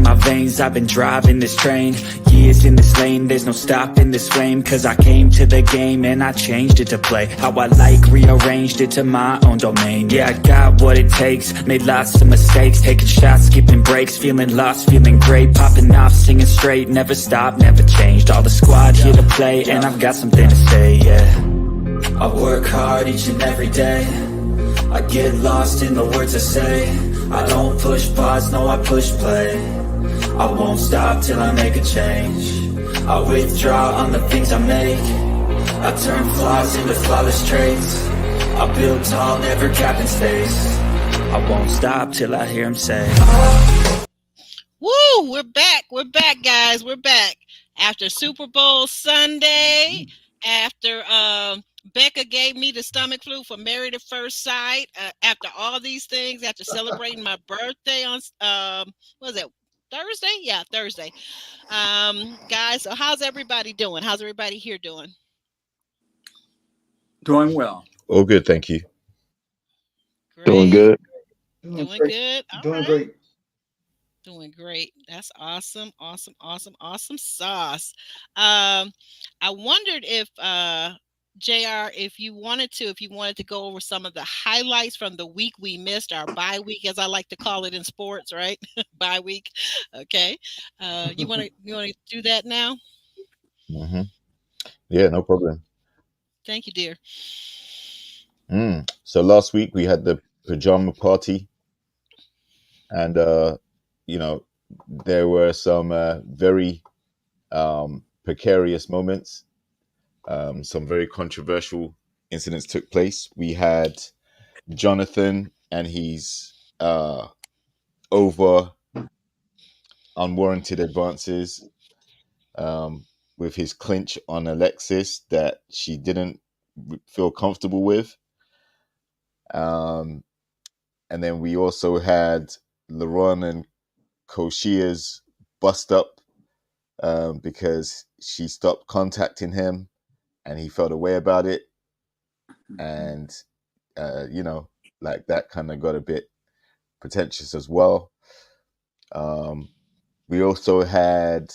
my veins, I've been driving this train. Years in this lane, there's no stopping this flame. Cause I came to the game and I changed it to play how I like, rearranged it to my own domain. Yeah, I got what it takes, made lots of mistakes, taking shots, skipping breaks, feeling lost, feeling great, popping off, singing straight, never stopped, never changed. All the squad here to play, and I've got something to say, yeah. I work hard each and every day, I get lost in the words I say. I don't push pause, no, I push play. I won't stop till I make a change. I withdraw on the things I make. I turn flaws into flawless traits. I build tall, never capping space. I won't stop till I hear him say, Woo! We're back. We're back, guys. We're back. After Super Bowl Sunday, after Becca gave me the stomach flu for Married at First Sight, after all these things, after celebrating my birthday on, what was it, Thursday? Yeah, Thursday. Guys, so how's everybody doing? How's everybody here doing? Doing well. All good, thank you. Great. Doing good. Doing good. All Doing right. great. Doing great. That's awesome. Awesome sauce. I wondered if JR, if you wanted to go over some of the highlights from the week we missed, our bye week, as I like to call it in sports, right? Bye week. Okay. You want to do that now? Mm-hmm. Yeah, no problem. Thank you, dear. So last week we had the pajama party, and there were some very precarious moments. Some very controversial incidents took place. We had Jonathan and his over unwarranted advances with his clinch on Alexis that she didn't feel comfortable with. And then we also had LeRon and Koshia's bust up because she stopped contacting him and he felt a way about it. And, like that kind of got a bit pretentious as well. We also had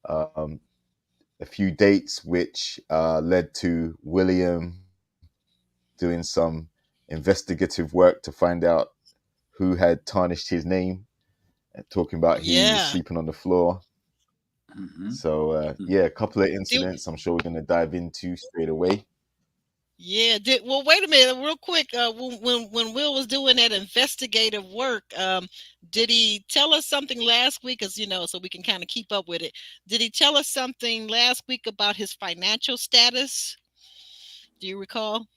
a few dates which led to William doing some investigative work to find out who had tarnished his name and talking about he was sleeping on the floor. Mm-hmm. So, a couple of incidents I'm sure we're going to dive into straight away. Yeah. Well, wait a minute, real quick. When Will was doing that investigative work, did he tell us something last week? Because so we can kind of keep up with it. Did he tell us something last week about his financial status? Do you recall?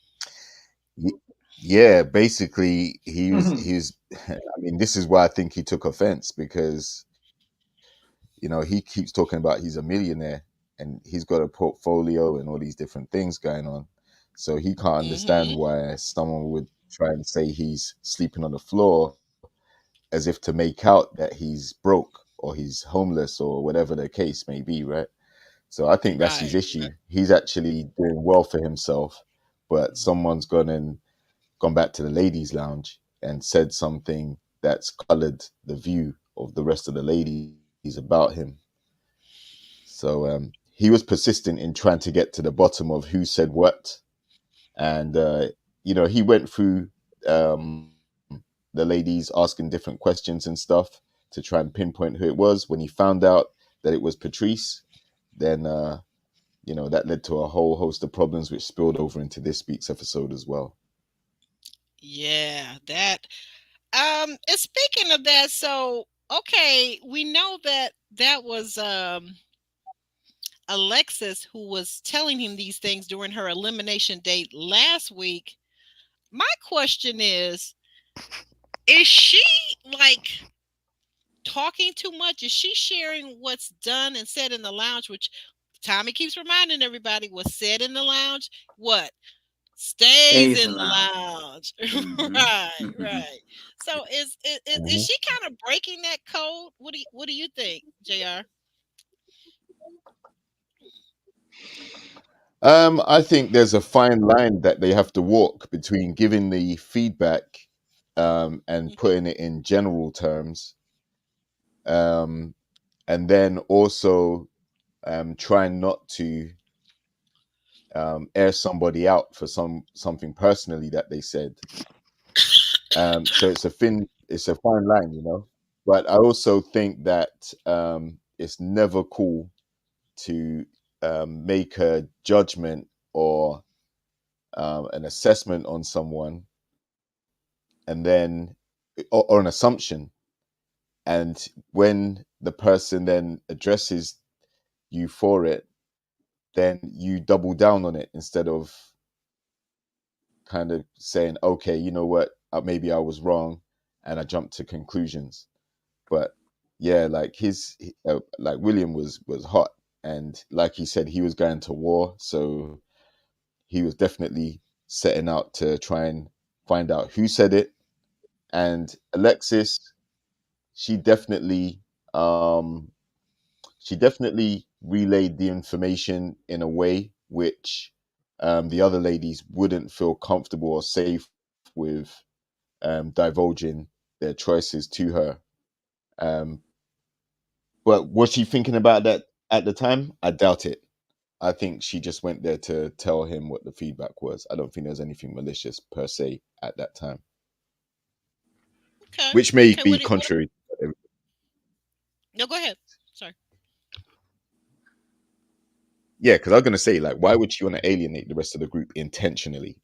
Yeah, basically he's. I mean, this is why I think he took offense because, he keeps talking about he's a millionaire and he's got a portfolio and all these different things going on. So he can't understand why someone would try and say he's sleeping on the floor as if to make out that he's broke or he's homeless or whatever the case may be, right? So I think that's his issue. He's actually doing well for himself, but someone's gone back to the ladies' lounge and said something that's colored the view of the rest of the ladies about him. So he was persistent in trying to get to the bottom of who said what. And, he went through the ladies asking different questions and stuff to try and pinpoint who it was. When he found out that it was Patrice, then, that led to a whole host of problems which spilled over into this week's episode as well. Yeah, that. And speaking of that, so, okay, we know that was Alexis who was telling him these things during her elimination date last week. My question is she like talking too much? Is she sharing what's done and said in the lounge, which Tommy keeps reminding everybody was said in the lounge? What? Stays in the lounge. Right. So is she kind of breaking that code? What do you think, JR? I think there's a fine line that they have to walk between giving the feedback and putting it in general terms. And then also trying not to air somebody out for something personally that they said. So it's a fine line, you know. But I also think that it's never cool to make a judgment or an assessment on someone, and then or an assumption, and when the person then addresses you for it, then you double down on it instead of kind of saying, okay, you know what, maybe I was wrong, and I jumped to conclusions. But yeah, like like William was hot, and like he said, he was going to war, so he was definitely setting out to try and find out who said it. And Alexis, she definitely um she definitely relayed the information in a way which the other ladies wouldn't feel comfortable or safe with divulging their choices to her. Um, but was she thinking about that at the time? I doubt it. I think she just went there to tell him what the feedback was. I don't think there's anything malicious per se at that time, Okay. which may Okay. be contrary. No, go ahead. Sorry. Yeah, because I was going to say, like, why would she want to alienate the rest of the group intentionally?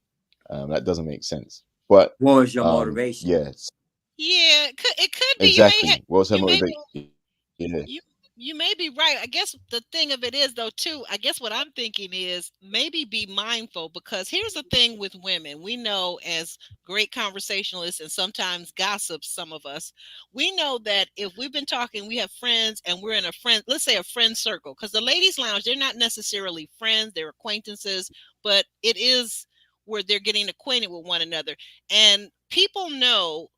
That doesn't make sense. But what was your motivation? yes, Yeah, it could be. exactly. What was her you may motivation? Yeah. you may be right. I guess the thing of it is, though, too, I guess what I'm thinking is maybe be mindful, because here's the thing with women. We know, as great conversationalists and sometimes gossips, some of us, we know that if we've been talking, we have friends and we're in let's say a friend circle, because the ladies lounge, they're not necessarily friends, they're acquaintances, but it is where they're getting acquainted with one another. And people know,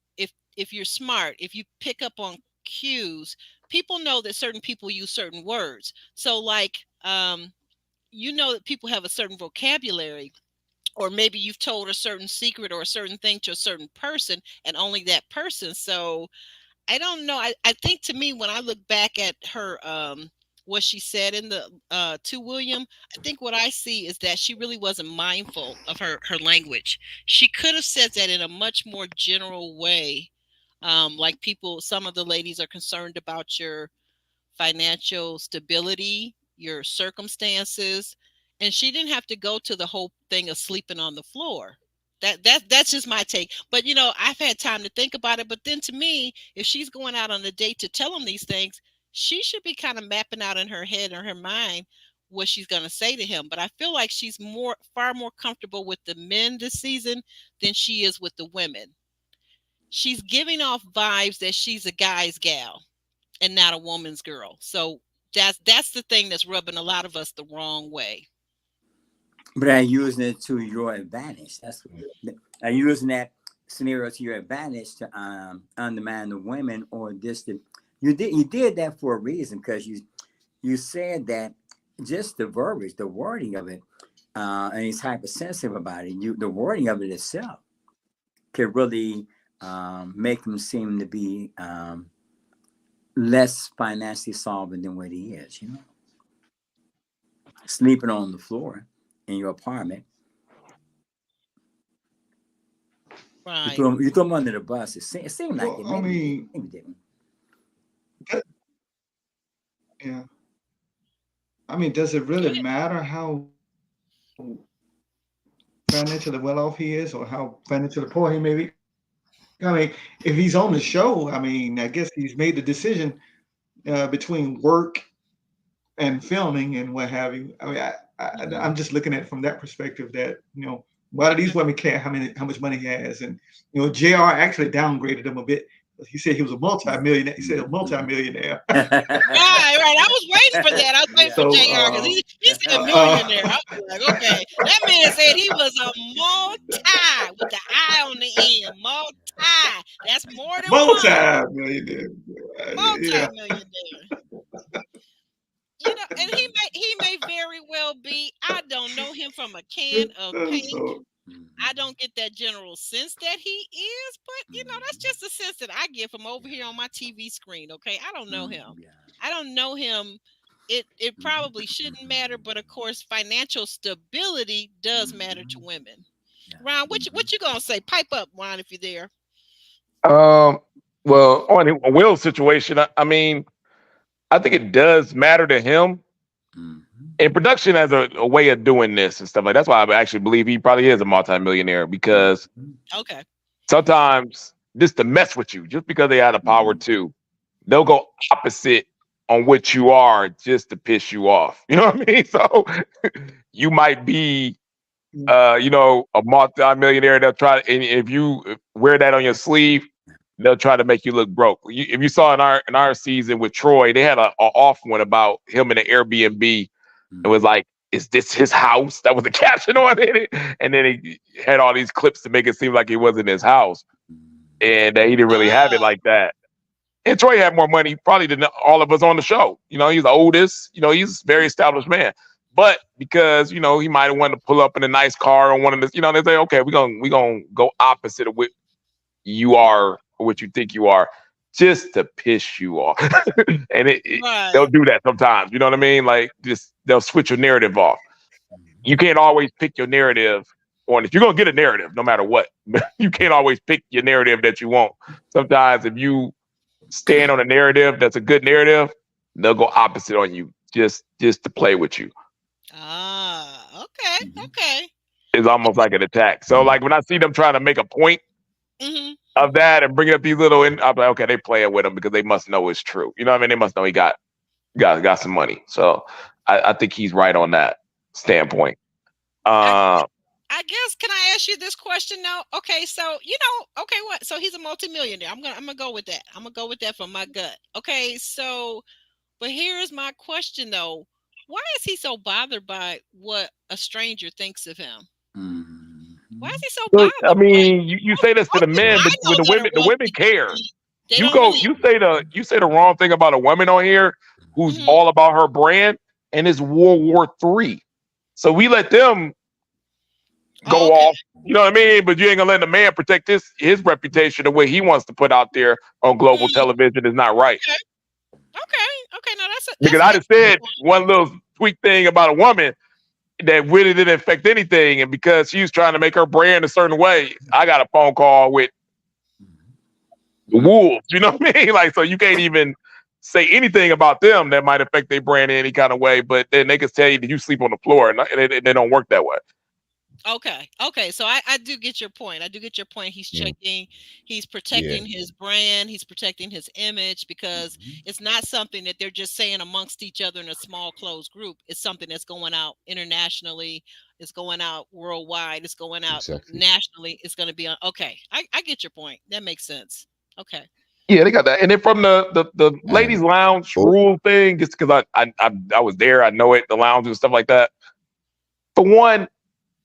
if you're smart, if you pick up on cues, people know that certain people use certain words. So like, you know that people have a certain vocabulary, or maybe you've told a certain secret or a certain thing to a certain person and only that person. So I don't know. I think, to me, when I look back at her, what she said in the to William, I think what I see is that she really wasn't mindful of her language. She could have said that in a much more general way. Like, some of the ladies are concerned about your financial stability, your circumstances, and she didn't have to go to the whole thing of sleeping on the floor. That's just my take. But I've had time to think about it. But then, to me, if she's going out on a date to tell him these things, she should be kind of mapping out in her head or her mind what she's going to say to him. But I feel like she's far more comfortable with the men this season than she is with the women. She's giving off vibes that she's a guy's gal and not a woman's girl. So that's the thing that's rubbing a lot of us the wrong way. But are you using it to your advantage? Are you using that scenario to your advantage to undermine the women, or just you did that for a reason, because you said that just the verbiage, the wording of it, and he's hypersensitive about it. The wording of it itself could really make him seem to be less financially solvent than what he is. Sleeping on the floor in your apartment. Right. You throw him under the bus. It seemed like Well, maybe didn't. Yeah. I mean, does it really matter how financially well off he is, or how financially poor he may be? I mean, if he's on the show, I mean, I guess he's made the decision between work and filming and what have you. I mean, I'm just looking at it from that perspective, that why do these women care how much money he has? And JR actually downgraded him a bit. He said he was a multi-millionaire. He said a multi-millionaire. Right. I was waiting for that. I was waiting for JR, because he said a millionaire. I was like, okay, that man said he was a multi with the I on the end. Multi. That's more than Multi-millionaire. Multi-millionaire. And he may very well be. I don't know him from a can of paint. I don't get that general sense that he is, but that's just the sense that I get from over here on my TV screen. Okay, I don't know him. Yeah. I don't know him. It probably shouldn't matter, but of course, financial stability does matter to women. Yeah. Ron, what you gonna say? Pipe up, Ron, if you're there. Well, on Will's situation, I mean, I think it does matter to him. And production has a way of doing this and stuff like that's why I actually believe he probably is a multimillionaire because Okay. sometimes just to mess with you, just because they have the power to, they'll go opposite on what you are just to piss you off. You know what I mean? So you might be a multimillionaire. They'll try, and if you wear that on your sleeve, they'll try to make you look broke. If you saw in our season with Troy, they had a off one about him in an Airbnb. It was like, is this his house? That was the caption on it. And then he had all these clips to make it seem like it wasn't his house. And he didn't really have it like that. And Troy had more money probably than all of us on the show. He's the oldest. He's a very established man. But because, he might have wanted to pull up in a nice car on one of the, they say, okay, we're gonna go opposite of what you are or what you think you are, just to piss you off. And they'll do that sometimes. You know what I mean? Like, just they'll switch your narrative off. You can't always pick your narrative on it. You're gonna get a narrative no matter what. You can't always pick your narrative that you want. Sometimes if you stand on a narrative that's a good narrative, they'll go opposite on you just to play with you. Okay. It's almost like an attack. So like when I see them trying to make a point of that and bringing up these little, I'm like, okay, they playing with him because they must know it's true. You know what I mean? They must know he got some money. So I think he's right on that standpoint. I guess, can I ask you this question now? Okay, so what? So he's a multimillionaire. I'm gonna go with that. I'm gonna go with that from my gut. Okay, so, but here's my question though: why is he so bothered by what a stranger thinks of him? Why is he so bothered? I mean, you say this to the men, but with the women care. You say the wrong thing about a woman on here who's all about her brand, and it's World War III. So we let them go off, you know what I mean? But you ain't gonna let the man protect his reputation the way he wants to put out there on global television is not right. Okay. No, that's because I just said one little tweak thing about a woman that really didn't affect anything, and because she was trying to make her brand a certain way, I got a phone call with the Wolves. You know what I mean? Like, so you can't even say anything about them that might affect their brand in any kind of way. But then they can tell you that you sleep on the floor, and they don't work that way. Okay. So I do get your point. He's checking, he's protecting his brand, he's protecting his image, because it's not something that they're just saying amongst each other in a small closed group. It's something that's going out internationally, it's going out worldwide, it's going out nationally, it's going to be on. Okay, I get your point. That makes sense. Okay. Yeah, they got that. And then from the ladies' lounge rule thing, just because I was there, I know it, the lounge and stuff like that. For one,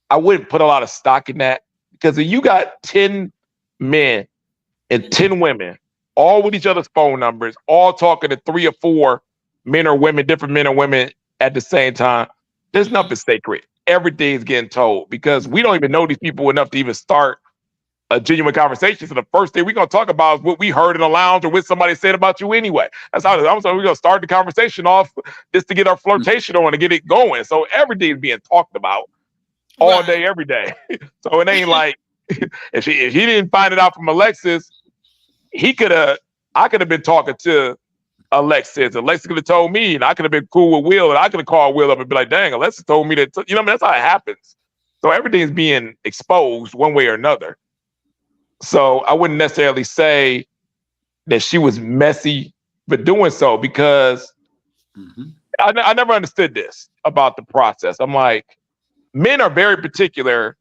I wouldn't put a lot of stock in that, because if you got 10 men and 10 women, all with each other's phone numbers, all talking to 3 or 4 men or women, different men or women at the same time, there's nothing sacred. Everything's getting told, because we don't even know these people enough to even start a genuine conversation. So the first thing we're going to talk about is what we heard in the lounge or what somebody said about you anyway. That's how we're going to start the conversation off, just to get our flirtation on and get it going. So everything's being talked about all day, every day. So it ain't like if he didn't find it out from Alexis, I could have been talking to Alexis. Alexis could have told me, and I could have been cool with Will, and I could have called Will up and be like, dang, Alexis told me that, you know, that's how it happens. So everything's being exposed one way or another. So I wouldn't necessarily say that she was messy for doing so, because I never understood this about the process. I'm like, men are very particular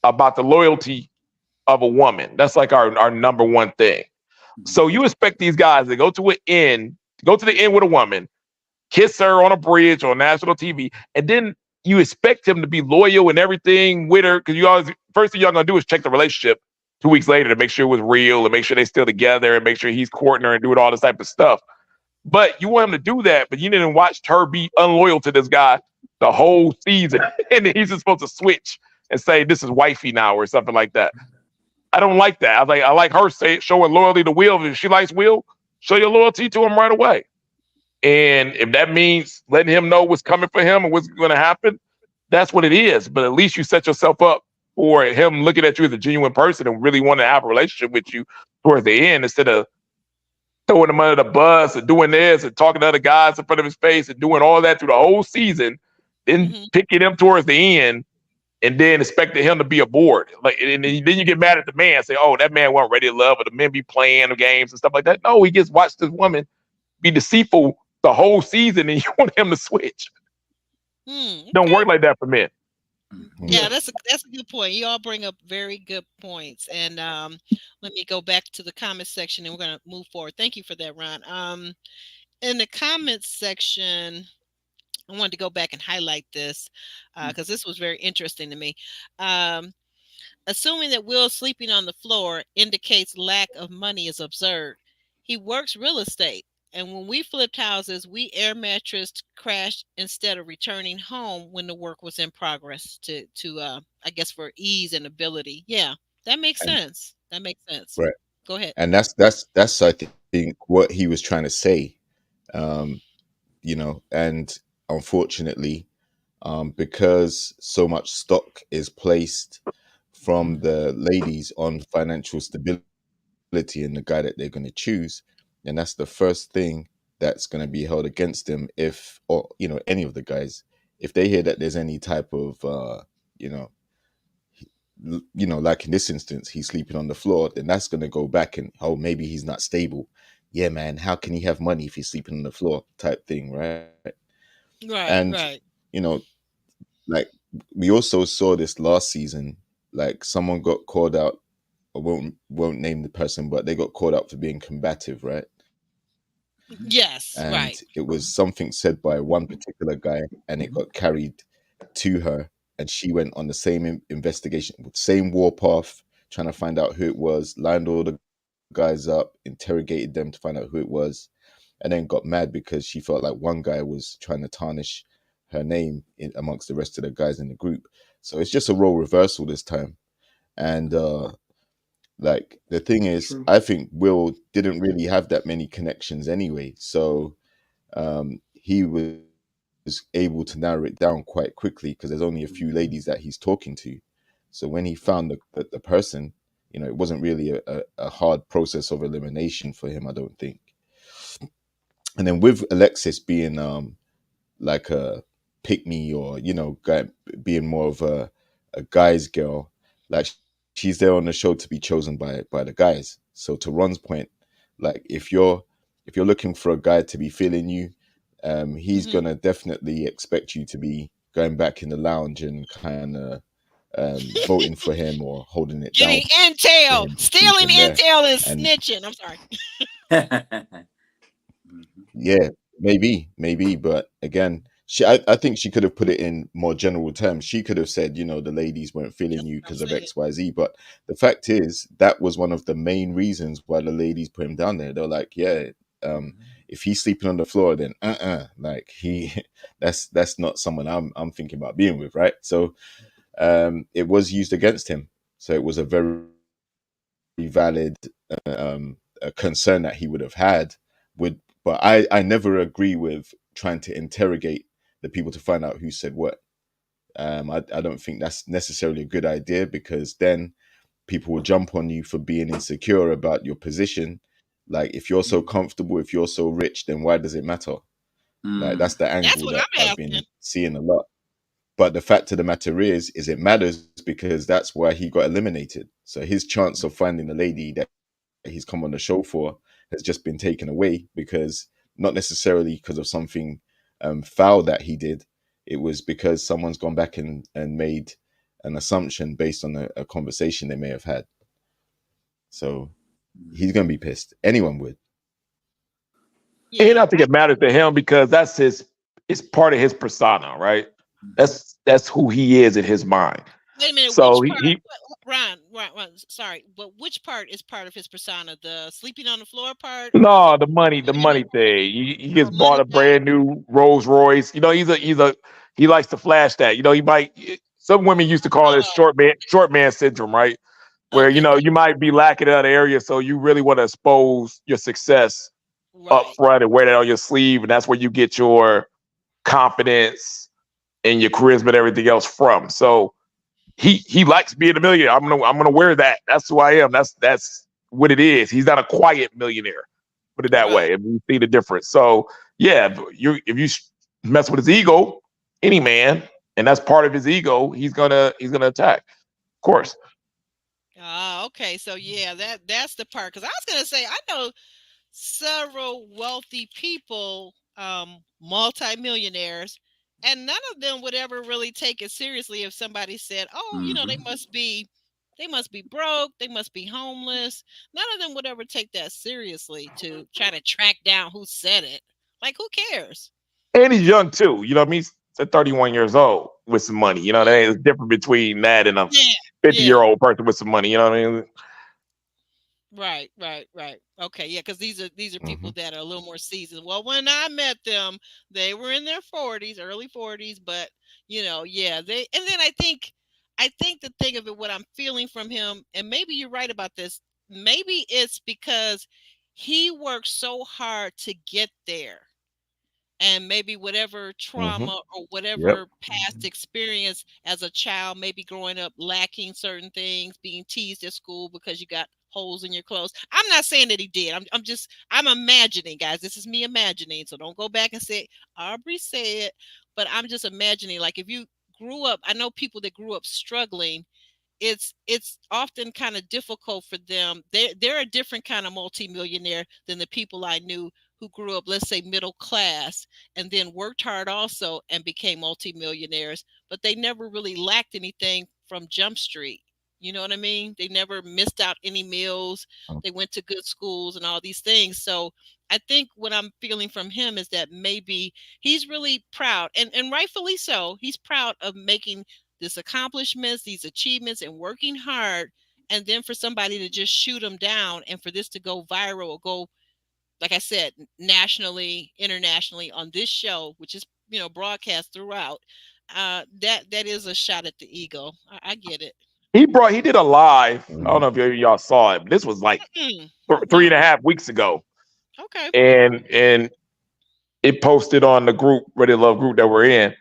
about the loyalty of a woman. That's like our number one thing. So you expect these guys to go to the end with a woman, kiss her on a bridge on national TV, and then you expect him to be loyal and everything with her, because first thing y'all gonna do is check the relationship 2 weeks later to make sure it was real and make sure they're still together and make sure he's courting her and doing all this type of stuff. But you want him to do that, but you didn't watch her be unloyal to this guy the whole season, and then he's just supposed to switch and say this is wifey now or something like that. I don't like that. I like her showing loyalty to Will. If she likes Will, show your loyalty to him right away. And if that means letting him know what's coming for him and what's going to happen, that's what it is. But at least you set yourself up for him looking at you as a genuine person and really want to have a relationship with you towards the end, instead of throwing him under the bus and doing this and talking to other guys in front of his face and doing all that through the whole season, then picking him towards the end and then expecting him to be aboard. Like, and then you get mad at the man, say, "Oh, that man wasn't ready to love," or the men be playing the games and stuff like that. No, he just watched this woman be deceitful the whole season, and you want him to switch. Don't work like that for men. Yeah, that's a good point. You all bring up very good points. And let me go back to the comments section, and we're going to move forward. Thank you for that, Ron. In the comments section, I wanted to go back and highlight this because this was very interesting to me. Assuming that Will sleeping on the floor indicates lack of money is absurd. He works real estate. And when we flipped houses, we air mattressed, crashed instead of returning home when the work was in progress to I guess for ease and ability. Yeah, that makes sense. That makes sense. Right. Go ahead. And that's I think what he was trying to say. And unfortunately, because so much stock is placed from the ladies on financial stability and the guy that they're going to choose, and that's the first thing that's going to be held against them if, or any of the guys, if they hear that there's any type of like in this instance, he's sleeping on the floor, then that's going to go back and, oh, maybe he's not stable. Yeah, man, how can he have money if he's sleeping on the floor type thing, right? Right. And like we also saw this last season, like someone got called out. I won't name the person, but they got called out for being combative, right? Yes, And right. it was something said by one particular guy, and it got carried to her, and she went on the same investigation, same warpath, trying to find out who it was, lined all the guys up, interrogated them to find out who it was, and then got mad because she felt like one guy was trying to tarnish her name amongst the rest of the guys in the group. So it's just a role reversal this time. And like the thing is, True. I think Will didn't really have that many connections anyway, so he was able to narrow it down quite quickly because there's only a few ladies that he's talking to. So when he found the person, it wasn't really a hard process of elimination for him, I don't think. And then with Alexis being like a pick me, or being more of a guy's girl, like she's there on the show to be chosen by the guys. So to Ron's point, like if you're looking for a guy to be feeling you, he's gonna definitely expect you to be going back in the lounge and kind of voting for him or holding it down. Getting intel, stealing intel and And- snitching. I'm sorry. Yeah, maybe, but again, I think she could have put it in more general terms. She could have said, the ladies weren't feeling you because of XYZ. But the fact is, that was one of the main reasons why the ladies put him down there. They're like, yeah, if he's sleeping on the floor, then like that's not someone I'm thinking about being with, right? So it was used against him. So it was a very valid concern that he would have had. But I never agree with trying to interrogate the people to find out who said what. I don't think that's necessarily a good idea, because then people will jump on you for being insecure about your position. Like, if you're so comfortable, if you're so rich, then why does it matter? Like, that's the angle that I've been seeing a lot. But the fact of the matter is it matters because that's why he got eliminated. So his chance of finding the lady that he's come on the show for has just been taken away, because not necessarily because of something foul that he did. It was because someone's gone back and made an assumption based on a conversation they may have had. So he's going to be pissed. Anyone would. And I don't think it matters to him because it's part of his persona, right? That's who he is in his mind. Wait a minute. So Ron, sorry, but which part is part of his persona? The sleeping on the floor part? No, the money thing. He gets bought a brand new Rolls Royce. He likes to flash that. He might some women used to call it short man syndrome, right? Where Okay. you might be lacking in that area, so you really want to expose your success up Right. front and wear that on your sleeve, and that's where you get your confidence and your charisma and everything else from. So he likes being a millionaire. I'm gonna wear that. That's who I am. That's what it is. He's not a quiet millionaire. Put it that way. And you see the difference. So yeah, if you mess with his ego, any man, and that's part of his ego, he's gonna attack. Of course. Okay. So yeah, that's the part. Because I was gonna say I know several wealthy people, multimillionaires, and none of them would ever really take it seriously if somebody said, "Oh, they must be broke, they must be homeless." None of them would ever take that seriously to try to track down who said it. Like, who cares? And he's young too. You know what I mean? He's 31 years old with some money. You know, there's difference between that and a 50-year-old person with some money. You know what I mean? Right. Okay, yeah, because these are people that are a little more seasoned. Well, when I met them, they were in their 40s, early 40s, but they. And then I think the thing of it, what I'm feeling from him, and maybe you're right about this. Maybe it's because he worked so hard to get there. And maybe whatever trauma or whatever past experience as a child, maybe growing up lacking certain things, being teased at school because you got holes in your clothes. I'm not saying that he did. I'm imagining, guys. This is me imagining. So don't go back and say Aubrey said, but I'm just imagining, like, if you grew up, I know people that grew up struggling, it's often kind of difficult for them. They're a different kind of multimillionaire than the people I knew who grew up, let's say, middle class, and then worked hard also and became multimillionaires, but they never really lacked anything from Jump Street. You know what I mean? They never missed out any meals. They went to good schools and all these things. So I think what I'm feeling from him is that maybe he's really proud, and rightfully so. He's proud of making these accomplishments, these achievements, and working hard. And then for somebody to just shoot him down and for this to go viral or go, like I said, nationally, internationally on this show, which is, broadcast throughout, that is a shot at the ego. I get it. He did a live. I don't know if y'all saw it, but this was like 3.5 weeks ago. Okay. And it posted on the group, Ready to Love group that we're in.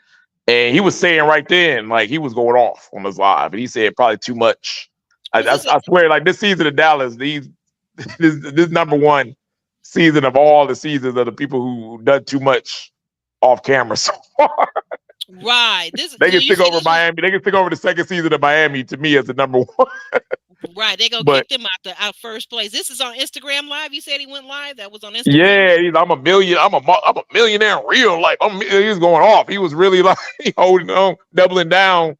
And he was saying right then, like, he was going off on his live. And he said probably too much. I swear, like, this season of Dallas, this number one season of all the seasons of the people who done too much off camera so far. Right. They can take over Miami. They can take over the second season of Miami to me as the number one. Right. They're gonna kick them out first place. This is on Instagram Live. You said he went live. That was on Instagram. Yeah, I'm a millionaire in real life. He was going off. He was really like holding on, doubling down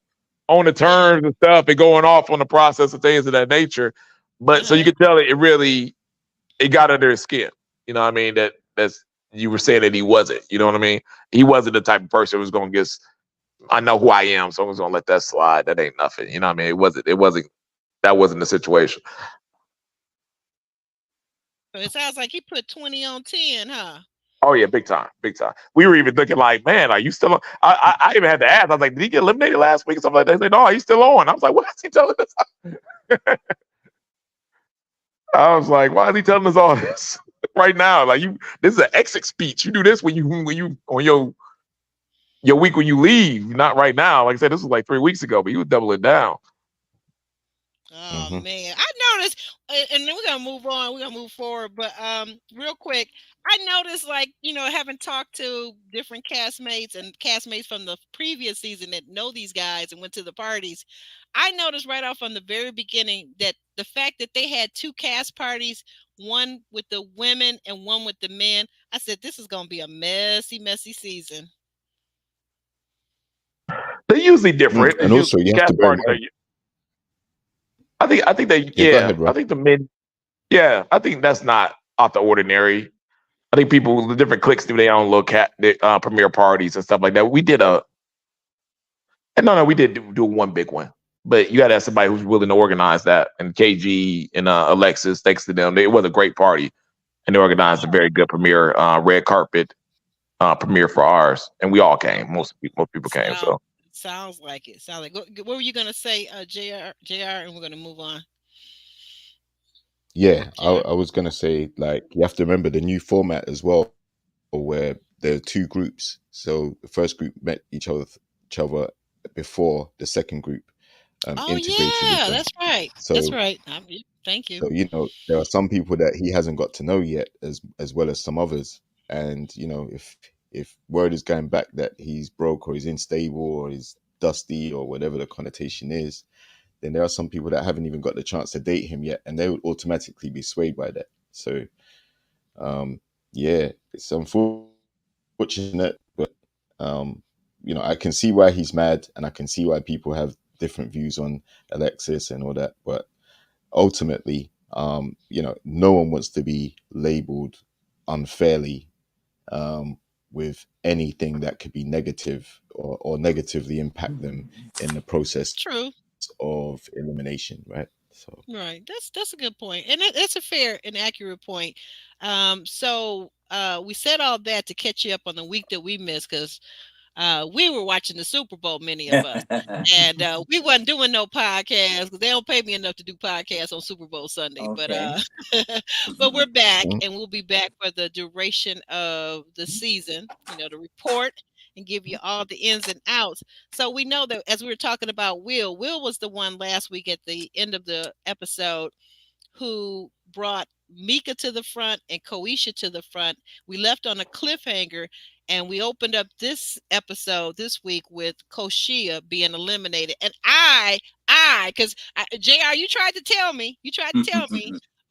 on the terms and stuff, and going off on the process of things of that nature. But so you can tell it got under his skin. You know what I mean? That's you were saying that he wasn't. You know what I mean? He wasn't the type of person who was going to just, I know who I am, so I'm just going to let that slide. That ain't nothing. You know what I mean? That wasn't the situation. So it sounds like he put 20 on 10, huh? Oh yeah, big time. We were even thinking like, man, are you still on? I even had to ask. I was like, did he get eliminated last week or something like that? They said, no, he's still on. I was like, what is he telling us? I was like, why is he telling us all this right now? Like, this is an exit speech. You do this when you on your week when you leave, not right now. Like I said, this was like 3 weeks ago, but he was doubling down. Oh man, I noticed, and then we're gonna move on. We're gonna move forward, but real quick, I noticed, like, having talked to different castmates from the previous season that know these guys and went to the parties. I noticed right off from the very beginning that the fact that they had two cast parties, one with the women and one with the men, I said this is gonna be a messy season. They're usually different, and also you have to bear in mind. I think they, I think the men, I think that's not out the ordinary. I think the different cliques do their own little premiere parties and stuff like that. We did we did do one big one, but you got to have somebody who's willing to organize that. And KG and Alexis, thanks to them, it was a great party, and they organized a very good premiere, red carpet premiere for ours, and we all came. Most people came. So Sounds like it. Sounds like. What were you gonna say, Jr. And we're gonna move on. Yeah, Jr. I was gonna say, like, you have to remember the new format as well, where there are two groups. So the first group met each other before the second group Oh integrated with yeah, them. that's right. That's So right. Thank you. so there are some people that he hasn't got to know yet, as well as some others. And if word is going back that he's broke or he's unstable or he's dusty or whatever the connotation is, then there are some people that haven't even got the chance to date him yet, and they would automatically be swayed by that. So yeah, it's unfortunate, but I can see why he's mad, and I can see why people have different views on Alexis and all that. But ultimately, no one wants to be labeled unfairly with anything that could be negative or negatively impact them in the process True. of elimination, right? So Right. That's a good point, and that's a fair and accurate point. So we said all that to catch you up on the week that we missed because we were watching the Super Bowl, many of us, and we wasn't doing no podcast because they don't pay me enough to do podcasts on Super Bowl Sunday. Okay. But we're back, Mhm. and we'll be back for the duration of the season. To report and give you all the ins and outs. So we know that as we were talking about Will was the one last week at the end of the episode who brought Mika to the front and Koisha to the front. We left on a cliffhanger, and we opened up this episode this week with Koshia being eliminated. And because JR, you tried to tell me,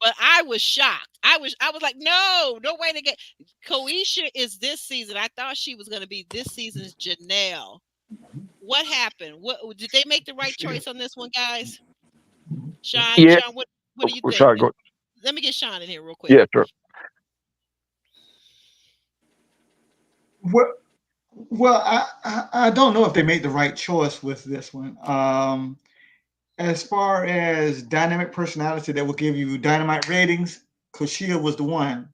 but I was shocked. I was like, no way to get Koisha is this season. I thought she was going to be this season's Janelle. What happened? What did they make the right choice on this one, guys? Sean, Yeah, what do you think? sorry, go. Let me get Sean in here real quick. Yeah, sure. Well, I don't know if they made the right choice with this one. As far as dynamic personality that will give you dynamite ratings, Koshia was the one.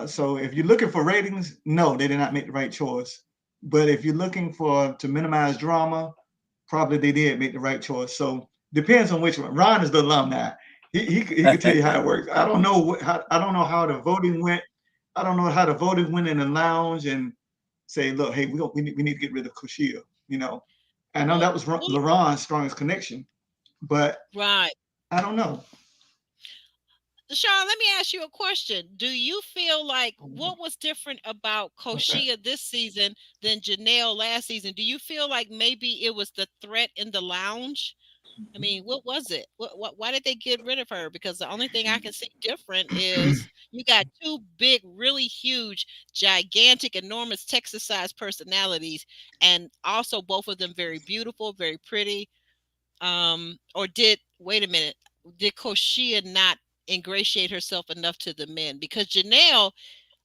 So if you're looking for ratings, no, they did not make the right choice. But if you're looking to minimize drama, probably they did make the right choice. So depends on which one. Ron is the alumni. He can tell you how it works. I don't know I don't know how the voting went. I don't know how the voting went in the lounge and say, look, hey, we need to get rid of Koshia. I know that was LaRon's strongest connection, but Right. I don't know. Sean, let me ask you a question. Do you feel like what was different about Koshia this season than Janelle last season? Do you feel like maybe it was the threat in the lounge? I mean, what was it? Why did they get rid of her? Because the only thing I can see different is you got two big, really huge, gigantic, enormous Texas-sized personalities, and also both of them very beautiful, very pretty. Wait a minute, did Koshia not ingratiate herself enough to the men? Because Janelle,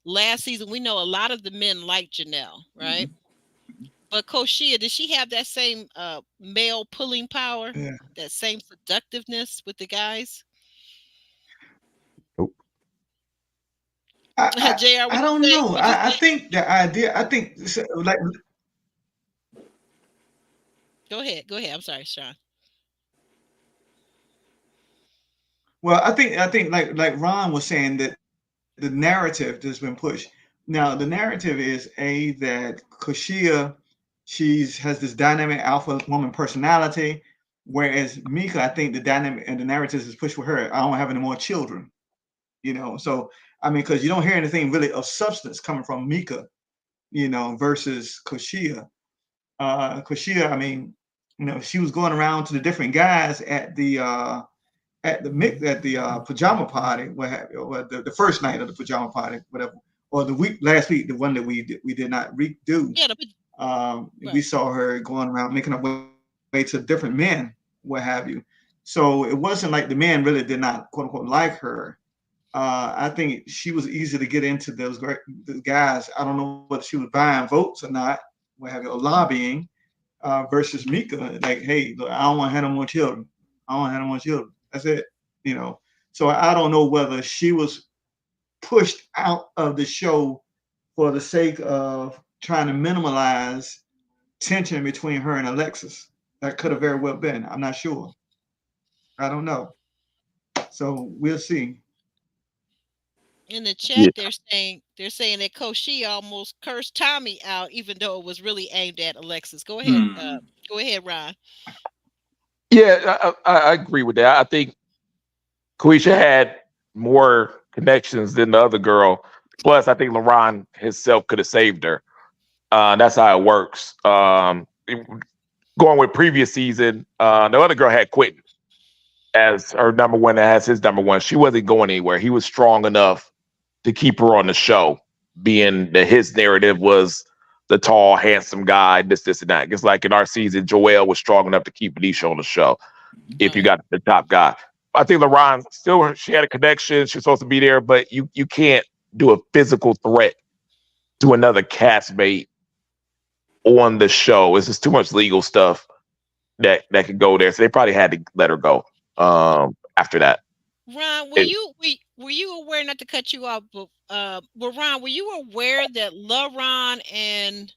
last season, we know a lot of the men like Janelle, right? But Koshia, did she have that same male pulling power, Yeah. that same seductiveness with the guys? Nope. JR, I don't know. I think the idea. I think like. Go ahead. I'm sorry, Sean. Well, I think like Ron was saying that the narrative that's been pushed. Now the narrative is that Koshia, has this dynamic alpha woman personality, whereas Mika, I think the dynamic and the narrative is pushed for her. I don't have any more children, So I mean, because you don't hear anything really of substance coming from Mika, versus Koshia. Koshia, I mean, she was going around to the different guys at the pajama party, what have you, or the first night of the pajama party, whatever, or last week, the one that we did not redo. Yeah, we saw her going around making her way to different men, what have you. So it wasn't like the men really did not quote unquote like her. I think she was easy to get into the guys. I don't know whether she was buying votes or not, what have you, or lobbying, versus Mika. Like, hey, look, I don't want to have no more children. That's it. So I don't know whether she was pushed out of the show for the sake of trying to minimize tension between her and Alexis. That could have very well been. I'm not sure. I don't know. So we'll see. In the Yeah. chat, they're saying that Coach She almost cursed Tommy out, even though it was really aimed at Alexis. Go ahead, go ahead, Ron. Yeah, I agree with that. I think Quisha had more connections than the other girl. Plus, I think LaRon himself could have saved her. That's how it works. Going with previous season, the other girl had Quentin as her number one, as his number one. She wasn't going anywhere. He was strong enough to keep her on the show, being that his narrative was the tall, handsome guy, this, and that. Just like in our season, Joelle was strong enough to keep Anisha on the show if you got the top guy. I think LaRon still, she had a connection. She's supposed to be there, but you can't do a physical threat to another castmate on the show. It's just too much legal stuff that could go there. So they probably had to let her go after that. Ron, were you aware, not to cut you off, but Ron, were you aware that LaRon and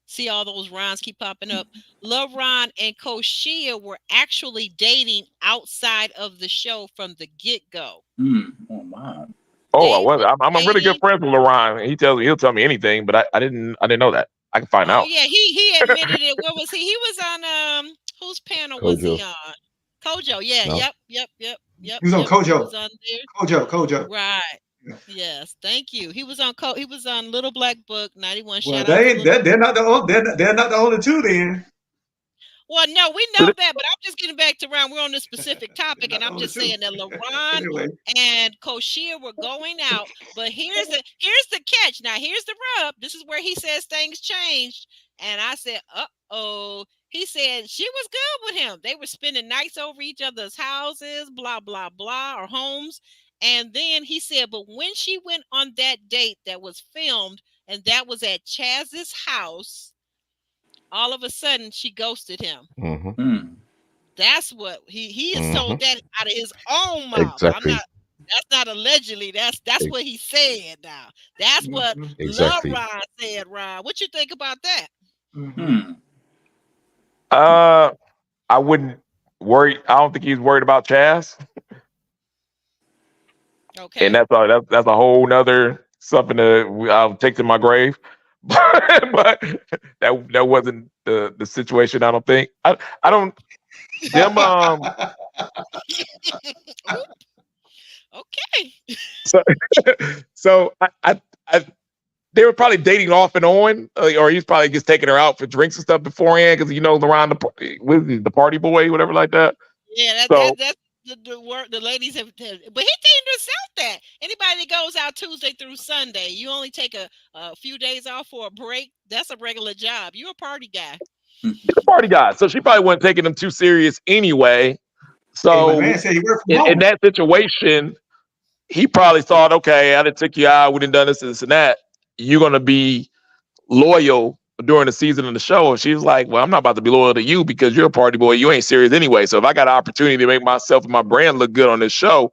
see all those Rons keep popping up? LaRon and Coach Shea were actually dating outside of the show from the get-go. Oh wow. Oh, I was. I'm a really good friend with LaRon. He'll tell me anything, but I didn't know that. I can find out. Yeah, he admitted it. Where was he? He was on whose panel was he on? Kojo. Yeah. No. Yep. He was on Kojo. He was on there. Kojo. Right. Yes. Thank you. He was on He was on Little Black Book 91. Well, they're not the only two then. Well, no, we know that, but I'm just getting back to Ron. We're on this specific topic, and I'm just saying that LaRon and Coach Shea were going out. But here's the catch. Now, here's the rub. This is where he says things changed, and I said, "Uh-oh." He said she was good with him. They were spending nights over each other's houses, blah blah blah, or homes. And then he said, but when she went on that date that was filmed, and that was at Chaz's house, all of a sudden she ghosted him. Mm-hmm. That's what he has told that out of his own mouth. Exactly. That's not allegedly. That's what he said. Now that's what LaRon said. Ron, what you think about that? I wouldn't worry. I don't think he's worried about Chaz. Okay. And that's a whole nother something that I'll take to my grave. but that wasn't the situation. I don't think. I don't. Them. Okay. So I they were probably dating off and on, or he's probably just taking her out for drinks and stuff beforehand because LaRon the party boy, whatever like that. Yeah, that's the ladies have. But he didn't himself that anybody that goes out Tuesday through Sunday, you only take a few days off for a break. That's a regular job. You're a party guy. He's a party guy, so she probably wasn't taking him too serious anyway. So in that situation, he probably thought, okay, I done took you out, we done done this and that. You're gonna be loyal during the season of the show. And she's like, well, I'm not about to be loyal to you because you're a party boy. You ain't serious anyway. So if I got an opportunity to make myself and my brand look good on this show,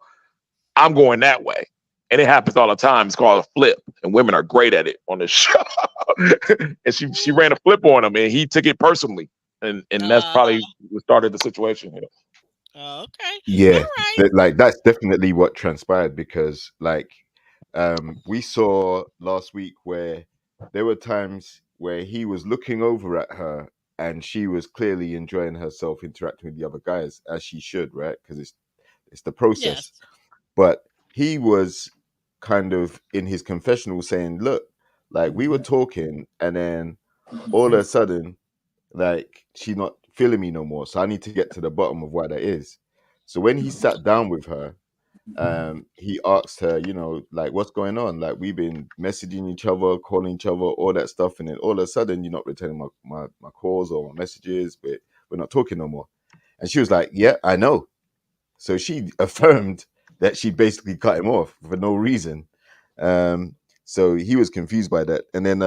I'm going that way. And it happens all the time. It's called a flip, and women are great at it on this show. And she ran a flip on him, and he took it personally, and that's probably what started the situation here. Okay. Yeah, right. like that's definitely what transpired because, like, we saw last week where there were times where he was looking over at her, and she was clearly enjoying herself interacting with the other guys, as she should, right? Because it's the process. Yes. But he was kind of in his confessional saying, look, like we were talking and then all of a sudden, like she's not feeling me no more. So I need to get to the bottom of why that is. So when he sat down with her, he asked her, like, what's going on? Like we've been messaging each other, calling each other, all that stuff. And then all of a sudden you're not returning my calls or my messages, but we're not talking no more. And she was like, yeah, I know. So she affirmed that she basically cut him off for no reason. So he was confused by that. And then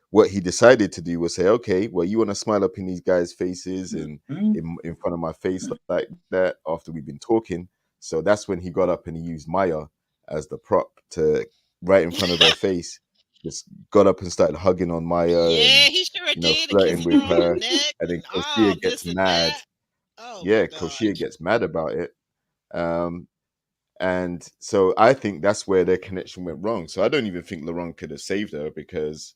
what he decided to do was say, okay, well, you want to smile up in these guys' faces and in front of my face like that after we've been talking. So that's when he got up and he used Maya as the prop to right in front of her face just got up and started hugging on Maya Yeah, and he sure you know did. And flirting kissing with her on her, the neck and then and all Koshia this gets and mad. that. Oh Yeah, my Koshia gosh. gets mad about it. And so I think that's where their connection went wrong. So I don't even think Laurent could have saved her because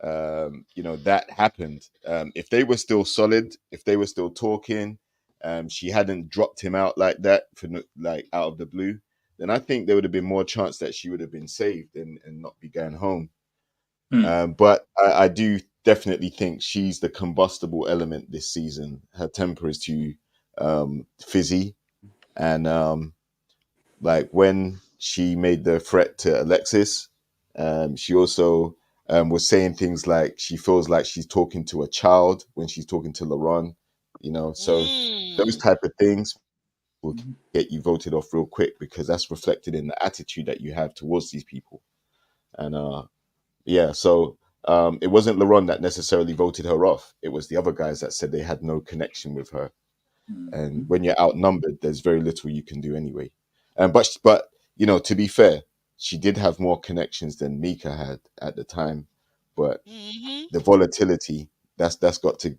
you know, that happened. If they were still solid, if they were still talking, she hadn't dropped him out like that for like out of the blue, then I think there would have been more chance that she would have been saved and not be going home. But I do definitely think she's the combustible element this season. Her temper is too fizzy, and like when she made the threat to Alexis, she also was saying things like she feels like she's talking to a child when she's talking to Laurent, you know. So those Mm. type of things will get you voted off real quick because that's reflected in the attitude that you have towards these people. And yeah, so it wasn't Laurent that necessarily voted her off. It was the other guys that said they had no connection with her. And when you're outnumbered, there's very little you can do anyway. But you know, to be fair, she did have more connections than Mika had at the time. But Hmm. the volatility that's got to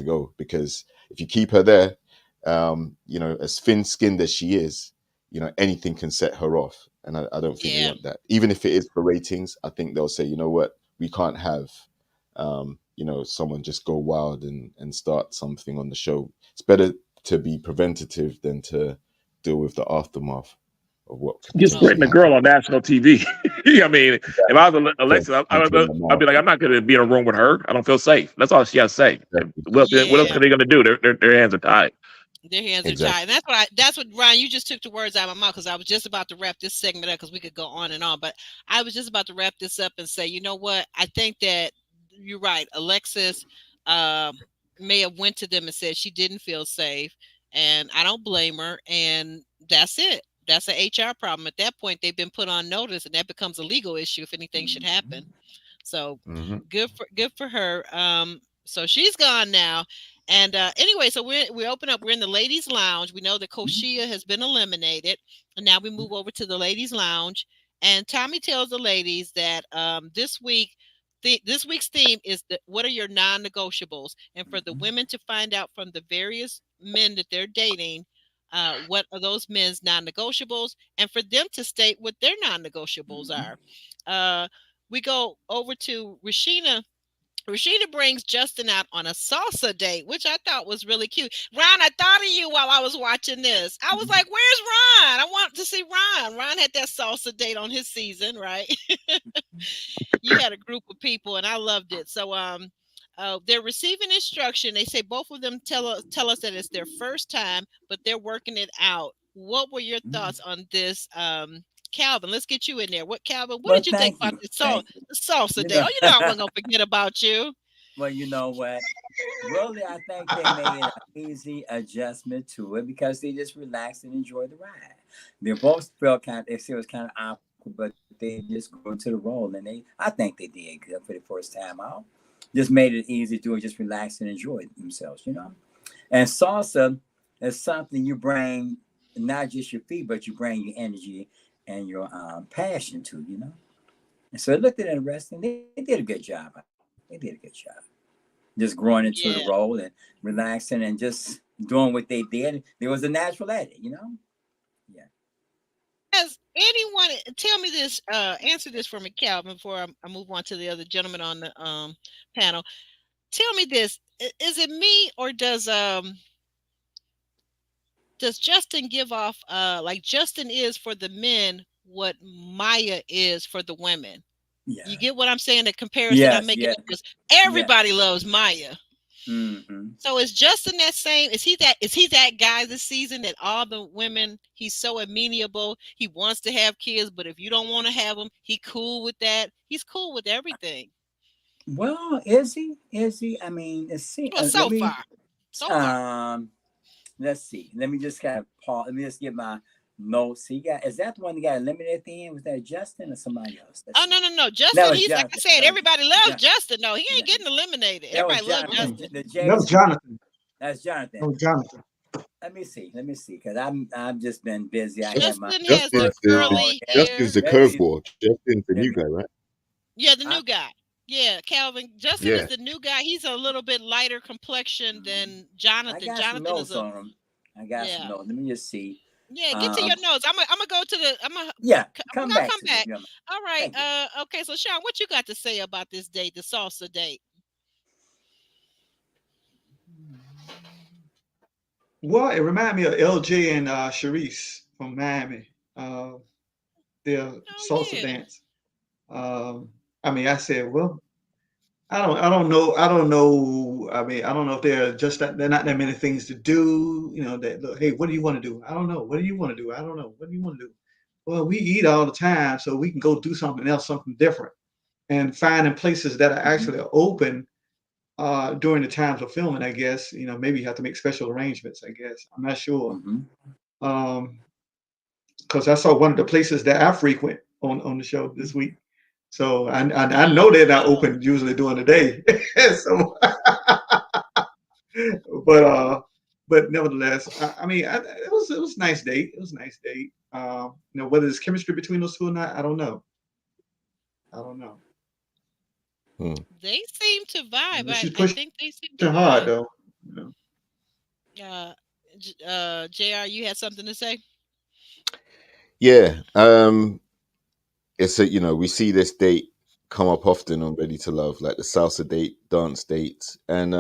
go because if you keep her there, you know, as thin-skinned as she is, you know, anything can set her off, and I don't think we Yeah. want that. Even if it is for ratings, I think they'll say, you know what, we can't have you know, someone just go wild and start something on the show. It's better to be preventative than to deal with the aftermath of what could Just potentially threaten a happen. girl on national TV. I mean, if I was Alexa, I'd be like, I'm not going to be in a room with her. I don't feel safe. That's all she has to say. What else Yeah. are they going to do? Their hands are tied. Their hands are Exactly. tied. And that's what Ryan, you just took the words out of my mouth because I was just about to wrap this segment up because we could go on and on. But I was just about to wrap this up and say, you know what? I think that you're right. Alexis may have went to them and said she didn't feel safe. And I don't blame her. And that's it. That's an HR problem. At that point, they've been put on notice and that becomes a legal issue if anything should happen. So good for her. So she's gone now. And anyway, so we open up. We're in the ladies' lounge. We know that Koshia has been eliminated, and now we move over to the ladies' lounge. And Tommy tells the ladies that this week's theme is what are your non-negotiables, and for the women to find out from the various men that they're dating, what are those men's non-negotiables, and for them to state what their non-negotiables are. We go over to Rashina. Rashida brings Justin out on a salsa date, which I thought was really cute. Ron, I thought of you while I was watching this. I was like, where's Ron? I want to see Ron. Ron had that salsa date on his season, right? You had a group of people, and I loved it. So they're receiving instruction. They say both of them tell us that it's their first time, but they're working it out. What were your thoughts on this? Calvin, let's get you in there. Calvin, what did you think about the salsa day? Oh, you know I wasn't gonna forget about you. Well, you know what? Really, I think they made an easy adjustment to it because they just relaxed and enjoyed the ride. They both felt they said it was kind of awkward, but they just go into the role, and I think they did good for the first time out. Just made it easy to do it, just relax and enjoy themselves, you know. And salsa is something you bring not just your feet, but you bring your energy and your passion to, you know. And so I looked at it interesting. They did a good job. They did a good job. Just growing into the role and relaxing and just doing what they did. There was a natural at it, you know? Yeah. Has anyone tell me this, answer this for me, Calvin, before I move on to the other gentleman on the panel. Tell me this. Is it me or does Justin give off like Justin is for the men what Maya is for the women? Yeah. You get what I'm saying? The comparison I'm making because everybody loves Maya. Mm-hmm. So is Justin that same? Is he that guy this season that all the women, he's so amenable, he wants to have kids, but if you don't want to have them, he cool with that. He's cool with everything. Well, is he? I mean, so far. Let's see. Let me just kind of pause. Let me just get my notes. Is that the one that got eliminated at the end? Was that Justin or somebody else? No. Justin, he's Jonathan. Like I said, everybody loves Justin. No, he ain't getting eliminated. Everybody loves Justin. That was Jonathan. That's Jonathan. Oh, Jonathan. Let me see, because I've just been busy. I had my Justin has the Justin's curly hair. Justin's the Maybe- curveball. Justin's the new maybe- guy, right? Yeah, the new guy. Yeah, Calvin. Justin Yeah. is the new guy. He's a little bit lighter complexion than I Jonathan. got some Jonathan notes is a on him. I got Yeah. some notes. Let me just see. yeah. Get to your notes. I'm gonna go to the. Yeah, I'm come gonna back. come to back. me, Gemma. All right. Thank you. Okay. So Sean, what you got to say about this date, the salsa date? Well, it reminded me of LJ and Sharice from Miami. Their salsa yeah. dance. I mean, I said, well, I don't know. I don't know. I mean, I don't know if they're not that many things to do. You know, that look, hey, what do you want to do? I don't know. What do you want to do? I don't know. What do you want to do? Well, we eat all the time, so we can go do something else, something different, and finding places that are actually open during the times of filming. I guess maybe you have to make special arrangements. I guess I'm not sure. Mhm. Because I saw one of the places that I frequent on the show this week. So I know they're not open usually during the day. So, but nevertheless, I mean, it was a nice date. It was a nice date. Whether there's chemistry between those two or not, I don't know. They seem to vibe. But she's I pushing think they seem to hard vibe. though. JR, you had something to say? Yeah. It's we see this date come up often on Ready to Love, like the salsa date, dance date. And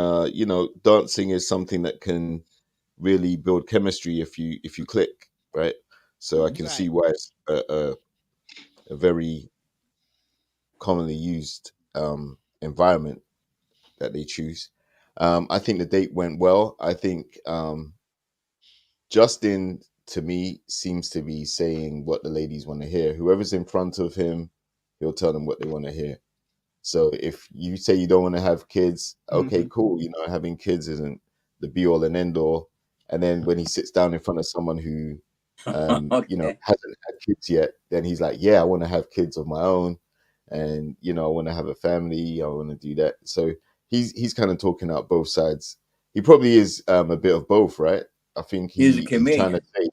dancing is something that can really build chemistry if you click, right? So I can see why it's a very commonly used environment that they choose. I think the date went well. I think Justin, to me, seems to be saying what the ladies want to hear. Whoever's in front of him, he'll tell them what they want to hear. So if you say you don't want to have kids, okay, cool. Having kids isn't the be all and end all. And then when he sits down in front of someone who, Okay. hasn't had kids yet, then he's like, yeah, I want to have kids of my own. And, I want to have a family. I want to do that. So he's kind of talking out both sides. He probably is a bit of both, right? I think He's a he's trying comedian. to say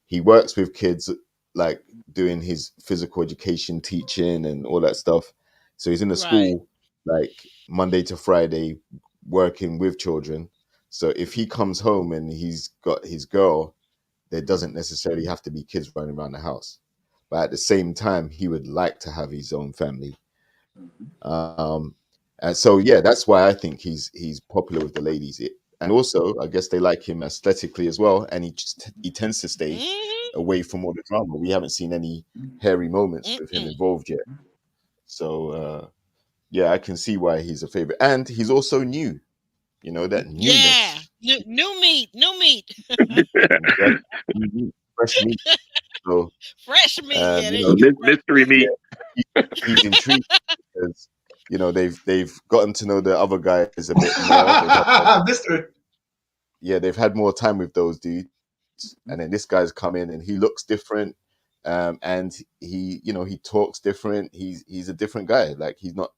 he works with kids, like doing his physical education, teaching and all that stuff. So he's in the school like Monday to Friday working with children. So if he comes home and he's got his girl, there doesn't necessarily have to be kids running around the house. But at the same time, he would like to have his own family. And so, yeah, that's why I think he's popular with the ladies. And also, I guess they like him aesthetically as well. And he tends to stay away from all the drama. We haven't seen any hairy moments with him involved yet. So, yeah, I can see why he's a favorite. And he's also new. That newness. Yeah, new meat. Fresh meat. So, Fresh meat. Yeah, there you you go. mystery meat. he's intrigued because they've gotten to know the other guys a bit more. Mystery. They've had more time with those dudes, and then this guy's come in and he looks different, and he talks different. He's a different guy. Like he's not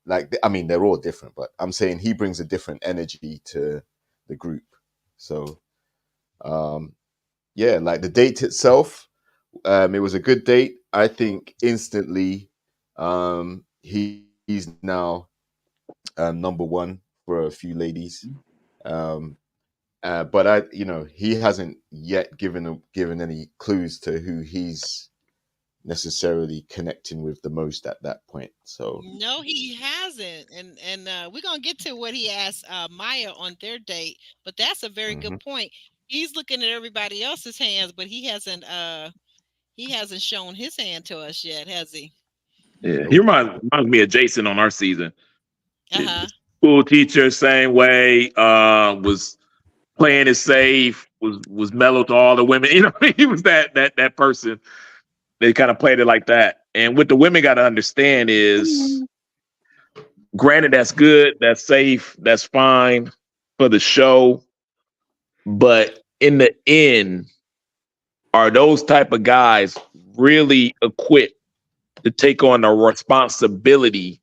like, I mean, they're all different, but I'm saying he brings a different energy to the group. So, like the date itself, it was a good date. I think instantly, he's now number one for a few ladies. But he hasn't yet given any clues to who he's necessarily connecting with the most at that point. So No, he hasn't, and we're gonna get to what he asked Maya on their date. But that's a very good point. He's looking at everybody else's hands, but he hasn't shown his hand to us yet, has he? Yeah, he reminds me of Jason on our season. Uh-huh. School teacher, same way. Was playing it safe. Was mellow to all the women. He was that person. They kind of played it like that. And what the women got to understand is, granted, that's good, that's safe, that's fine for the show. But in the end, are those type of guys really equipped to take on the responsibility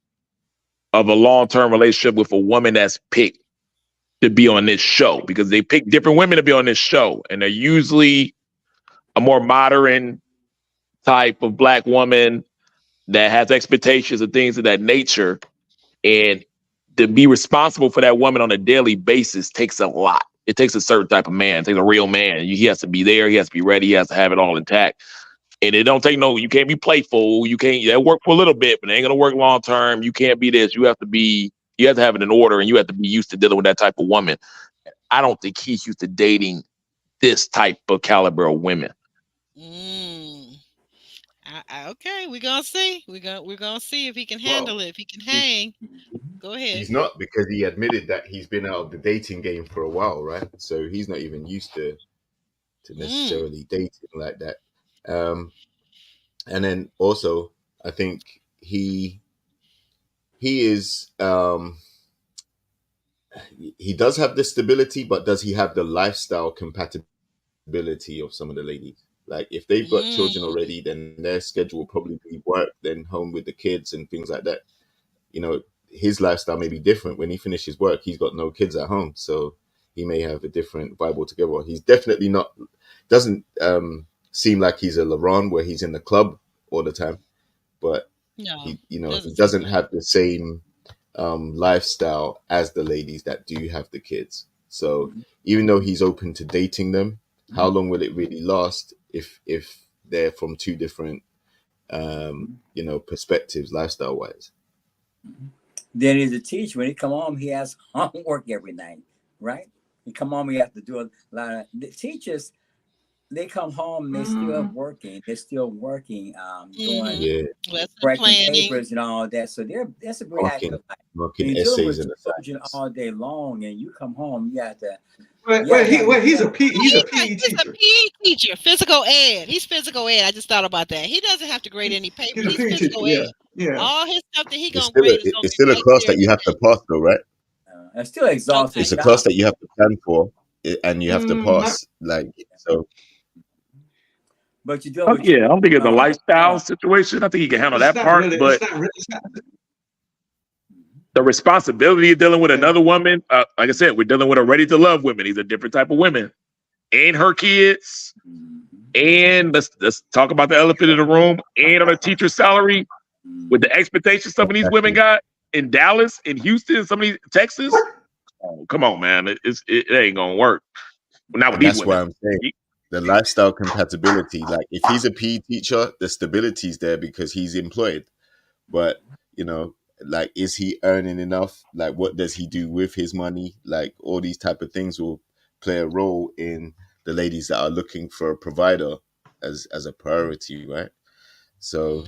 of a long-term relationship with a woman that's picked to be on this show because they pick different women to be on this show, and they're usually a more modern type of black woman that has expectations and things of that nature. And to be responsible for that woman on a daily basis takes a lot. It takes a certain type of man. It takes a real man. He has to be there. He has to be ready. He has to have it all intact. And it don't take you can't be playful. You can't, that work for a little bit, but it ain't going to work long term. You can't be this. You have to have it in order, and you have to be used to dealing with that type of woman. I don't think he's used to dating this type of caliber of women. Okay, we're gonna see. We're gonna see if he can handle it. If he can hang. Go ahead. He's not, because he admitted that he's been out of the dating game for a while, right? So he's not even used to necessarily dating like that. And then also, I think he is he does have the stability, but does he have the lifestyle compatibility of some of the ladies? Like if they've got children already, then their schedule will probably be work, then home with the kids and things like that. You know, his lifestyle may be different. When he finishes work, he's got no kids at home, so he may have a different vibe altogether. He's definitely doesn't seem like he's a LeBron where he's in the club all the time, but he doesn't have the same lifestyle as the ladies that do have the kids. So even though he's open to dating them, how long will it really last if they're from two different perspectives lifestyle wise? Then he's a teacher. When he come home, he has homework every night, right? He come home, he has to do a lot of the teachers. They come home, they're still working. They're still working, doing correcting papers and all that. So that's a great active life. Working You're dealing essays with and children all day long, and you come home, you have to. He's a PE He's a teacher. PE teacher, physical ed. He's physical ed. I just thought about that. He doesn't have to grade any paper. He's a PE teacher. Physical ed. Yeah. All his stuff that he It's gonna still grade is gonna it's still a be class right that you have to pass, though, right? It's still exhausting. It's a class that you have to plan for, and you have to pass. So. But you do. I don't think it's a lifestyle situation. I think he can handle that part, but the responsibility of dealing with another woman, like I said, we're dealing with a ready-to-love woman. He's a different type of woman, and her kids, and let's talk about the elephant in the room, and on a teacher's salary, with the expectations some of these women got in Dallas, in Houston, some of these Texas. Oh, come on, man, it ain't gonna work. Not with these women. That's why I'm saying. The lifestyle compatibility, like if he's a PE teacher, the stability's there because he's employed. But, like, is he earning enough? Like, what does he do with his money? Like, all these type of things will play a role in the ladies that are looking for a provider as a priority, right? So,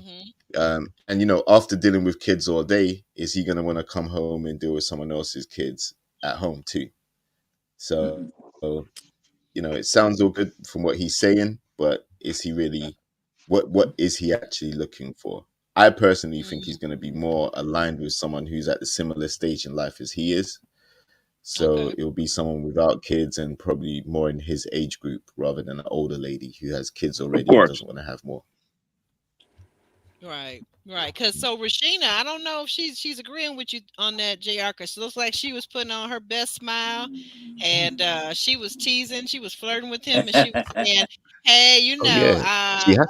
and after dealing with kids all day, is he going to want to come home and deal with someone else's kids at home too? So it sounds all good from what he's saying, but is he really, what is he actually looking for? I personally think he's going to be more aligned with someone who's at the similar stage in life as he is. So it will be someone without kids and probably more in his age group rather than an older lady who has kids already and doesn't want to have more. Right. Because so Rashina, I don't know if she's agreeing with you on that, JR, because it looks like she was putting on her best smile, and she was teasing, she was flirting with him, and she was saying, "Hey,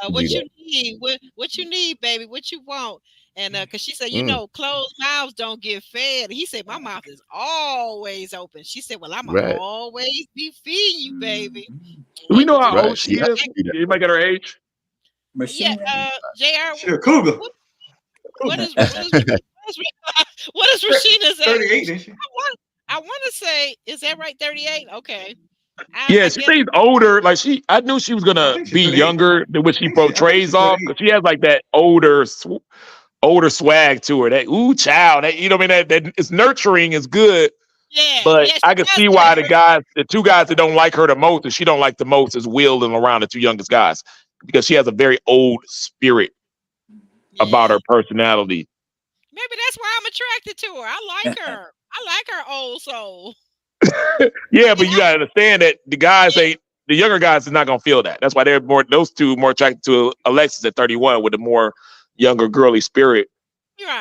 what you need? What you need, baby? What you want?" And because she said, closed mouths don't get fed. He said, "My mouth is always open." She said, "Well, I'm gonna always be feeding you, baby." Do we know how old she is? Anybody got her age? Machine. JR. She's a cougar. What is Rashina's age? 38, isn't she? I want to say, is that right? 38? Okay. She seems older. Like I knew she was gonna be younger than what she portrays off, because she has like that older swag to her. That child. That that it's nurturing is good. Yeah. But I can see why the two guys that don't like her the most, and she don't like the most, is Will and LaRon, the two youngest guys, because she has a very old spirit about her personality. Maybe that's why I'm attracted to her. I like her. I like her old soul. Yeah, but you gotta understand that the younger guys is not gonna feel that. That's why those two more attracted to Alexis at 31 with a more younger girly spirit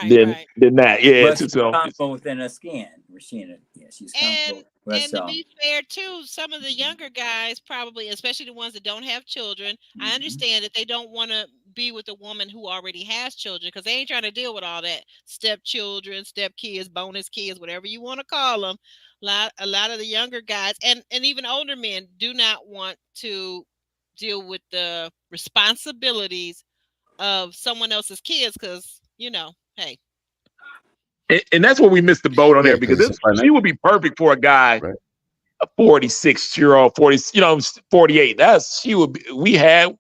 than that. Yeah, but she's comfortable within her skin, Rashina. Yeah, she's comfortable. Well, And to so be fair, too, some of the younger guys probably, especially the ones that don't have children, I mhm. understand that they don't want to be with a woman who already has children because they ain't trying to deal with all that stepchildren, stepkids, bonus kids, whatever you want to call them. A lot of the younger guys and even older men do not want to deal with the responsibilities of someone else's kids because, hey. And that's where we missed the boat on Yeah, there because because it's a she financial, would be perfect for a guy, right? a 46-year-old, 48. She would be. We had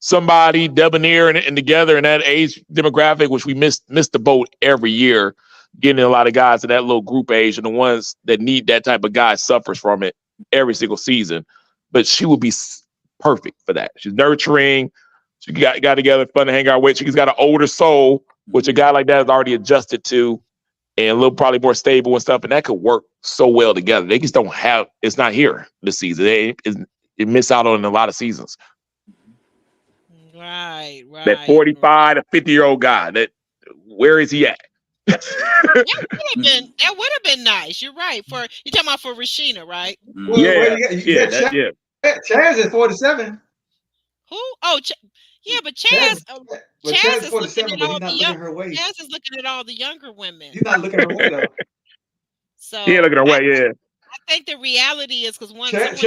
somebody debonair and together in that age demographic, which we missed the boat every year, getting a lot of guys in that little group age, and the ones that need that type of guy suffers from it every single season. But she would be perfect for that. She's nurturing. She got together, fun to hang out with. She's got an older soul, which a guy like that is already adjusted to, and a little probably more stable and stuff, and that could work so well together. They just don't have. It's not here this season. It miss out on a lot of seasons. Right, That right. 45 to 50-year-old guy. Where is he at? That would have been nice. You're right. You're talking about for Rashina, right? Well, Yeah, you got Chaz is 47. Who? Oh, yeah, but Chaz Chaz is is 47, looking but at all he's not the looking her way. Chaz is looking at all the younger women. He's not looking her way though. So He ain't looking her way. Yeah. I think the reality is because Chaz is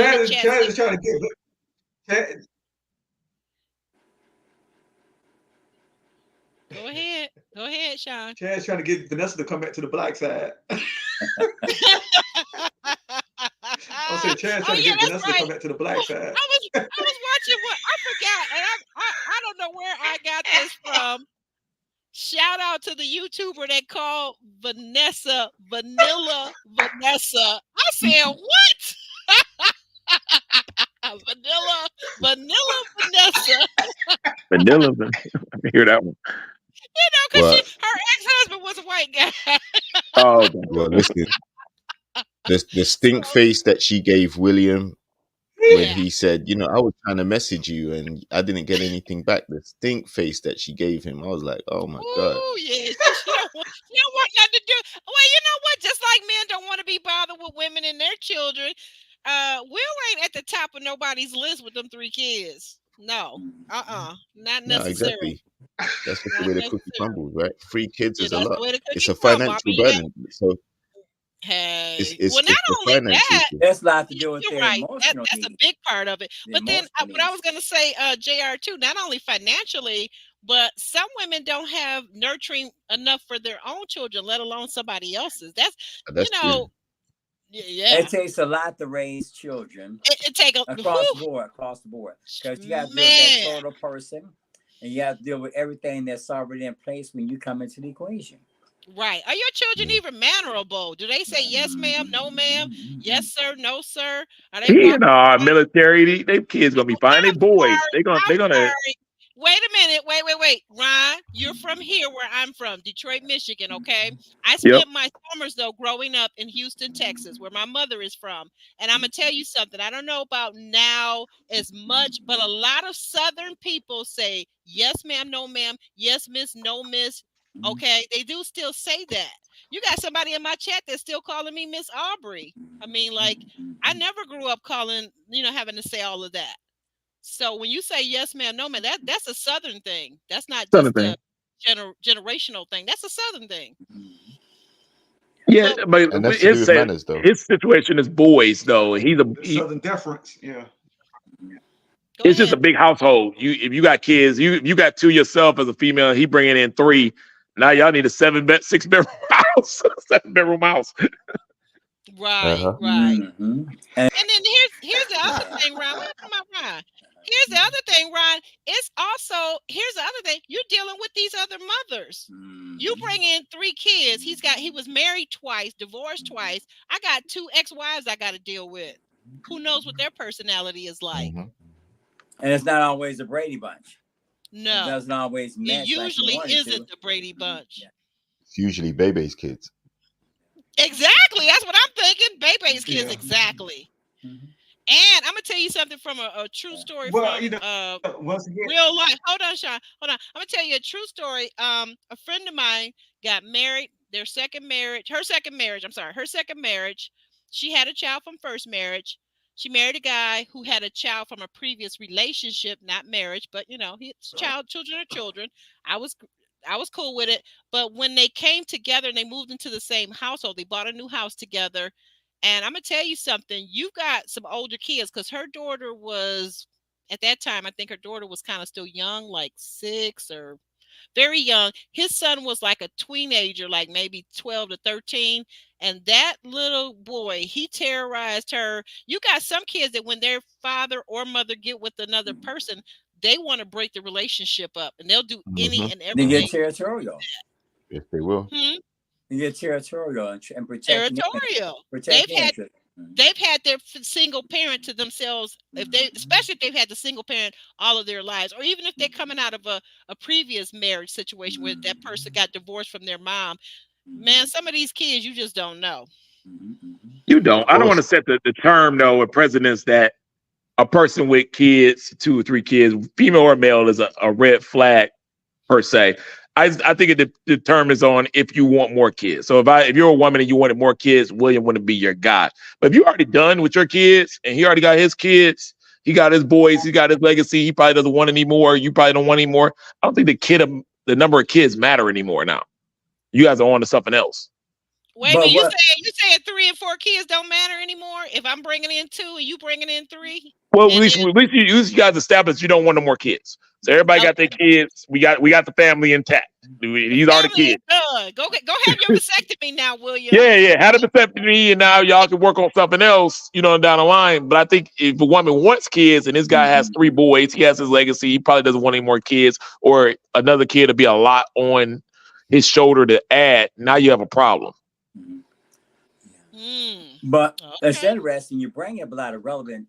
trying to get. Go ahead, Sean. Chaz trying to get Vanessa to come back to the black side. I said Chaz trying to get Vanessa to come back to the black side. I was watching what I forgot, and I don't know where I got this from. Shout out to the YouTuber that called Vanessa Vanilla Vanessa. I said what? Vanilla Vanessa. Vanilla. I hear that one. Because Well, her ex-husband was a white guy. Oh, okay. well, listen, the stink face that she gave William when Yeah. he said, I was trying to message you and I didn't get anything back. The stink face that she gave him, I was like, oh my God. Oh yeah, she don't want nothing to do. Well, you know what? Just like men don't want to be bothered with women and their children, Will ain't at the top of nobody's list with them 3 kids. No, not No, necessarily. exactly. That's just the way the cookie crumbles, right? 3 kids Yeah, is a that's the lot. way the cookie It's a crumble. financial burden. So Hey, it's well, not the only finance that, issue. That's a lot to do with you're their right. emotional That's a needs. big part of it. Their But then, emotional what I needs. was going to say, Jr. too, not only financially, but some women don't have nurturing enough for their own children, let alone somebody else's. That's True. yeah. It takes a lot to raise children It take across the board, because you got to deal with that total person, and you have to deal with everything that's already in place when you come into the equation. Right. Are your children even mannerable? Do they say yes, ma'am, no, ma'am, yes, sir, no, sir? Are they He in our military. They kids gonna be fine. They boys. They're gonna. Sorry. Wait a minute. Wait. Ron, you're from here where I'm from, Detroit, Michigan, okay? I spent my summers, though, growing up in Houston, Texas, where my mother is from. And I'm going to tell you something. I don't know about now as much, but a lot of Southern people say, yes, ma'am, no, ma'am, yes, miss, no, miss. Okay, they do still say that. You got somebody in my chat that's still calling me Miss Aubrey. I mean, like, I never grew up calling, having to say all of that. So when you say yes, ma'am, no, ma'am, that's a Southern thing. That's not just a generational thing. That's a Southern thing. Yeah, but and that's to do with manners, though. His situation is boys, though. He's Southern deference. Yeah. It's just a big household. If you got kids, you got 2 yourself as a female. He bringing in 3. Now y'all need a 6-bedroom house, 7-bedroom house. Right. Mm-hmm. And then here's the other thing, Ron. Here's the other thing, Ron. It's also here's the other thing. You're dealing with these other mothers. You bring in 3 kids. He was married twice, divorced twice. I got 2 ex-wives I got to deal with. Who knows what their personality is like? Mm-hmm. And it's not always the Brady Bunch. No, it doesn't always match. It usually isn't the Brady Bunch. Yeah. It's usually Bebe's kids. Exactly. That's what I'm thinking. Bebe's kids, exactly. Mm-hmm. And I'm gonna tell you something from a true story from once again, real life. Hold on, Sean. Hold on. I'm gonna tell you a true story. A friend of mine got married. Her second marriage. she had a child from first marriage. She married a guy who had a child from a previous relationship, not marriage, but his children are children. I was cool with it. But when they came together and they moved into the same household, they bought a new house together. And I'm gonna tell you something. You've got some older kids, because her daughter was, at that time, I think her daughter was kind of still young, like 6 or very young. His son was like a teenager, like maybe 12 to 13. And that little boy, he terrorized her. You got some kids that when their father or mother get with another person, they want to break the relationship up, and they'll do any and They everything. get territorial. Yes, they will. They get territorial and protect. Territorial. They've had their single parent to themselves, especially if they've had the single parent all of their lives, or even if they're coming out of a previous marriage situation where that person got divorced from their mom. Man, some of these kids, you just don't know. You don't. I don't want to set the term, though, with precedents that a person with kids, 2 or 3 kids, female or male, is a red flag per se. I think it determines on if you want more kids. So if you're a woman and you wanted more kids, William wouldn't be your guy. But if you're already done with your kids and he already got his kids, he got his boys, he got his legacy, he probably doesn't want any more. You probably don't want any more. I don't think the number of kids matter anymore now. You guys are on to something else. Wait a minute, you saying 3 and 4 kids don't matter anymore? If I'm bringing in 2 and you bringing in 3? Well, at least you guys established you don't want no more kids. So everybody got their kids. We got the family intact. These are the kids. Go have your vasectomy now, William. Yeah. Had a vasectomy, and now y'all can work on something else, down the line. But I think if a woman wants kids and this guy has 3 boys, he has his legacy, he probably doesn't want any more kids, or another kid to be a lot on his shoulder to add. Now you have a problem. But it's interesting. You bring up a lot of relevant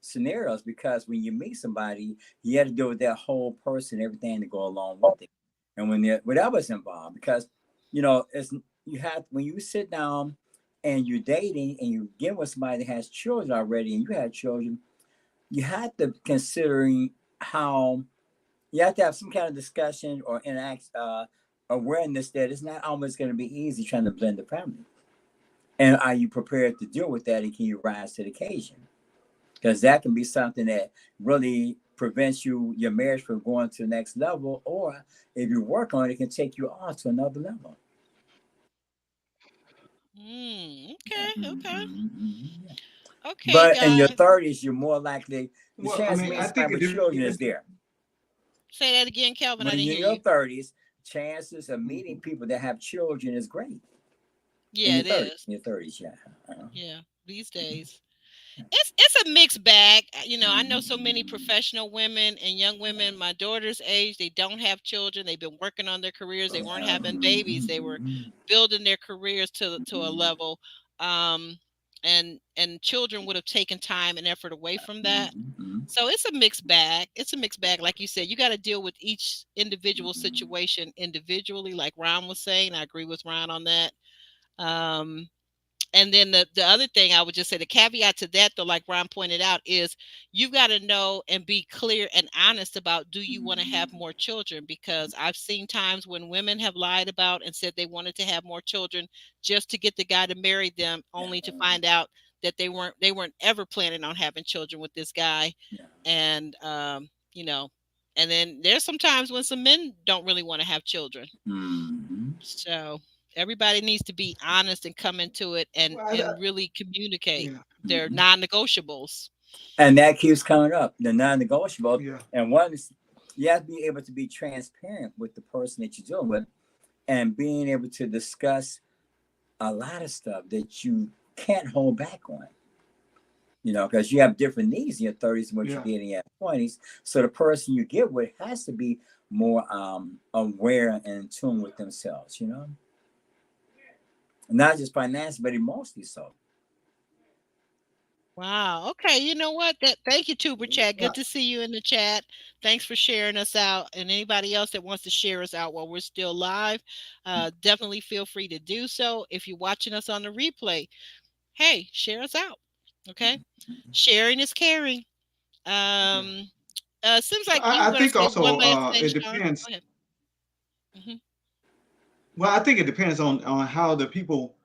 scenarios, because when you meet somebody, you have to deal with that whole person, everything to go along with it, and when whatever's involved, because when you sit down and you're dating and you get with somebody that has children already, and you have children, you have to considering how you have to have some kind of discussion or awareness that it's not always going to be easy trying to blend the family. And are you prepared to deal with that, and can you rise to the occasion? Because that can be something that really prevents your marriage from going to the next level, or if you work on it, it can take you on to another level. Okay. But guys. in your 30s, you're more likely the Well, chance I mean, of I think with children is there. Say that again, Kelvin. When I didn't you're hear in you. your 30s, chances of meeting people that have children is great. Yeah, it is. In your 30s, Yeah, these days. It's a mixed bag. I know so many professional women and young women my daughter's age, they don't have children. They've been working on their careers. They weren't having babies. They were building their careers to a level. And children would have taken time and effort away from that. So it's a mixed bag. Like you said, you got to deal with each individual situation individually, like Ron was saying. I agree with Ron on that. And then the other thing I would just say, the caveat to that, though, like Ron pointed out, is you've got to know and be clear and honest about, do you want to have more children? Because I've seen times when women have lied about and said they wanted to have more children just to get the guy to marry them, only to find out that they weren't ever planning on having children with this guy. And and then there's some times when some men don't really want to have children. So everybody needs to be honest and come into it and really communicate their non-negotiables. And that keeps coming up, the non-negotiable. And one is, you have to be able to be transparent with the person that you're dealing with, and being able to discuss a lot of stuff that you can't hold back on. Because you have different needs in your 30s than what you're getting at 20s. So the person you get with has to be more aware and in tune with themselves, Not just financially, but emotionally so. Wow. Okay. You know what? Thank you, Tuber Chat. Good to see you in the chat. Thanks for sharing us out. And anybody else that wants to share us out while we're still live, definitely feel free to do so. If you're watching us on the replay, hey, share us out. Okay. Sharing is caring. Seems like I think also it depends. Well, I think it depends on how the people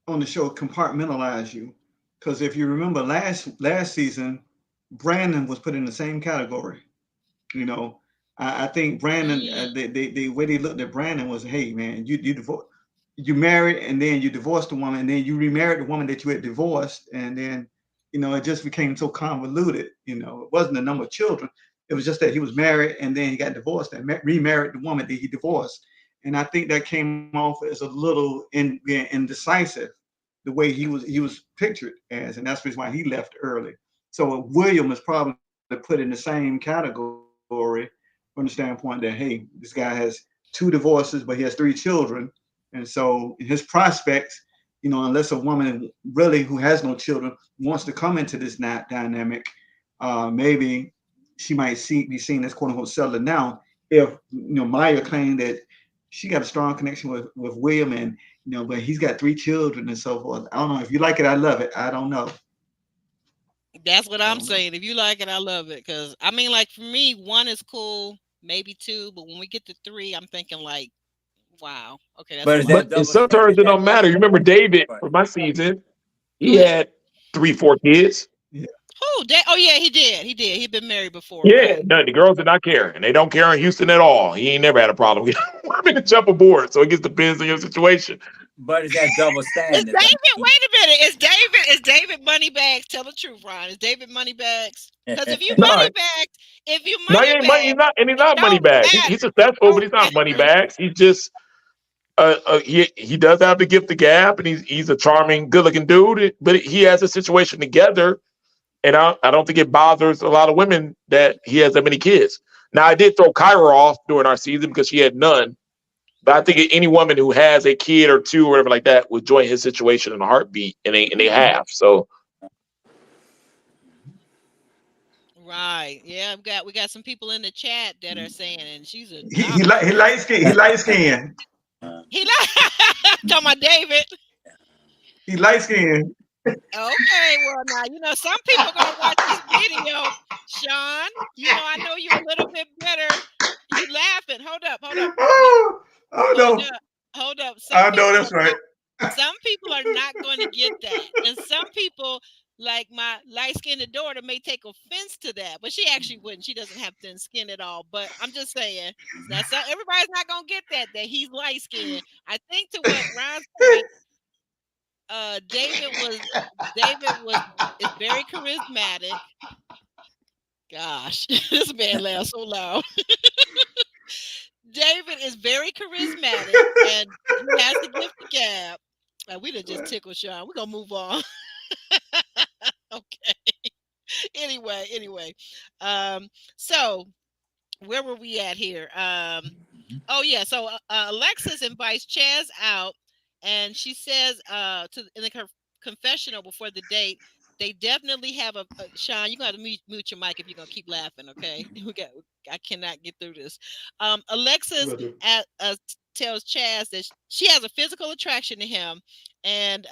on the show compartmentalize you. Because if you remember last season, Brandon was put in the same category. You know, I think Brandon, the way they looked at Brandon was, hey man, you married and then you divorced the woman and then you remarried the woman that you had divorced, and then it just became so convoluted. It wasn't the number of children; it was just that he was married and then he got divorced and remarried the woman that he divorced. And I think that came off as a little indecisive, the way he was pictured as, and that's the reason why he left early. So William is probably put in the same category from the standpoint that, hey, this guy has 2 divorces, but he has 3 children, and so his prospects, unless a woman really who has no children wants to come into this dynamic, maybe she might be seen as quote unquote settling down. If Maya claimed that she got a strong connection with William, and but he's got 3 children and so forth. I don't know. If you like it, I love it. I don't know. That's what I'm saying. If you like it, I love it. Because I mean, like for me, 1 is cool, maybe 2, but when we get to 3, I'm thinking like, wow, okay. That's but in some terms, it don't matter. You remember David for my season? He had 3-4 kids. Oh yeah, he did. He'd been married before. Yeah, right? no, the girls did not care, and they don't care in Houston at all. He ain't never had a problem. I'm in the jump aboard, so it just depends on your situation. But is that double standard? Is David? Wait a minute. Is David Moneybags? Tell the truth, Ron. Is David Moneybags? Because if you Moneybags, he's not Moneybags. He's successful, but he's not Moneybags. He's just he does have the gift of gab, and he's a charming, good-looking dude. But he has a situation together, and I don't think it bothers a lot of women that he has that many kids. Now, I did throw Kyra off during our season because she had none. But I think any woman who has a kid or 2 or whatever like that would join his situation in a heartbeat, and they have. So, right, yeah, we got some people in the chat that are saying, and she's a he light skin. He light skin. Talking about David. He light skin. Okay, well now some people gonna watch this video, Sean. I know you a little bit better. You laughing? Hold up. Oh no. Hold up. I know that's right. Some people are not going to get that, and some people, like my light-skinned daughter, may take offense to that, but she actually wouldn't. She doesn't have thin skin at all. But I'm just saying, everybody's not gonna get that he's light-skinned. I think to what Ron's point, David is very charismatic. Gosh, this man laughs so loud. David is very charismatic, and he has the gift of gab. We done just tickled Sean. We're gonna move on. Okay. Anyway. So where were we at here? Oh yeah. So Alexis invites Chaz out, and she says in the confessional before the date, they definitely have a Sean, you're gonna have to mute your mic if you're gonna keep laughing, okay? I cannot get through this. Alexis tells Chaz that she has a physical attraction to him, and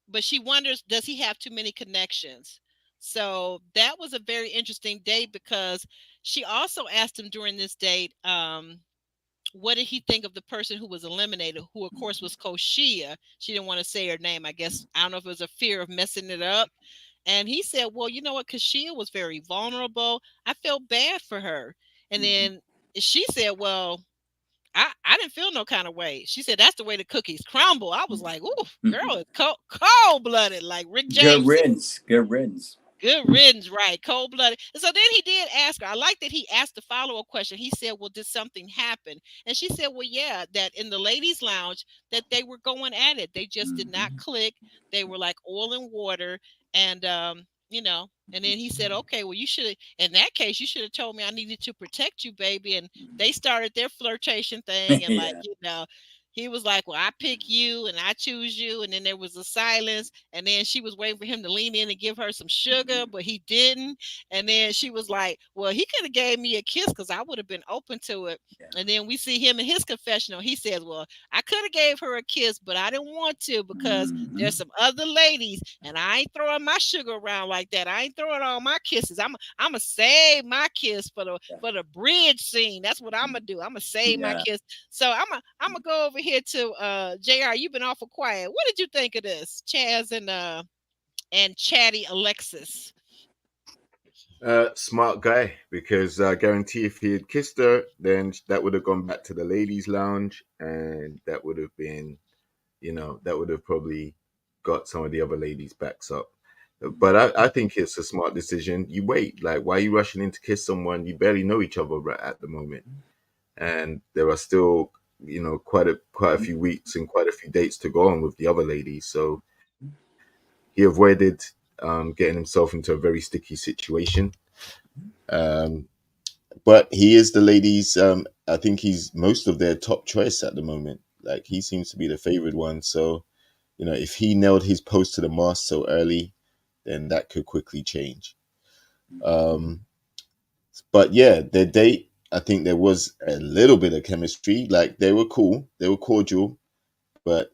but she wonders, does he have too many connections? So that was a very interesting date, because she also asked him during this date, what did he think of the person who was eliminated, who of course was Koshia. She didn't want to say her name. I guess, I don't know if it was a fear of messing it up. And he said, well, you know what? Koshia was very vulnerable. I felt bad for her. And then she said, well, I didn't feel no kind of way. She said, that's the way the cookies crumble. I was like, ooh, girl, it's cold-blooded, like Rick James. Good riddance. Good riddance, right? Cold-blooded. And so then he did ask her. I like that he asked the follow-up question. He said, well, did something happen? And she said, well, yeah, that in the ladies' lounge, that they were going at it. They just did not click. They were like oil and water. And, and then he said, okay, well, in that case, you should have told me I needed to protect you, baby. And they started their flirtation thing. And he was like, well, I pick you and I choose you. And then there was a silence. And then she was waiting for him to lean in and give her some sugar, but he didn't. And then she was like, well, he could have gave me a kiss because I would have been open to it. Yeah. And then we see him in his confessional. He says, well, I could have gave her a kiss, but I didn't want to because there's some other ladies and I ain't throwing my sugar around like that. I ain't throwing all my kisses. I'm going to save my kiss for the bridge scene. That's what I'm going to do. I'm going to save my kiss. So I'm going to go over here here to JR. You've been awful quiet. What did you think of this, Chaz and Chatty Alexis? Smart guy, because I guarantee if he had kissed her, then that would have gone back to the ladies' lounge, and that would have been, that would have probably got some of the other ladies' backs up. But I think it's a smart decision. You wait. Like, why are you rushing in to kiss someone? You barely know each other right at the moment, and there are still, quite a few weeks and quite a few dates to go on with the other ladies. So he avoided getting himself into a very sticky situation. But he is the ladies. I think he's most of their top choice at the moment. Like, he seems to be the favored one. So, if he nailed his post to the mast so early, then that could quickly change. But yeah, their date, I think there was a little bit of chemistry. Like, they were cool, they were cordial, but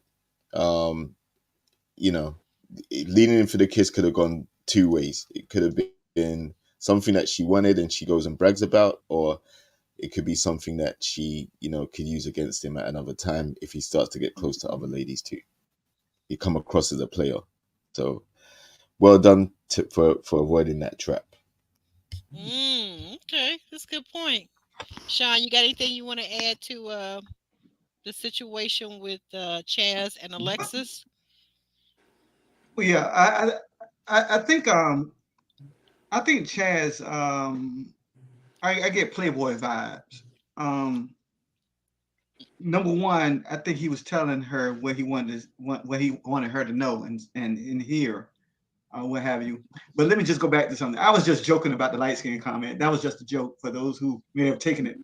leaning in for the kiss could have gone two ways. It could have been something that she wanted and she goes and brags about, or it could be something that she, could use against him at another time if he starts to get close to other ladies too. He come across as a player. So well done for avoiding that trap. Okay, that's a good point. Sean, you got anything you want to add to the situation with Chaz and Alexis? Well, yeah, I think Chaz, I get Playboy vibes. Number one, I think he was telling her what he wanted her to know and hear, what have you. But let me just go back to something. I was just joking about the light skin comment. That was just a joke for those who may have taken it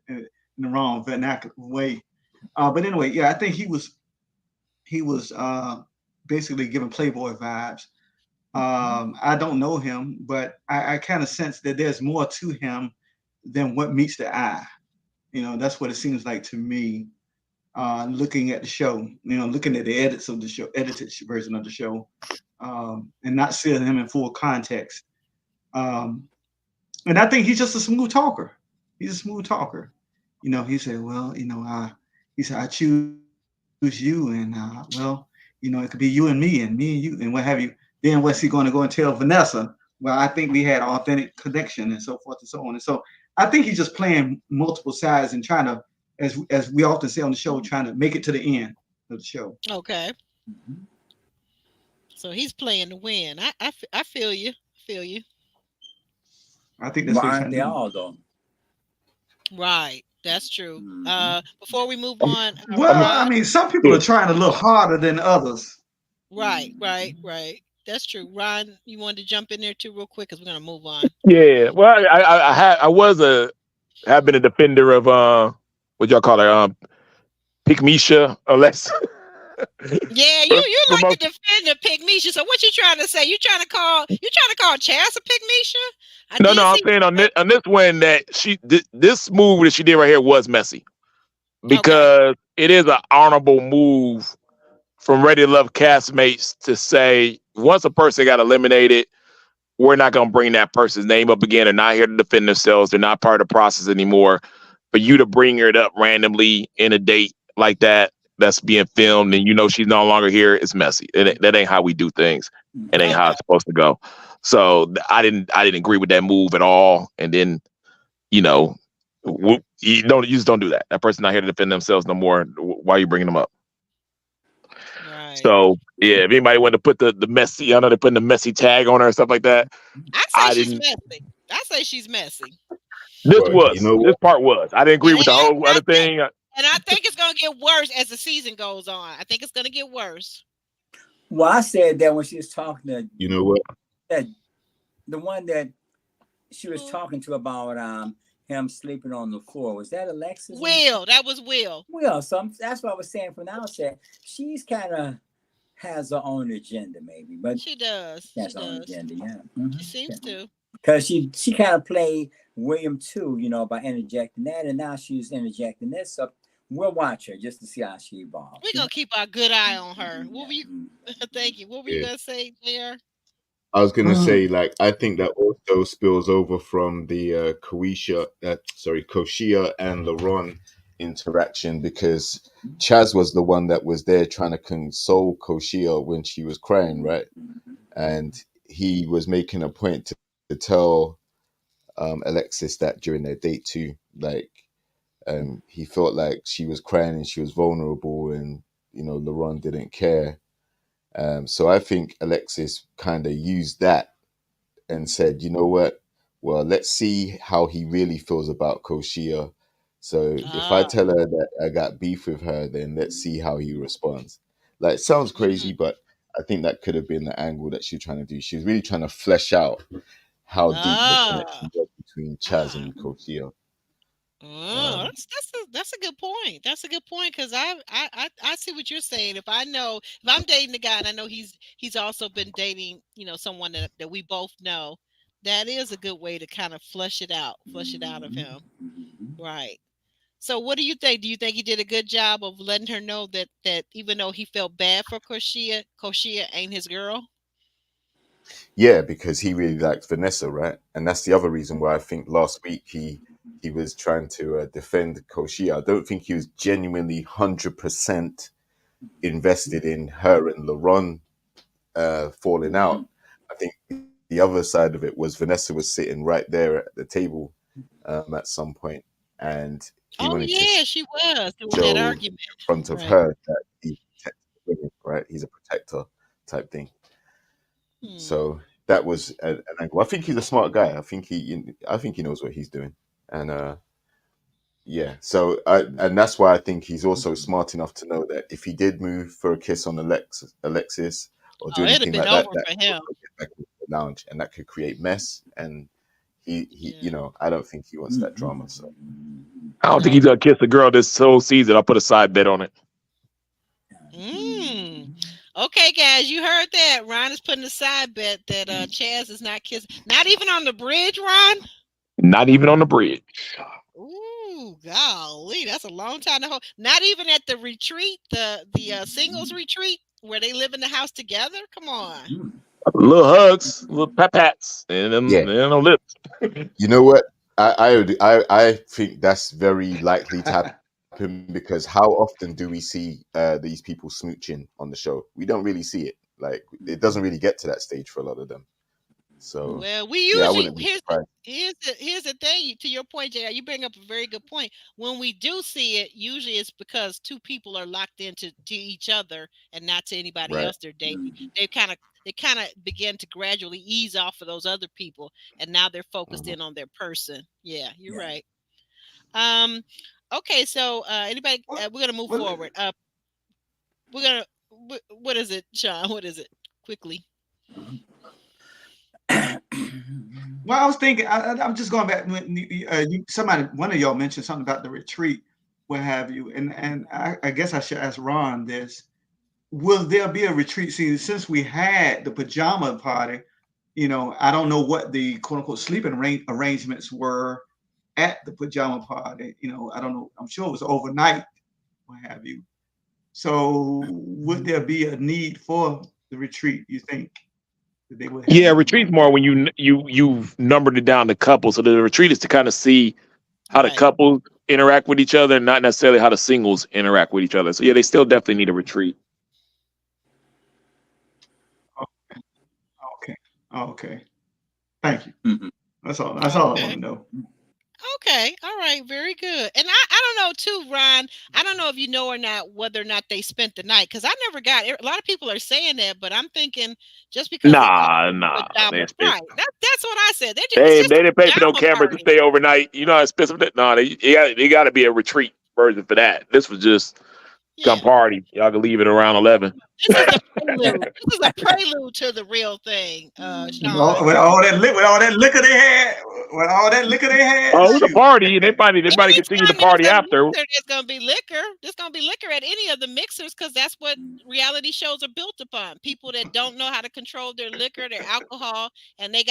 in the wrong vernacular way. But anyway, yeah, I think he was basically giving Playboy vibes. I don't know him, but I kind of sense that there's more to him than what meets the eye. That's what it seems like to me. Looking at the show, looking at the edits of the show, edited version of the show, and not seeing him in full context. And I think he's just a smooth talker. He's a smooth talker. He said, well, he said, I choose you, and it could be you and me and you and what have you. Then what's he going to go and tell Vanessa? Well, I think we had authentic connection and so forth and so on. And so I think he's just playing multiple sides and trying to, as we often say on the show, trying to make it to the end of the show. Okay. So he's playing to win. I feel you. I think that's Why aren't they all though? Right. That's true. Before we move on. Some people are trying a little harder than others. Right. That's true. Ron, you wanted to jump in there too real quick because we're gonna move on. Yeah. Well, have been a defender of what y'all call her, Pygmisha Alexa. Yeah, you like to defend the Pygmisha. So what you trying to say? You trying to call Chaz a Pygmisha? No, I'm saying on this one that this move that she did right here was messy, because it is an honorable move from Ready to Love castmates to say, once a person got eliminated, we're not going to bring that person's name up again. They're not here to defend themselves. They're not part of the process anymore. For you to bring it up randomly in a date like that's being filmed, and she's no longer here, it's messy. That ain't how we do things. It ain't how it's supposed to go. So I didn't agree with that move at all. And then, you just don't do that. That person's not here to defend themselves no more. Why are you bringing them up? Right. So yeah, if anybody wanted to put the messy, I know they're putting the messy tag on her and stuff like that. I say she's messy. I say she's messy. This part was. I didn't agree with the whole other thing. And I think it's going to get worse as the season goes on. I think it's going to get worse. Well, I said that when she was talking to, you know what? That the one that she was talking to about him sleeping on the floor, was that Alexis? Will, that was Will. So that's what I was saying from the outset. She's kind of has her own agenda, maybe, but she does. Has her own agenda, yeah. She seems to. Because she kind of played William too, by interjecting that, and now she's interjecting this. So we'll watch her just to see how she evolves. We're gonna keep our good eye on her. What were you? Thank you. What were you gonna say, JR? I was gonna say, I think that also spills over from the Koshia and LaRon interaction because Chaz was the one that was there trying to console Koshia when she was crying, right? And he was making a point to tell Alexis that during their date too, like he felt like she was crying and she was vulnerable, and LaRon didn't care. So I think Alexis kind of used that and said, you know what? Well, let's see how he really feels about Koshia. So if I tell her that I got beef with her, then let's see how he responds. Like, it sounds crazy, but I think that could have been the angle that she was trying to do. She was really trying to flesh out how deep the connection was between Chaz and Koshia. Oh, that's a good point. That's a good point, because I see what you're saying. If I'm dating a guy and I know he's also been dating, someone that we both know, that is a good way to kind of flush it out of him. Right. So what do you think? Do you think he did a good job of letting her know that even though he felt bad for Koshia ain't his girl? Yeah, because he really likes Vanessa, right? And that's the other reason why I think last week he was trying to defend Koshia. I don't think he was genuinely 100% invested in her and LaRon falling out. I think the other side of it was Vanessa was sitting right there at the table at some point, and he wanted to she was doing show that argument in front of her that he protects women, right? He's a protector type thing. So that was an angle. I think he's a smart guy. I think he knows what he's doing, and yeah. So and that's why I think he's also smart enough to know that if he did move for a kiss on Alexis or do anything like that, that could get back into the lounge, and that could create mess. And he I don't think he wants that drama. So I don't think he's gonna kiss a girl this whole season. I'll put a side bet on it. Okay, guys, you heard that. Ron is putting a side bet that Chaz is not kissing. Not even on the bridge, Ron? Not even on the bridge. Ooh, golly, that's a long time to hold. Not even at the retreat, the singles retreat where they live in the house together. Come on. Little hugs, little pat-pats, and them lips. You know what? I think that's very likely to happen because how often do we see these people smooching on the show? We don't really see it. Like, it doesn't really get to that stage for a lot of them. So well, we usually here's the thing. To your point, JR, you bring up a very good point. When we do see it, usually it's because two people are locked into each other and not to anybody else they're dating. They kind of begin to gradually ease off of those other people, and now they're focused in on their person. Yeah, you're right. Okay, so anybody, we're gonna move forward. What is it, Sean? What is it? Quickly. Well, I was thinking, I'm just going back when one of y'all mentioned something about the retreat, what have you, and I guess I should ask Ron this: will there be a retreat? See, since we had the pajama party, I don't know what the quote unquote sleeping arrangements were at the pajama party. I don't know. I'm sure it was overnight, what have you. So, would there be a need for the retreat, you think? Retreat's more when you've numbered it down to couples. So the retreat is to kind of see how the couples interact with each other, not necessarily how the singles interact with each other. So they still definitely need a retreat. Okay. Thank you. That's all I want to know. Okay. All right. Very good. And I don't know too, Ron. I don't know if you know or not whether or not they spent the night, because I never got it. A lot of people are saying that, but I'm thinking just because nah. That's what I said. They didn't pay for no cameras to stay overnight. You know how expensive that? No, they got to be a retreat version for that. This was just come party. Y'all can leave it around 11. This is a prelude to the real thing, Sean. With all that liquor they had. Oh, it was a party, and they might continue the party after. There's gonna be liquor. There's gonna be liquor at any of the mixers, because that's what reality shows are built upon. People that don't know how to control their liquor, their alcohol, and they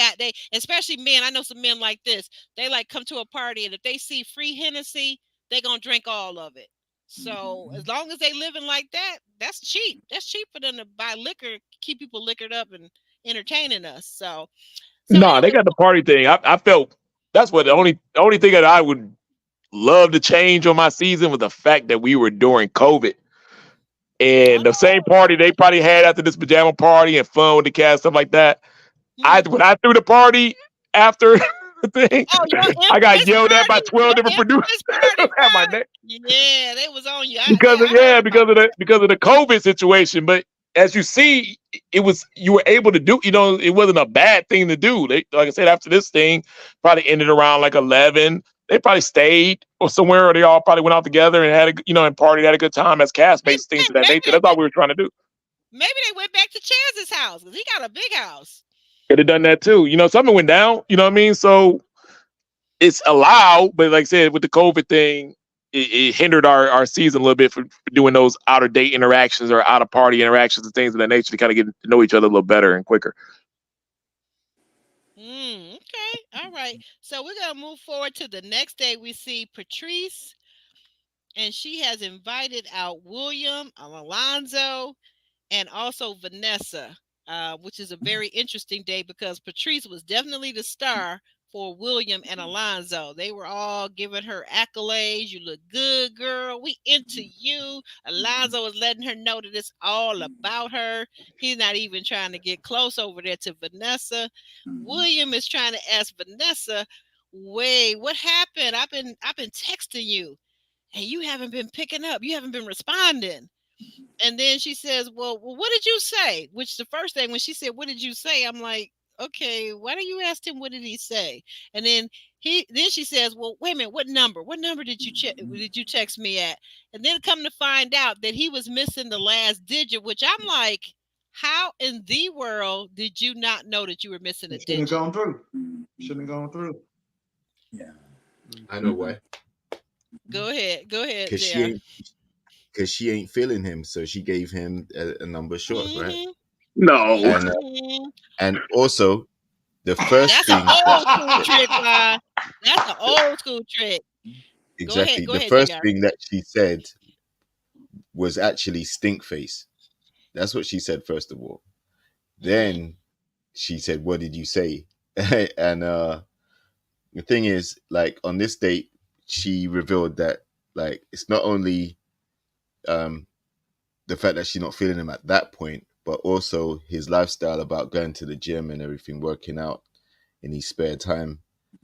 especially men. I know some men like this. They like come to a party, and if they see free Hennessy, they're gonna drink all of it. So as long as they living like that, that's cheap. That's cheap for them to buy liquor, keep people liquored up and entertaining us. So no, they got the party thing. I felt that's what the only thing that I would loved to change on my season was the fact that we were during COVID. And the same party they probably had after this pajama party and fun with the cast, stuff like that. When I threw the party after the thing, I got yelled at by 12 different producers. At my neck. Yeah, they was on you. Because of the COVID situation. But as you see, you were able to do, it wasn't a bad thing to do. Like I said, after this thing probably ended around like 11. They probably stayed or somewhere, or they all probably went out together and had and partied, had a good time as castmates, things of that nature. That's all we were trying to do. Maybe they went back to Chaz's house because he got a big house. Could have done that too. Something went down. You know what I mean? So it's allowed, but like I said, with the COVID thing, it hindered our season a little bit for doing those out of date interactions or out of party interactions and things of that nature to kind of get to know each other a little better and quicker. Okay. All right. So we're going to move forward to the next day. We see Patrice, and she has invited out William, Alonzo, and also Vanessa, which is a very interesting day because Patrice was definitely the star for William and Alonzo. They were all giving her accolades. You look good, girl. We into you. Alonzo was letting her know that it's all about her. He's not even trying to get close over there to Vanessa. William is trying to ask Vanessa, wait, what happened? I've been texting you and you haven't been picking up. You haven't been responding. And then she says, well, what did you say? Which the first thing when she said, what did you say? I'm like, okay, why don't you ask him what did he say? And then she says, well, wait a minute, what number did you text me at? And then come to find out that he was missing the last digit, which I'm like, how in the world did you not know that you were missing a digit? Shouldn't have gone through. Yeah. I know why. Go ahead. Because she ain't feeling him, so she gave him a number short, right? No. And also, the first That's thing... That's an old school trick. Exactly. Go the ahead, first JR. thing that she said was actually stink face. That's what she said, first of all. Then she said, what did you say? And the thing is, like, on this date, she revealed that, like, it's not only the fact that she's not feeling him at that point, but also his lifestyle about going to the gym and everything, working out in his spare time.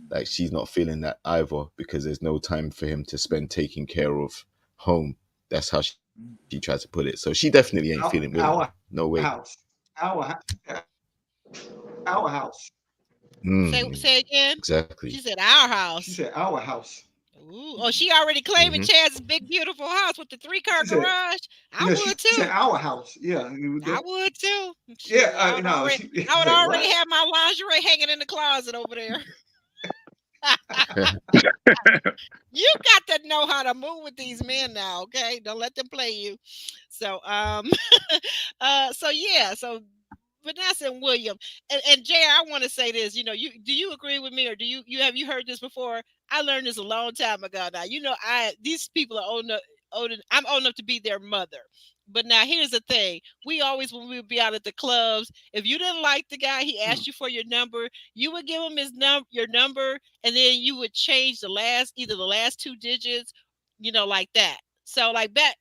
Like, she's not feeling that either because there's no time for him to spend taking care of home. That's how she tried to put it. So she definitely ain't feeling William. No way. Our house. Say again. Exactly. She said our house. She said our house. Ooh, oh, she already claiming Chaz's big, beautiful house with the 3-car garage. I would too. She said our house. Yeah. I would too. Yeah, I would already have my lingerie hanging in the closet over there. You got to know how to move with these men now, okay? Don't let them play you. So, so Vanessa and William and JR, I want to say this. Do you agree with me, or have you heard this before? I learned this a long time ago. Now, these people are old enough. I'm old enough to be their mother. But now here's the thing. We always, when we would be out at the clubs, if you didn't like the guy, he asked you for your number, you would give him your number, and then you would change either the last 2 digits, like that. So like that,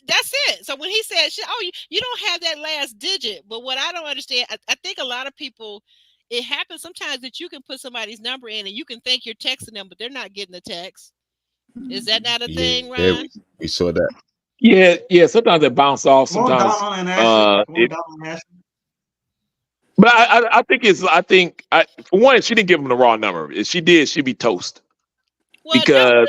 that's it. So when he said, you don't have that last digit. But what I don't understand, I think a lot of people, it happens sometimes that you can put somebody's number in and you can think you're texting them, but they're not getting the text. Is that not a thing, Ryan? We saw that. Yeah. Sometimes it bounce off. Sometimes. But I think for one, she didn't give him the wrong number. If she did, she'd be toast. Well, because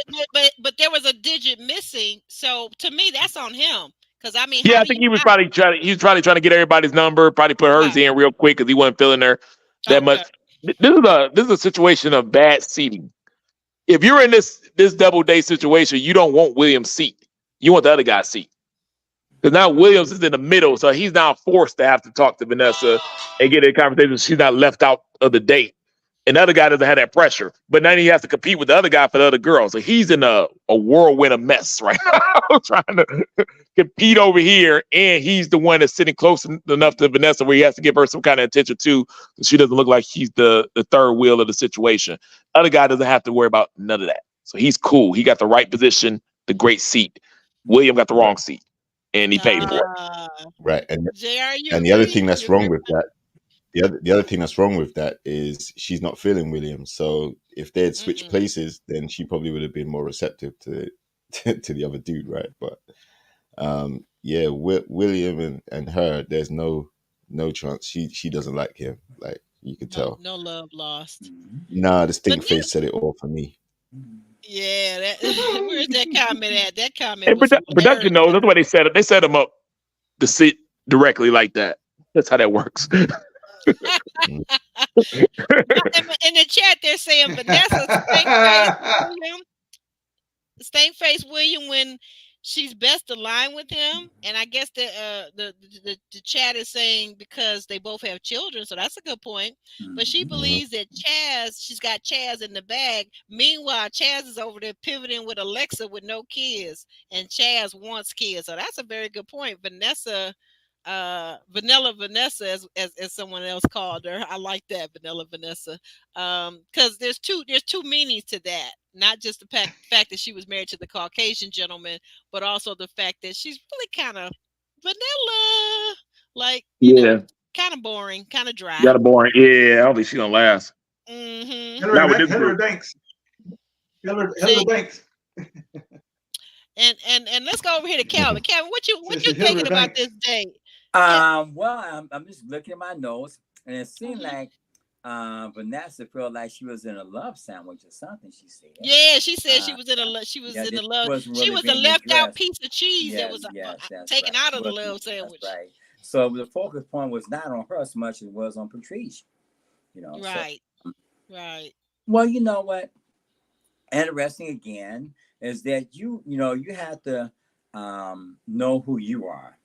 but there was a digit missing, so to me that's on him. Because I mean, I think he was probably trying to get everybody's number, probably put hers in real quick because he wasn't feeling her that much. This is a situation of bad seating. If you're in this double date situation, you don't want William's seat. You want the other guy's seat. Because now Williams is in the middle, so he's now forced to have to talk to Vanessa and get a conversation. She's not left out of the date. And the other guy doesn't have that pressure. But now he has to compete with the other guy for the other girl. So he's in a whirlwind of mess right now, trying to compete over here. And he's the one that's sitting close enough to Vanessa where he has to give her some kind of attention too. So she doesn't look like he's the third wheel of the situation. Other guy doesn't have to worry about none of that. So he's cool. He got the right position, the great seat. William got the wrong seat, and he paid for it. Right. JR, you And the other agree? thing that's You wrong agree? with that, the other thing that's wrong with that is she's not feeling William. So if they had switched places, then she probably would have been more receptive to the other dude, right? But yeah, William and her, there's no chance. She doesn't like him. Like you could tell. No love lost. Nah, the stink face said it all for me. Yeah, where's that comment at? That comment And was production knows. That's why they set it. They set him up to sit directly like that. That's how that works. in the chat, they're saying Vanessa stank face William when she's best aligned with him, and I guess the chat is saying because they both have children, so that's a good point. But she believes that she's got Chaz in the bag. Meanwhile, Chaz is over there pivoting with Alexa with no kids, and Chaz wants kids. So that's a very good point. Vanilla Vanessa, as someone else called her. I like that, Vanilla Vanessa. Because there's two meanings to that. Not just the fact that she was married to the Caucasian gentleman, but also the fact that she's really kind of vanilla, like you know, kind of boring, kind of dry. Got a boring. Yeah, I don't think she's gonna last. Hillary Banks. Hillary Banks. And let's go over here to Calvin. Calvin, what you thinking about this date? Well, I'm just looking at my notes, and it seemed like Vanessa felt like she was in a love sandwich or something. She said. Yeah, she said she was in a love. She was a left out piece of cheese that was taken out of the love sandwich. Right. So the focus point was not on her as much as it was on Patrice. Right. Right. Well, you know what? Interesting again is that you have to know who you are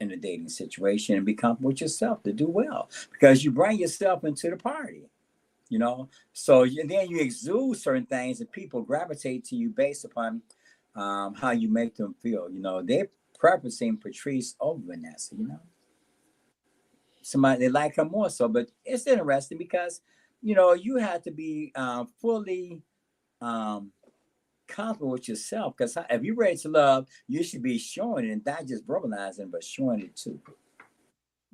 in a dating situation and be comfortable with yourself to do well, because you bring yourself into the party, so then you exude certain things and people gravitate to you based upon how you make them feel. They're preferencing Patrice over Vanessa. Somebody, they like her more so, but it's interesting because you have to be fully comfortable with yourself, because if you're ready to love, you should be showing it and not just verbalizing, but showing it too.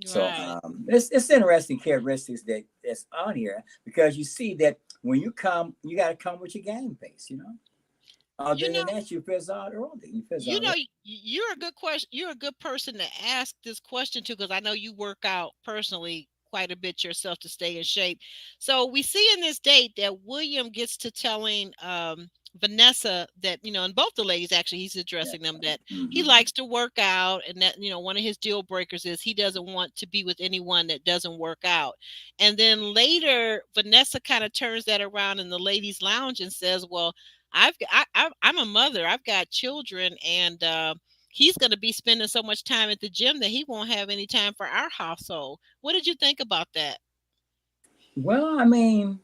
Right. So it's interesting characteristics that's on here, because you see that when you come, you got to come with your game face. Other than that, you fizz out early. You're a good question. You're a good person to ask this question to, because I know you work out personally quite a bit yourself to stay in shape. So we see in this date that William gets to telling Vanessa that, and both the ladies, actually, he's addressing them that he likes to work out, and that, one of his deal breakers is he doesn't want to be with anyone that doesn't work out. And then later, Vanessa kind of turns that around in the ladies' lounge and says, well, I'm a mother, I've got children, and he's going to be spending so much time at the gym that he won't have any time for our household. What did you think about that? Well, I mean,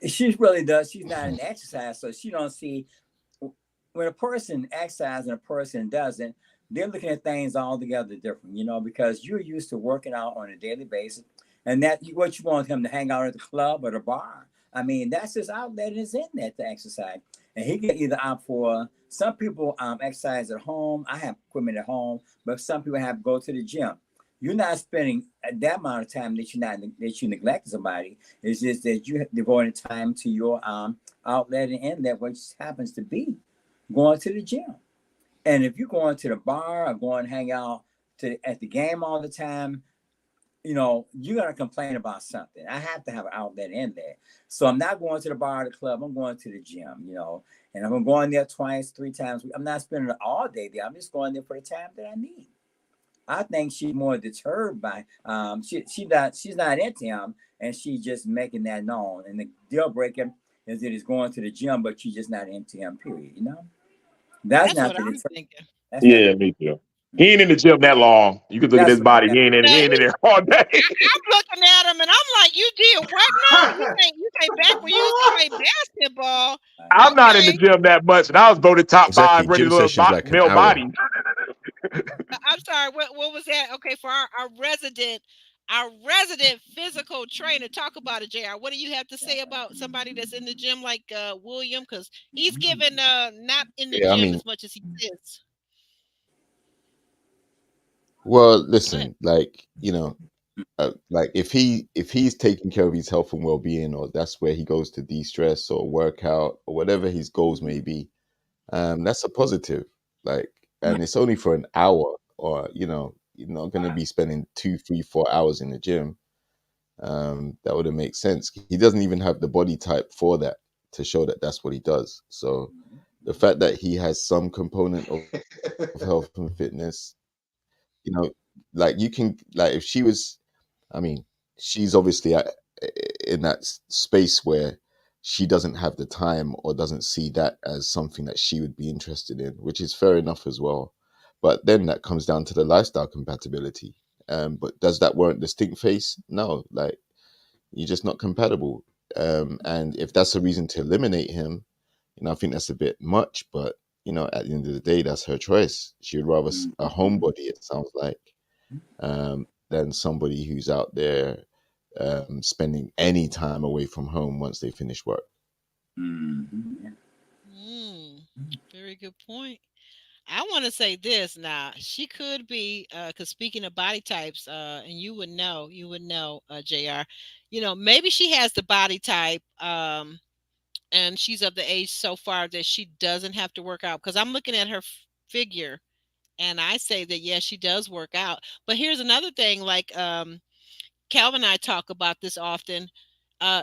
she really does. She's not an exercise, so she don't see when a person exercises and a person doesn't. They're looking at things altogether different, because you're used to working out on a daily basis, and that what you want him to hang out at the club or the bar. I mean, that's his outlet is in there to exercise, and he can either opt for. Some people exercise at home. I have equipment at home, but some people have to go to the gym. You're not spending that amount of time that you neglect somebody. It's just that you're devoting time to your outlet and inlet, which happens to be going to the gym. And if you're going to the bar or going to hang out at the game all the time, you're gonna complain about something. I have to have an outlet in there. So I'm not going to the bar or the club. I'm going to the gym, and I'm going there twice, 3 times. I'm not spending it all day there. I'm just going there for the time that I need. I think she's more deterred by she's not into him, and she's just making that known. And the deal breaker is that he's going to the gym, but she's just not into him. Period. That's not the deterrent. Me too. He ain't in the gym that long. You can look at his body. He ain't in there all day. I'm looking at him and I'm like, you did what now? You came back when you used to play basketball. I'm not in the gym that much, and I was voted top 5 ready to look male body. I'm sorry. What was that? Okay, for our resident our resident physical trainer. Talk about it, JR. What do you have to say about somebody that's in the gym like William? Because he's given not in the Yeah, I gym mean, as much as he is. well, Go ahead. listen, like, like if he's taking care of his health and well-being, or that's where he goes to de-stress or work out or whatever his goals may be, that's a positive. Like, and it's only for an hour, or you're not going to be spending 2, 3, 4 hours in the gym. That wouldn't make sense. He doesn't even have the body type for that, to show that that's what he does. So the fact that he has some component of health and fitness, you know like, you can, like, if she was, I mean, she's obviously in that space where she doesn't have the time, or doesn't see that as something that she would be interested in, which is fair enough as well. But then that comes down to the lifestyle compatibility. But does that warrant the stink face? No. Like, you're just not compatible. And if that's a reason to eliminate him, I think that's a bit much. But at the end of the day, that's her choice. She'd rather a homebody, it sounds like, than somebody who's out there spending any time away from home once they finish work. Very good point. I want to say this now. She could be, because speaking of body types, and you would know, JR, maybe she has the body type, and she's of the age so far that she doesn't have to work out. Because I'm looking at her figure, and I say that, yes, she does work out. But here's another thing, like Calvin and I talk about this often.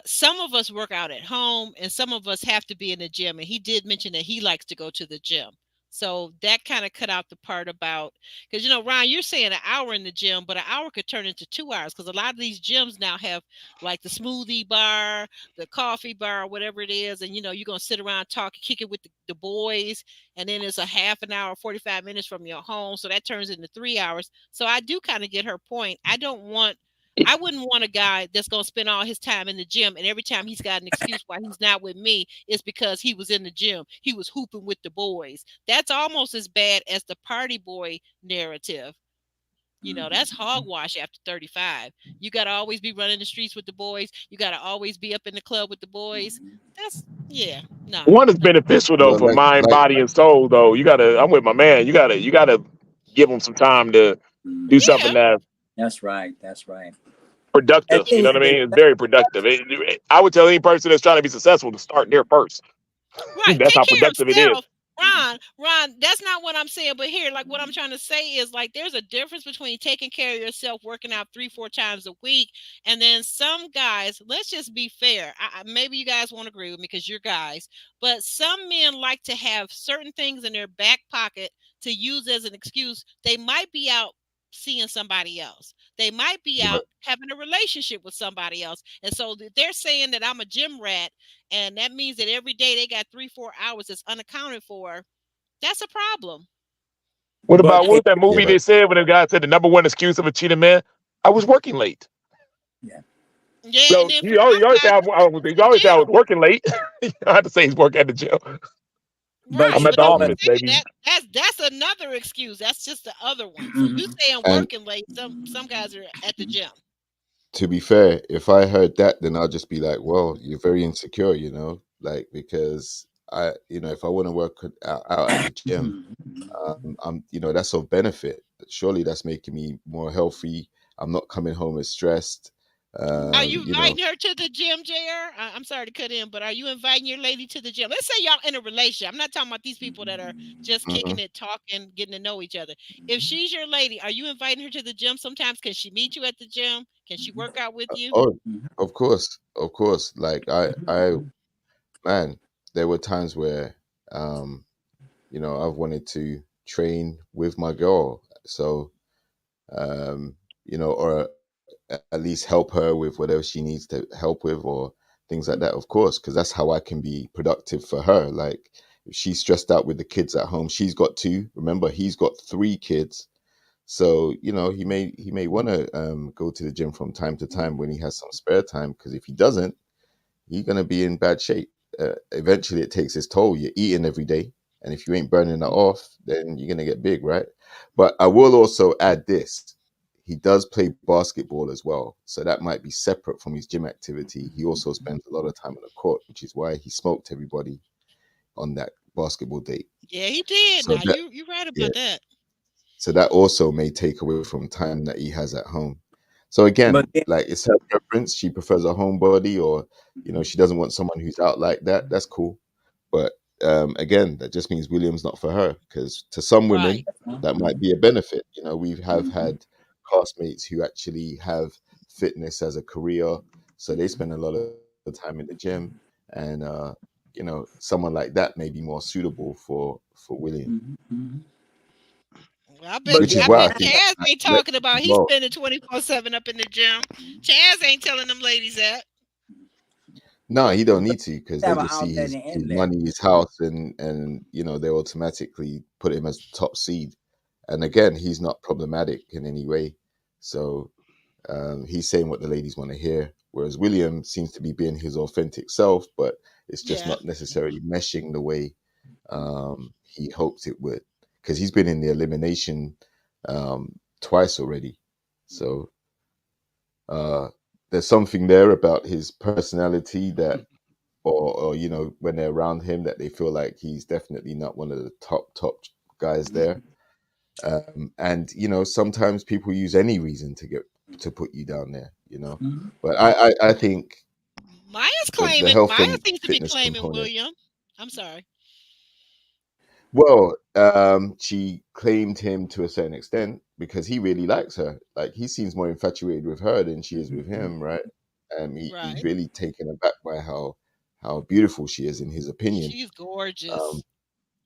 Some of us work out at home, and some of us have to be in the gym. And he did mention that he likes to go to the gym. So that kind of cut out the part about, because, Ryan, you're saying an hour in the gym, but an hour could turn into 2 hours, because a lot of these gyms now have like the smoothie bar, the coffee bar, whatever it is. And, you're going to sit around, talk, kick it with the boys. And then it's a half an hour, 45 minutes from your home. So that turns into 3 hours. So I do kind of get her point. I wouldn't want a guy that's going to spend all his time in the gym, and every time he's got an excuse why he's not with me is because he was in the gym. He was hooping with the boys. That's almost as bad as the party boy narrative. That's hogwash after 35. You got to always be running the streets with the boys. You got to always be up in the club with the boys. No. One is beneficial though Well, for mind, body, and soul. Though I'm with my man. You gotta give him some time to do something that's That's right. That's right. productive. You know what I mean? It's very productive. I would tell any person that's trying to be successful to start there first. Right. That's Take how care of productive it is. self. Ron, that's not what I'm saying. But here, like, what I'm trying to say is, like, there's a difference between taking care of yourself, working out 3-4 times a week, and then some guys, let's just be fair. Maybe you guys won't agree with me because you're guys, but some men like to have certain things in their back pocket to use as an excuse. They might be out seeing somebody else. They might be out having a relationship with somebody else. And so they're saying that I'm a gym rat, and that means that every day they got 3-4 hours that's unaccounted for. That's a problem. What about what that movie they said when the guy said the number one excuse of a cheating man? I was working late. Yeah. So you always say I was working late. I have to say he's working at the gym. Right. I'm at the office, baby. That's another excuse. That's just the other one. So you saying working late, some guys are at the gym. To be fair, if I heard that, then I'll just be like, well, you're very insecure, like, because if I want to work out at the gym, I'm, that's of benefit. Surely that's making me more healthy. I'm not coming home as stressed. Are you inviting her to the gym, JR? I'm sorry to cut in, but are you inviting your lady to the gym? Let's say y'all in a relationship. I'm not talking about these people that are just kicking it, talking, getting to know each other. If she's your lady, are you inviting her to the gym sometimes? Can she meet you at the gym? Can she work out with you? Oh, of course. Like, man, there were times where, I've wanted to train with my girl. So, or at least help her with whatever she needs to help with, or things like that, of course, because that's how I can be productive for her. Like, if she's stressed out with the kids at home, she's got 2. Remember, he's got 3 kids. So, he may want to go to the gym from time to time when he has some spare time, because if he doesn't, he's going to be in bad shape. Eventually, it takes its toll. You're eating every day, and if you ain't burning that off, then you're going to get big, right? But I will also add this. he does play basketball as well, so that might be separate from his gym activity. He also spends a lot of time on the court, which is why he smoked everybody on that basketball date. Yeah, he did. So Now that, you're right yeah, about that. so that also may take away from time that he has at home. So again, But then, like, it's her preference. She prefers a homebody, or she doesn't want someone who's out like that. That's cool. But again, that just means William's not for her, because to some women Right. that might be a benefit. We have had classmates who actually have fitness as a career, so they spend a lot of time in the gym, and someone like that may be more suitable for William, Well, I bet but which is I why I bet think Chaz that ain't Lex talking about as he's well. spending 24/7 up in the gym. Chaz ain't telling them ladies that. No, he don't need to, because they have an just see outlet his and inlet. money, his house, and they automatically put him as top seed. And again, he's not problematic in any way. So he's saying what the ladies want to hear, whereas William seems to be being his authentic self, but it's just Yeah. not necessarily meshing the way he hoped it would, because he's been in the elimination twice already. So there's something there about his personality that, or when they're around him, that they feel like he's definitely not one of the top guys there. And sometimes people use any reason to put you down there. But I think the health Maya and seems to be fitness claiming component. William. I'm sorry. Well, she claimed him to a certain extent because he really likes her. Like, he seems more infatuated with her than she is with him, right? He's Right. really taken aback by how beautiful she is, in his opinion. She's Um, gorgeous.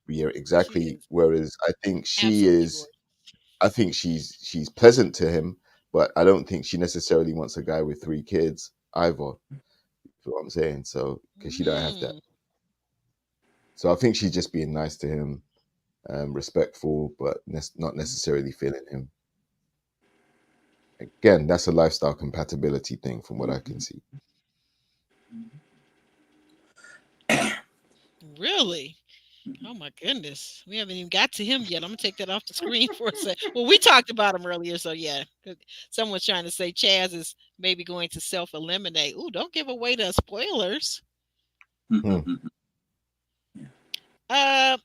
yeah, She exactly. is Whereas absolutely gorgeous. I think she's pleasant to him, but I don't think she necessarily wants a guy with 3 kids either. That's what I'm saying. So, because she don't have that. Mm. So I think she's just being nice to him, respectful, but not necessarily feeling him. Again, that's a lifestyle compatibility thing, from what I can see. Really? Oh my goodness. We haven't even got to him yet. I'm gonna take that off the screen for a second. Well, we talked about him earlier, so yeah. Someone's trying to say Chaz is maybe going to self-eliminate. Ooh, don't give away the spoilers.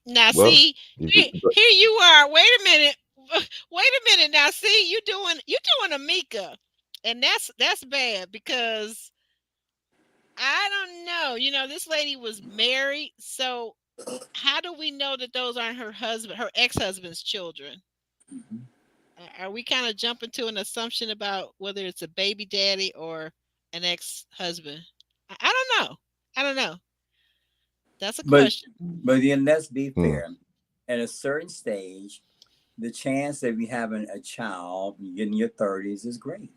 Now Well, see, here you are. Wait a minute. Wait a minute. Now see, you're doing Amika. And that's bad, because I don't know. This lady was married, so how do we know that those aren't her ex-husband's children? Are we kind of jumping to an assumption about whether it's a baby daddy or an ex-husband? I don't know. That's a question. But then let's be Hmm. fair. At a certain stage, the chance of you having a child in your 30s is great,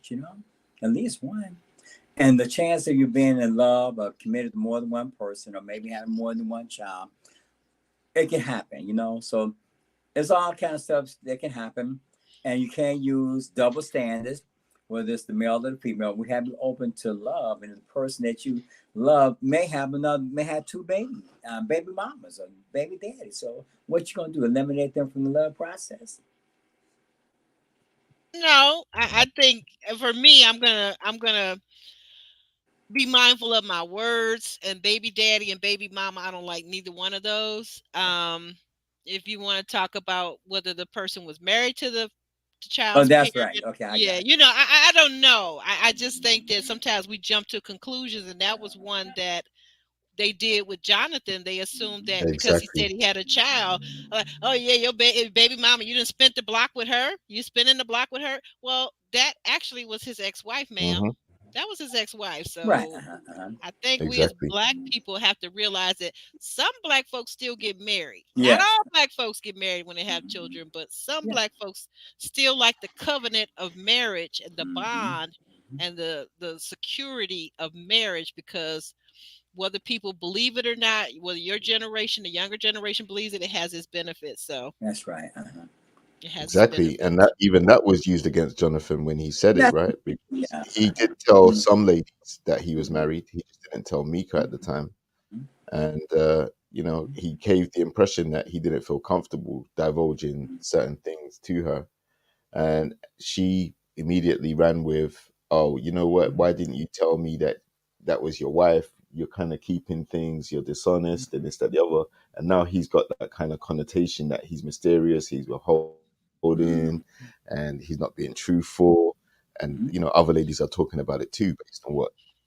at least one. And the chance of you being in love or committed to more than one person, or maybe having more than one child, it can happen, So it's all kind of stuff that can happen. And you can't use double standards, whether it's the male or the female. We have to be open to love, and the person that you love may have 2 baby mamas or baby daddies. So what you gonna do? Eliminate them from the love process? No, I think for me, I'm gonna be mindful of my words. And baby daddy and baby mama, I don't like neither one of those. If you want to talk about whether the person was married to the Oh, child's that's parent, right. Okay, I yeah, got it. I don't know. I just think that sometimes we jump to conclusions, and that was one that they did with Jonathan. They assumed that because he said Exactly. he had a child, oh yeah, your baby mama, you didn't spend the block with her. You spending the block with her. Well, that actually was his ex-wife, ma'am. Hmm. That was his ex-wife. Right. So I think we as Exactly. Black people have to realize that some Black folks still get married. Not Yes. all Black folks get married when they have children, but some Yeah. Black folks still like the covenant of marriage and the Mhm. bond and the security of marriage, because whether people believe it or not, whether your generation, the younger generation believes it, it has its benefits. So That's right. it has its Exactly. And benefits. that was used against Jonathan when he said it, That's right? Because yeah. he did tell some ladies that he was married. He just didn't tell Mika at the time. And he gave the impression that he didn't feel comfortable divulging certain things to her. And she immediately ran with, oh, you know what? Why didn't you tell me that that was your wife? You're kind of keeping things, you're dishonest, and this, that, the other. And now he's got that kind of connotation that he's mysterious, he's withholding, and he's not being truthful. And, you know, other ladies are talking about it too, based on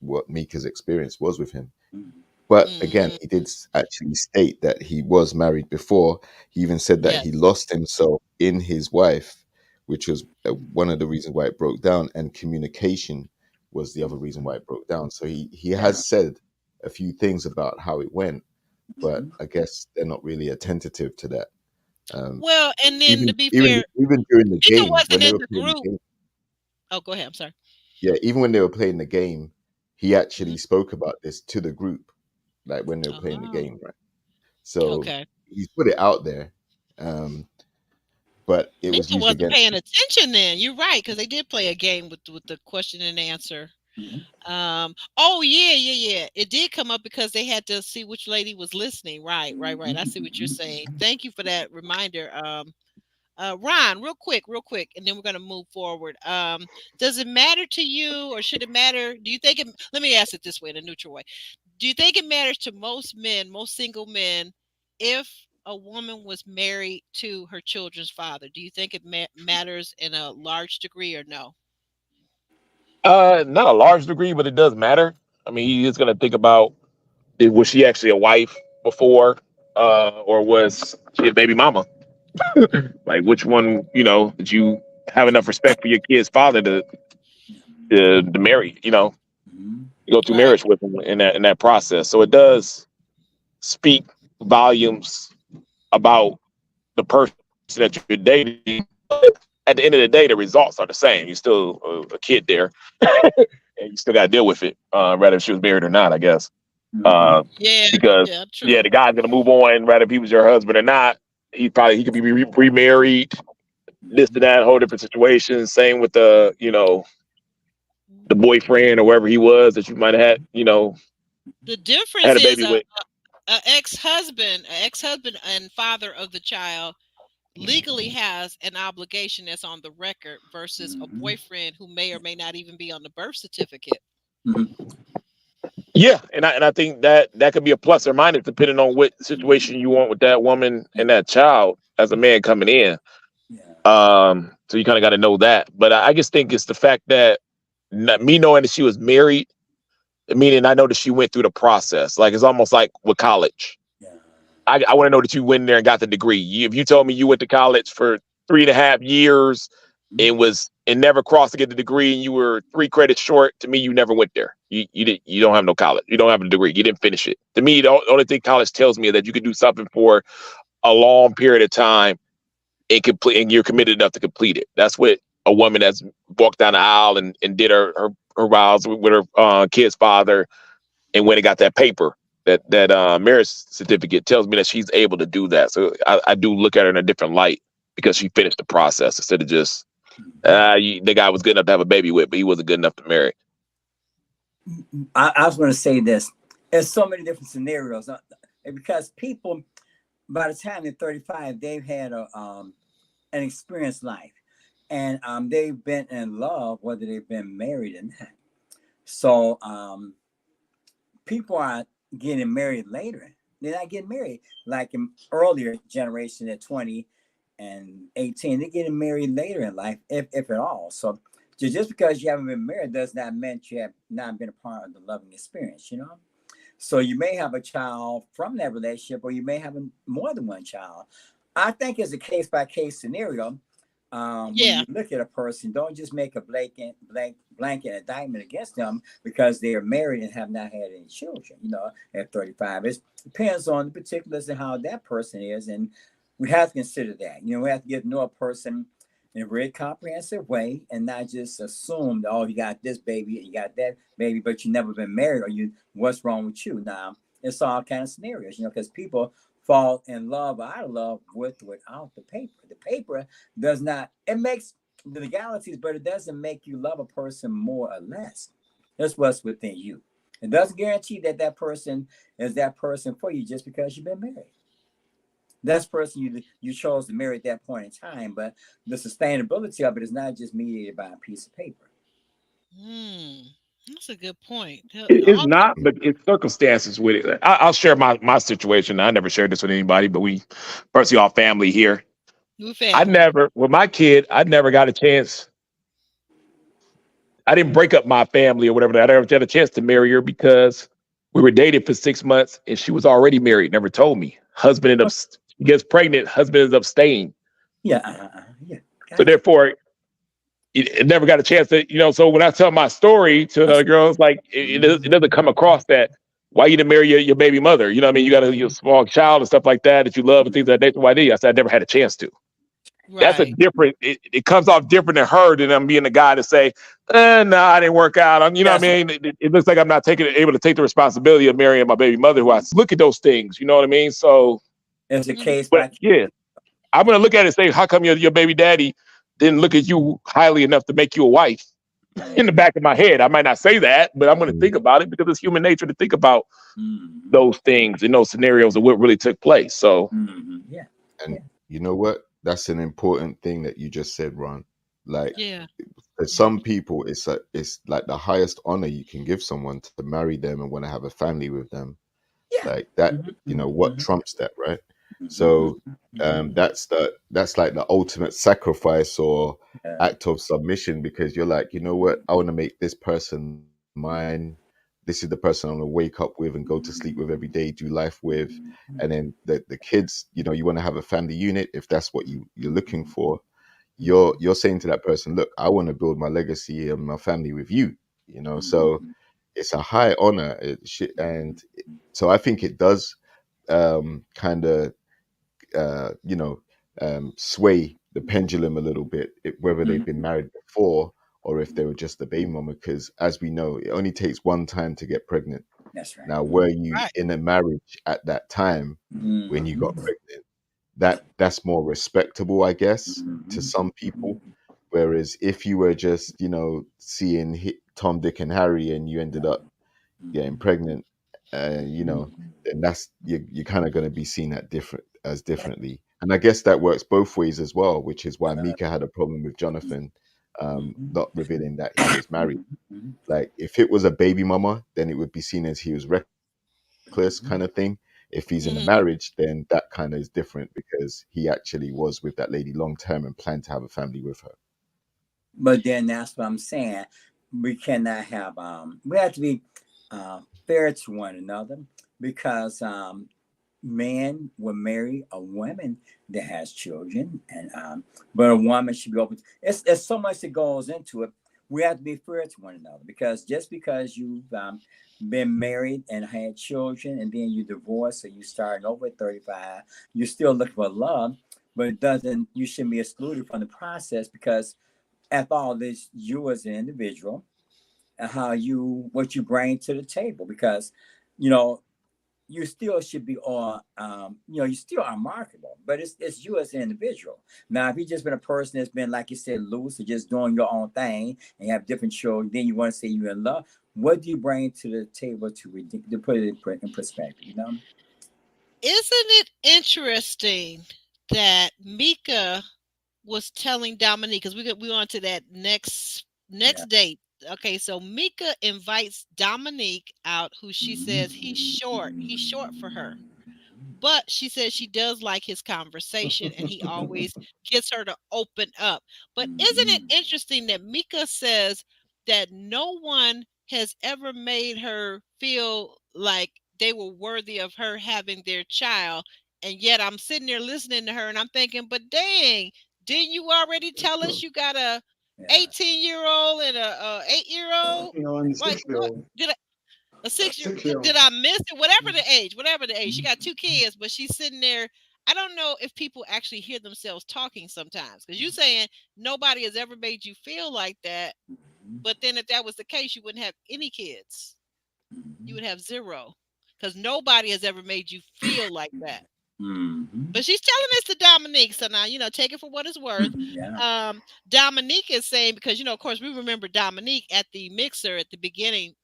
what Mika's experience was with him. But again, he did actually state that he was married before. He even said that he lost himself in his wife, which was one of the reasons why it broke down. And communication was the other reason why it broke down. So he has said a few things about how it went, but I guess they're not really attentive to that. Well, and then to be fair, even during the Mika game, wasn't when they in were the playing the group. game, Oh, go ahead. I'm sorry. yeah, even when they were playing the game, he actually spoke about this to the group, like when they were playing the game, right? So he's put it out there, but it was Mika used wasn't against. paying attention then. You're right, because they did play a game with the question and answer. Oh yeah. It did come up because they had to see which lady was listening. Right. I see what you're saying. Thank you for that reminder. Ron, real quick, and then we're gonna move forward. Does it matter to you, or should it matter? Do you think let me ask it this way, in a neutral way. Do you think it matters to most men, most single men, if a woman was married to her children's father? Do you think it matters in a large degree, or no? Not a large degree, but it does matter. I mean, he is going to think about, was she actually a wife before, or was she a baby mama? Like, which one? You know, did you have enough respect for your kid's father to marry? You know, go through marriage with him in that process. So it does speak volumes about the person that you're dating. At the end of the day, the results are the same. You're still a kid there, and you still got to deal with it, whether she was married or not, I guess. Because the guy's gonna move on, whether if he was your husband or not. He could be remarried, this and that, whole different situation. Same with the boyfriend or wherever he was that you might have had. The difference had a is baby with. An ex-husband and father of the child legally has an obligation that's on the record versus a boyfriend who may or may not even be on the birth certificate. Yeah, and I think that could be a plus or minus depending on what situation you want with that woman and that child as a man coming in. So you kind of got to know that. But I just think it's the fact that me knowing that she was married, meaning I know that she went through the process. Like, it's almost like with college. I want to know that you went there and got the degree. If you told me you went to college for 3.5 years and never crossed to get the degree, and you were 3 credits short, to me, you never went there. You don't have no college. You don't have a degree. You didn't finish it. To me, the only thing college tells me is that you could do something for a long period of time and you're committed enough to complete it. That's what a woman that's walked down the aisle and did her vows with her kid's father and went and got that paper, that marriage certificate, tells me that she's able to do that. So I do look at her in a different light because she finished the process instead of just the guy was good enough to have a baby with, but he wasn't good enough to marry. I was going to say this. There's so many different scenarios because people, by the time they're 35, they've had an experienced life, and they've been in love, whether they've been married or not. So people are getting married later. They're not getting married like in earlier generation at 20 and 18. They're getting married later in life, if at all. So just because you haven't been married does not mean you have not been a part of the loving experience, So you may have a child from that relationship, or you may have more than one child. I think it's a case-by-case scenario. When you look at a person, don't just make a blanket indictment against them because they are married and have not had any children, at 35. It depends on the particulars and how that person is, and we have to consider that. We have to get to know a person in a very comprehensive way and not just assume that, you got this baby, you got that baby, but you never been married, or what's wrong with you? Now, it's all kind of scenarios, because people fall in love or out of love without the paper. The paper does not, it makes the legalities, but it doesn't make you love a person more or less. That's what's within you. It doesn't guarantee that person is that person for you just because you've been married. That's the person you chose to marry at that point in time. But the sustainability of it is not just mediated by a piece of paper. Hmm. That's a good point. It's not, but it's circumstances with it. I'll share my situation. I never shared this with anybody, but we, first of all, family here. New I family. never, with my kid, I never got a chance. I didn't break up my family or whatever. I never had a chance to marry her because we were dating for 6 months and she was already married. Never told me. Husband ended up gets pregnant. Husband ends up staying. Yeah, yeah. So therefore, it never got a chance to, So when I tell my story to the girls, like it doesn't come across that why you didn't marry your baby mother. You know what I mean? You got your small child and stuff like that you love and things like that. Why did I said I never had a chance to. That's a Right. different. It comes off different than her than I'm being the guy to say, no, I didn't work out. You know what I mean? It looks like I'm not able to take the responsibility of marrying my baby mother. Who I look at those things. You know what I mean? So it's a case but by case. yeah, I'm gonna look at it and say, how come your baby daddy didn't look at you highly enough to make you a wife? In the back of my head, I might not say that, but I'm gonna think about it because it's human nature to think about those things and those scenarios of what really took place. So Yeah. And you know what? That's an important thing that you just said, Ron. Like, Yeah. for some people, it's like the highest honor you can give someone to marry them and want to have a family with them. Yeah. Like that, what trumps that, right? So that's like the ultimate sacrifice or act of submission, because you're like, you know what? I want to make this person mine. This is the person I'm gonna wake up with and go to sleep with every day, do life with. And then the kids, you want to have a family unit if that's what you're looking for. You're saying to that person, look, I want to build my legacy and my family with you. So it's a high honor. And so I think it does kind of sway the pendulum a little bit, whether they've been married before or if they were just a baby mama, because as we know, it only takes one time to get pregnant. That's right. Now, were you Right. in a marriage at that time when you got pregnant? That's more respectable, I guess, to some people. Whereas if you were just, seeing Tom, Dick, and Harry, and you ended up getting pregnant, then that's you're kind of going to be seen differently. And I guess that works both ways as well, which is why Mika had a problem with Jonathan not revealing that he was married. Like, if it was a baby mama, then it would be seen as he was reckless kind of thing. If he's in a marriage, then that kind of is different because he actually was with that lady long term and planned to have a family with her. But then that's what I'm saying. We cannot have we have to be fair to one another, because men will marry a woman that has children, and but a woman should be open. It's so much that goes into it. We have to be fair to one another, because just because you've been married and had children and then you divorce or you starting over at 35, you're still looking for love, but you shouldn't be excluded from the process, because after all this, you as an individual and what you bring to the table, because you still should be on you still are marketable, but it's you as an individual. Now, if you've just been a person that's been, like you said, loose or just doing your own thing and you have different children, then you want to say you're in love. What do you bring to the table to put it in perspective? Isn't it interesting that Mika was telling Dominique, because we on to that next date. Okay, so Mika invites Dominique out, who she says he's short for her, but she says she does like his conversation and he always gets her to open up. But isn't it interesting that Mika says that no one has ever made her feel like they were worthy of her having their child, and yet I'm sitting there listening to her and I'm thinking, but dang, didn't you already tell us you got a 18-year-old and a 8-year-old? And Like, what 6-year-old. did a 6-year? 6-year-old. Did I miss it? Whatever the age, she got 2 kids, but she's sitting there. I don't know if people actually hear themselves talking sometimes, because you're saying nobody has ever made you feel like that, but then if that was the case, you wouldn't have any kids. You would have 0, because nobody has ever made you feel like that. But she's telling this to Dominique, so now take it for what it's worth. Dominique is saying, because of course we remember Dominique at the mixer at the beginning,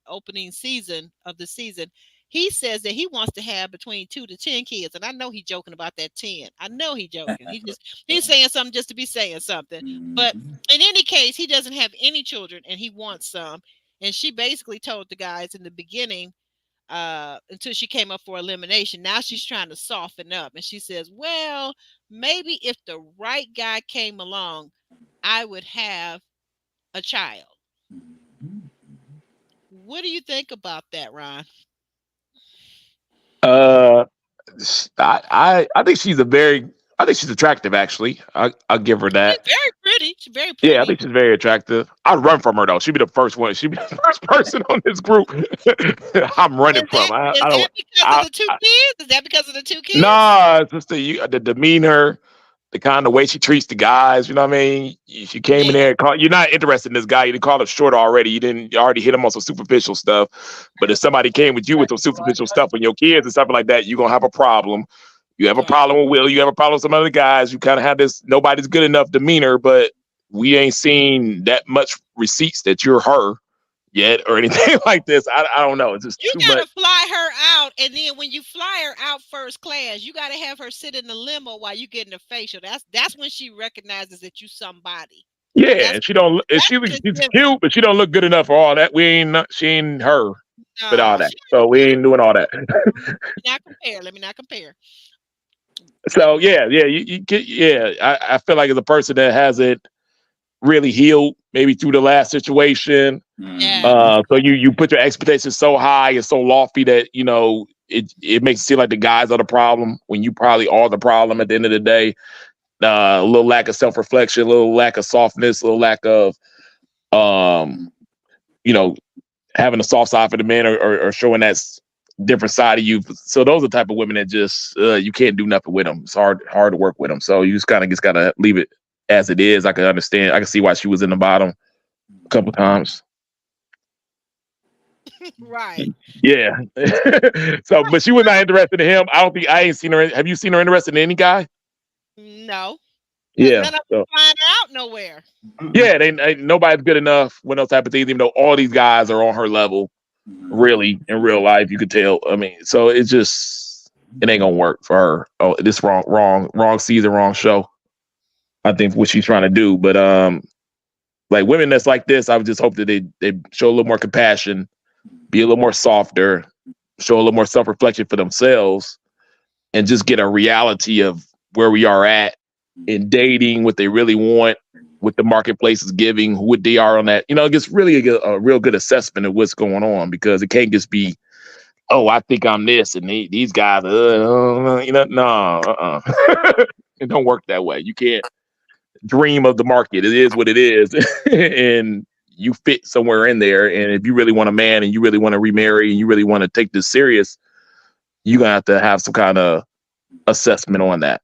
opening season of the season. he says that he wants to have between 2 to 10 kids, and I know he's joking about that 10. I know he's joking. He's saying something just to be saying something. But in any case, he doesn't have any children, and he wants some. And she basically told the guys in the beginning, until she came up for elimination. Now she's trying to soften up, and she says, "Well, maybe if the right guy came along, I would have a child." What do you think about that, Ron? I think she's I think she's attractive, actually. I'll give her that. She's very pretty. She's very pretty. Yeah, I think she's very attractive. I'd run from her though. She'd be the first one. She'd be the first person on this group I'm running from. Is that because of the two kids? Is that because of the two kids? Nah, it's just the demeanor, the kind of way she treats the guys. You know what I mean? She came in there and you're not interested in this guy. You didn't call him short already. You already hit him on some superficial stuff. But if somebody came with you with some superficial stuff and your kids and something like that, you're gonna have a problem. You have a problem with Will. You have a problem with some other guys. You kind of have this nobody's good enough demeanor, but we ain't seen that much receipts that you're her yet or anything like this. I don't know. It's just you too gotta much. fly her out, and then when you fly her out first class, you gotta have her sit in the limo while you getting a facial. That's when she recognizes that you somebody. Yeah, and she don't. And she's cute, but she don't look good enough for all that. She ain't her with all that. So we ain't doing all that. Let me not compare. So I feel like as a person that hasn't really healed, maybe through the last situation. Yeah. So you put your expectations so high and so lofty that it makes it seem like the guys are the problem when you probably are the problem at the end of the day. A little lack of self-reflection, a little lack of softness, a little lack of having a soft side for the men or showing that different side of you. So those are the type of women that just you can't do nothing with them. It's hard to work with them. So you just gotta leave it as it is. I can understand. I can see why she was in the bottom a couple times. Right. Yeah. So, but she was not interested in him. I ain't seen her. Have you seen her interested in any guy? No. Yeah. None of them find out nowhere. Yeah, nobody's good enough with those type of things, even though all these guys are on her level. Really, in real life, you could tell. I mean, so it ain't gonna work for her. Oh, this wrong season, wrong show. I think what she's trying to do, but like women that's like this, I would just hope that they show a little more compassion, be a little more softer, show a little more self-reflection for themselves, and just get a reality of where we are at in dating, what they really want, what the marketplace is giving, what they are on that. It gets really a real good assessment of what's going on, because it can't just be, oh, I think I'm this and these guys, no. It don't work that way. You can't dream of the market. It is what it is. And you fit somewhere in there. And if you really want a man and you really want to remarry and you really want to take this serious, you're going to have some kind of assessment on that.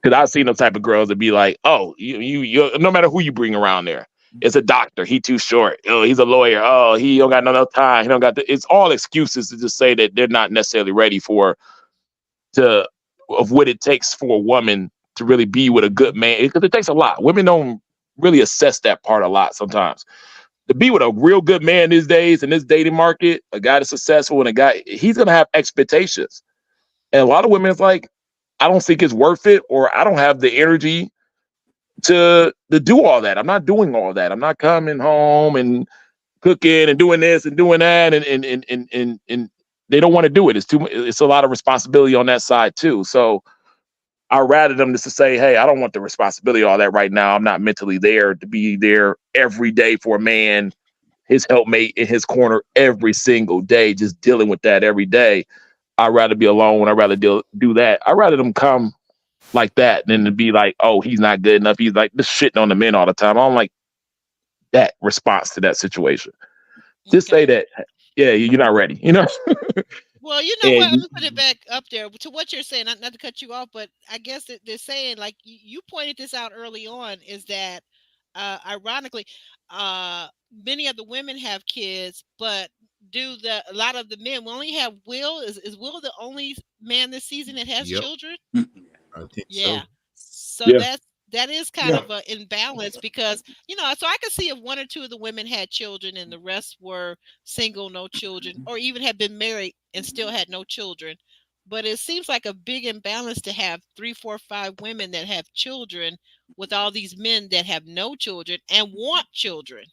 Because I've seen those type of girls that be like, oh, you no matter who you bring around there, it's a doctor, he too short. Oh, he's a lawyer. Oh, he don't got enough time. He don't got it's all excuses to just say that they're not necessarily ready of what it takes for a woman to really be with a good man. Because it takes a lot. Women don't really assess that part a lot sometimes. To be with a real good man these days in this dating market, a guy that's successful and he's gonna have expectations. And a lot of women, it's like, I don't think it's worth it, or I don't have the energy to do all that. I'm not doing all that. I'm not coming home and cooking and doing this and doing that, and they don't want to do it. It's a lot of responsibility on that side too. So I'd rather them just to say, hey, I don't want the responsibility of all that right now. I'm not mentally there to be there every day for a man, his helpmate in his corner every single day, just dealing with that every day. I'd rather be alone. I'd rather do that. I'd rather them come like that than to be like, oh, he's not good enough. He's like just shitting on the men all the time. I don't like that response to that situation. Just say that, yeah, you're not ready, Well, you know what? I'm gonna put it back up there to what you're saying. Not to cut you off, but I guess that they're saying, like you pointed this out early on, is that ironically, many of the women have kids, but a lot of the men? We only have Will. Is Will the only man this season that has children? I think Yeah. so. So that is kind Yeah. of an imbalance because, so I could see if one or two of the women had children and the rest were single, no children, or even had been married and still had no children. But it seems like a big imbalance to have 3, 4, 5 women that have children with all these men that have no children and want children.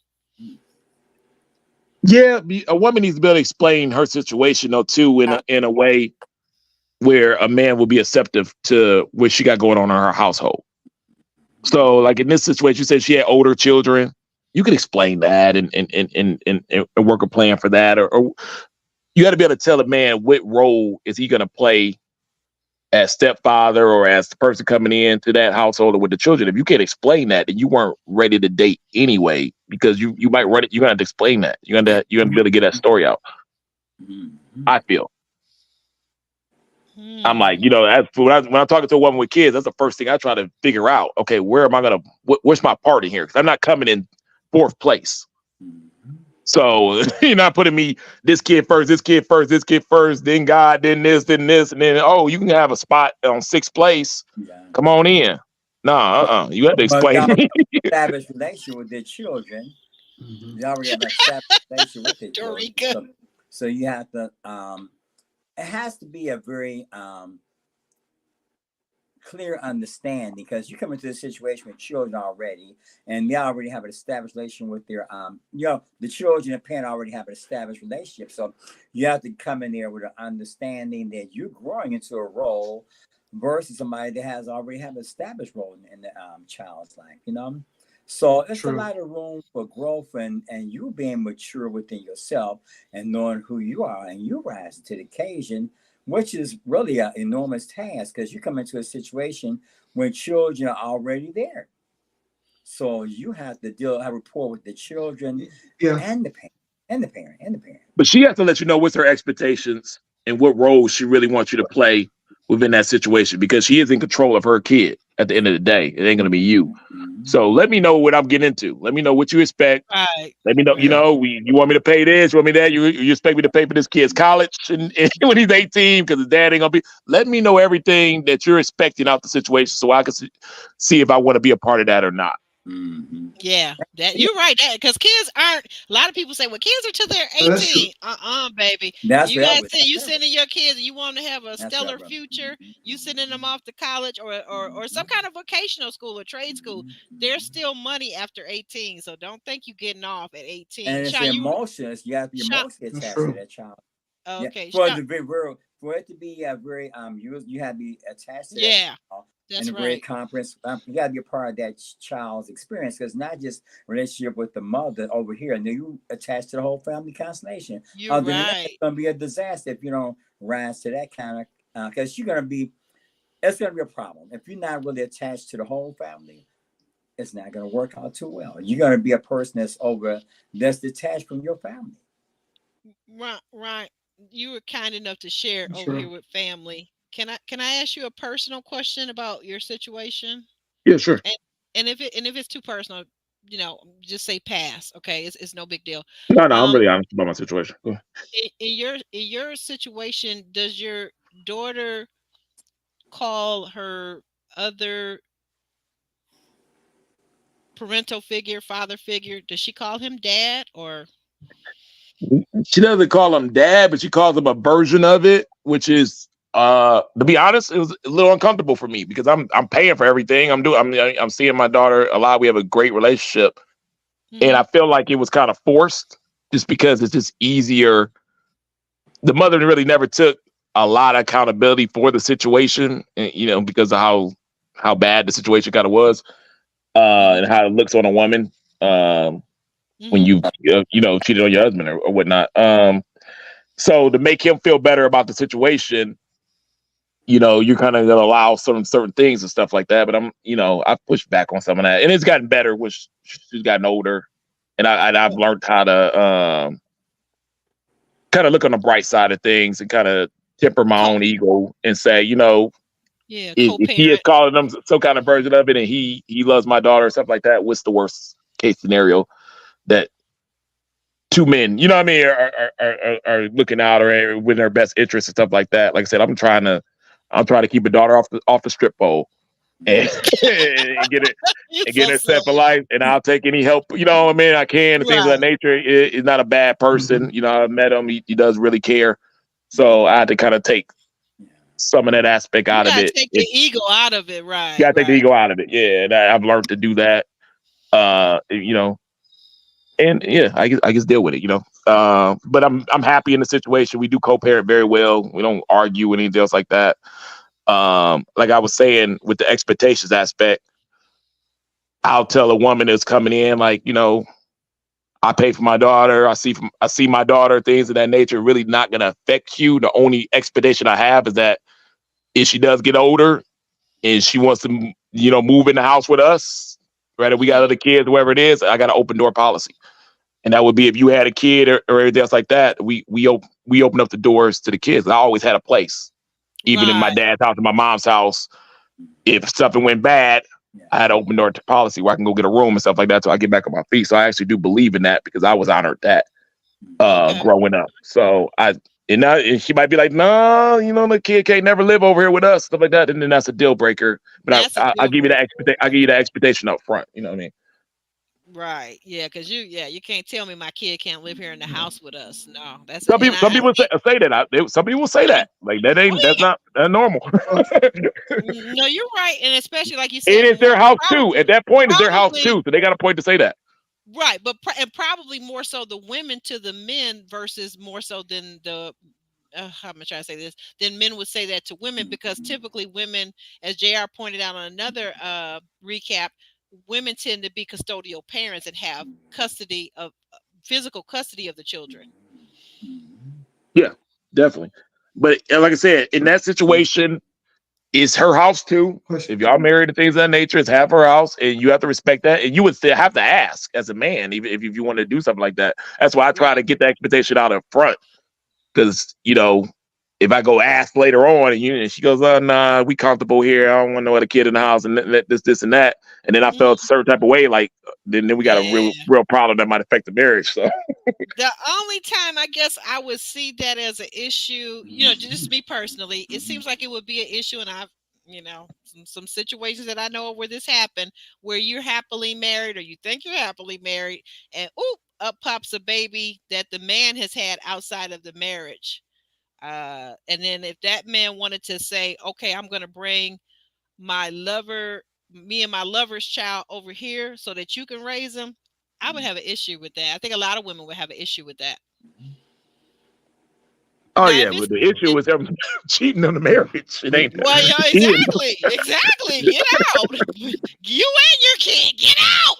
Yeah, a woman needs to be able to explain her situation though too in a way where a man will be acceptive to what she got going on in her household. So, like in this situation, you said she had older children. You can explain that and work a plan for that, or you got to be able to tell a man what role is he going to play as stepfather or as the person coming into that household or with the children. If you can't explain that, then you weren't ready to date anyway, because you might run it. You're gonna have to explain that. You're gonna be able to get that story out. I feel. I'm like, when I'm talking to a woman with kids, that's the first thing I try to figure out. Okay, where am I gonna? Where's my part in here? Because I'm not coming in 4th place. So you're not putting me this kid first, then God, then this, and then you can have a spot on 6th place. Yeah. Come on in. No, you have to explain. But established relationship with their children. They already have an established relationship with their children. So you have to. It has to be a very clear understanding, because you come into a situation with children already, and they already have an established relationship with their the children and parent already have an established relationship. So you have to come in there with an understanding that you're growing into a role versus somebody that has already have an established role in the child's life. So it's a lot of room for growth and you being mature within yourself and knowing who you are, and you rise to the occasion, which is really an enormous task, because you come into a situation when children are already there. So you have to have rapport with the children and the parent. But she has to let you know what's her expectations and what role she really wants you to play within that situation, because she is in control of her kid at the end of the day. It ain't going to be you. So let me know what I'm getting into. Let me know what you expect. Right. Let me know, you want me to pay this? You want me that? You expect me to pay for this kid's college and when he's 18 because his dad ain't going to be. Let me know everything that you're expecting out the situation so I can see if I want to be a part of that or not. Yeah, you're right. Because kids aren't. A lot of people say, "Well, kids are till they're 18." Baby. You guys say you sending your kids, you want to have a stellar future. You sending them off to college or some kind of vocational school or trade school. There's still money after 18, so don't think you getting off at 18. And it's emotions. You have to be emotionally attached to that child. Okay. For it to be a very you have to be attached to that child. That's and a great conference. You got to be a part of that child's experience, because not just relationship with the mother over here, and then you attach to the whole family constellation. You're right. It's going to be a disaster if you don't rise to that kind of, because it's going to be a problem. If you're not really attached to the whole family, it's not going to work out too well. You're going to be a person that's detached from your family. Right. You were kind enough to share over here with family. Can I ask you a personal question about your situation? Yeah, sure. And if it's too personal, just say pass. Okay, it's no big deal. No, I'm really honest about my situation. In your situation, does your daughter call her other parental figure, father figure? Does she call him dad or? She doesn't call him dad, but she calls him a version of it, which is. To be honest, it was a little uncomfortable for me because I'm paying for everything. I'm seeing my daughter a lot. We have a great relationship, and I feel like it was kind of forced just because it's just easier. The mother really never took a lot of accountability for the situation, because of how bad the situation kind of was, and how it looks on a woman when you cheated on your husband or whatnot. So to make him feel better about the situation. You're kind of gonna allow certain things and stuff like that, but I pushed back on some of that, and it's gotten better. Which she's gotten older, and I've learned how to kind of look on the bright side of things and kind of temper my own ego and say, if he is calling them some kind of version of it, and he loves my daughter or stuff like that, what's the worst case scenario that two men, are looking out or with their best interests and stuff like that. Like I said, I'm trying to keep a daughter off the strip pole, and, and get it You and get so her set for silly. life. And I'll take any help, you know what I mean? I can, and things of that Right. nature. He's not a bad person. You know, I met him. He does really care. So I had to kind of take some of that aspect You out of gotta it. take the ego out of it, right? You gotta take the Right. ego out of it. Yeah, and I've learned to do that. You know, and yeah, I just deal with it. You know, but I'm happy in the situation. We do co-parent very well. We don't argue or anything else like that. Like I was saying with the expectations aspect, I'll tell a woman that's coming in, like, you know, I pay for my daughter. I see my daughter, things of that nature, really not gonna affect you. The only expectation I have is that if she does get older and she wants to, you know, move in the house with us, right? If we got other kids, whoever it is, I got an open door policy. And that would be if you had a kid or anything else like that, we open up the doors to the kids. I always had a place, even in my Right. dad's house and my mom's house. If something went bad, I had an open door to policy where I can go get a room and stuff like that till I get back on my feet. So I actually do believe in that because I was honored that Okay. growing up. So and she might be like, no, you know, the kid can't never live over here with us, stuff like that. And then that's a deal breaker. But That's a I deal give you that breaker. I give you that expectation up front. You know what I mean? Right. Yeah, because you can't tell me my kid can't live here in the house with us. No, that's Some and people, some I people think say that. Some people say yeah. that. Like that's Oh not normal. yeah. No, you're right, and especially like you It said, is their house too. At probably that point, it's their house probably too. So they got a point to say that. right, but and probably more so the women to the men versus more so than the how am I trying to say this? Then men would say that to women because typically women, as JR pointed out on another recap, women tend to be custodial parents and have custody of physical custody of the children. Yeah, definitely. But like I said, in that situation, it's her house too. Question. If y'all married and things of that nature, it's half her house, and you have to respect that. And you would still have to ask as a man, even if you want to do something like that. That's why I try Right. to get the expectation out up front. Because, you know, if I go ask later on and she goes, oh, nah, we comfortable here. I don't want no other kid in the house and this and that. And then I felt a certain type of way, like, then we got a Yeah. real problem that might affect the marriage. So, The only time I guess I would see that as an issue, just me personally, it seems like it would be an issue, and I've, some situations that I know of where this happened, where you're happily married or you think you're happily married, and up pops a baby that the man has had outside of the marriage. And then if that man wanted to say, okay, I'm going to bring me and my lover's child over here so that you can raise them, I would have an issue with that. I think a lot of women would have an issue with that. oh, Now, yeah, if but the issue is them cheating on the marriage. It ain't well, yeah, cheating. exactly. Get out. You and your kid, get out.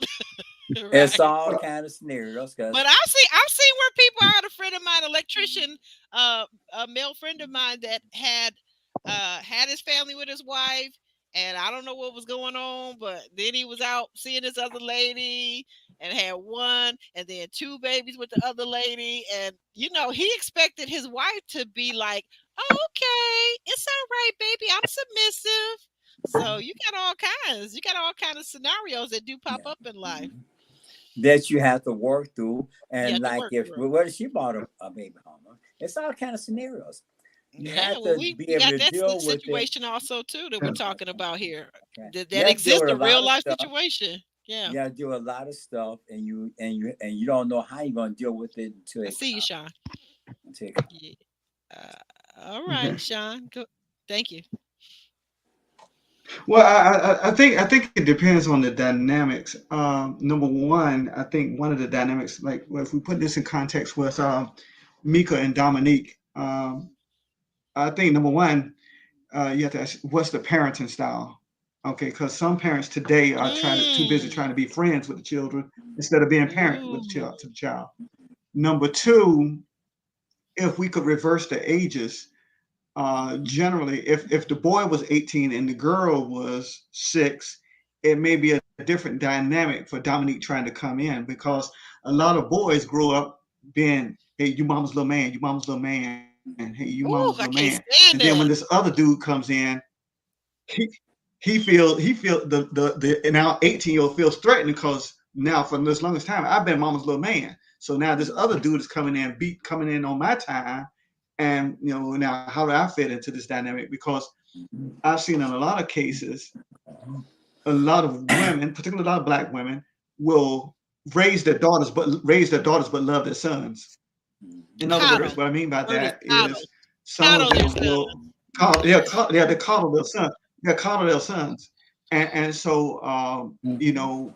Right. It's all kind of scenarios. But I've seen where people. I had a friend of mine, electrician, a male friend of mine that had his family with his wife, and I don't know what was going on, but then he was out seeing this other lady and had one and then two babies with the other lady, and he expected his wife to be like, oh, okay, it's all right, baby, I'm submissive. So you got all kinds of scenarios that do pop up in life that you have to work through. And like what if she bought a baby home, it's all kind of scenarios. You yeah, have well, to we be got able to that deal with it. situation also too that we're talking about here. Okay. That exists a a real lot of life stuff. situation. Yeah. You got to do a lot of stuff, and you don't know how you're gonna deal with it until I see you, Sean. Yeah. All right, Okay. Sean. Go. Thank you. Well, I think it depends on the dynamics. Number one, I think one of the dynamics, like if we put this in context with Mika and Dominique, I think number one, you have to ask what's the parenting style. Okay, because some parents today are too busy trying to be friends with the children instead of being parent with the child. Number two, if we could reverse the ages, generally, if the boy was 18 and the girl was 6, it may be a different dynamic for Dominique trying to come in, because a lot of boys grow up being, hey, you mama's little man, you mama's little man, and hey, you mama's I little can't man. stand And then when that. this other dude comes in, he feel the now 18-year-old feels threatened, because now for this longest time I've been mama's little man. So now this other dude is coming in on my time. And now how do I fit into this dynamic? Because I've seen in a lot of cases a lot of women, particularly a lot of black women, will raise their daughters, but love their sons. In other words, Coddle. what I mean by Word is that coddle. is some of Coddle their them son. will they coddle their sons. They coddle their sons. And so you know,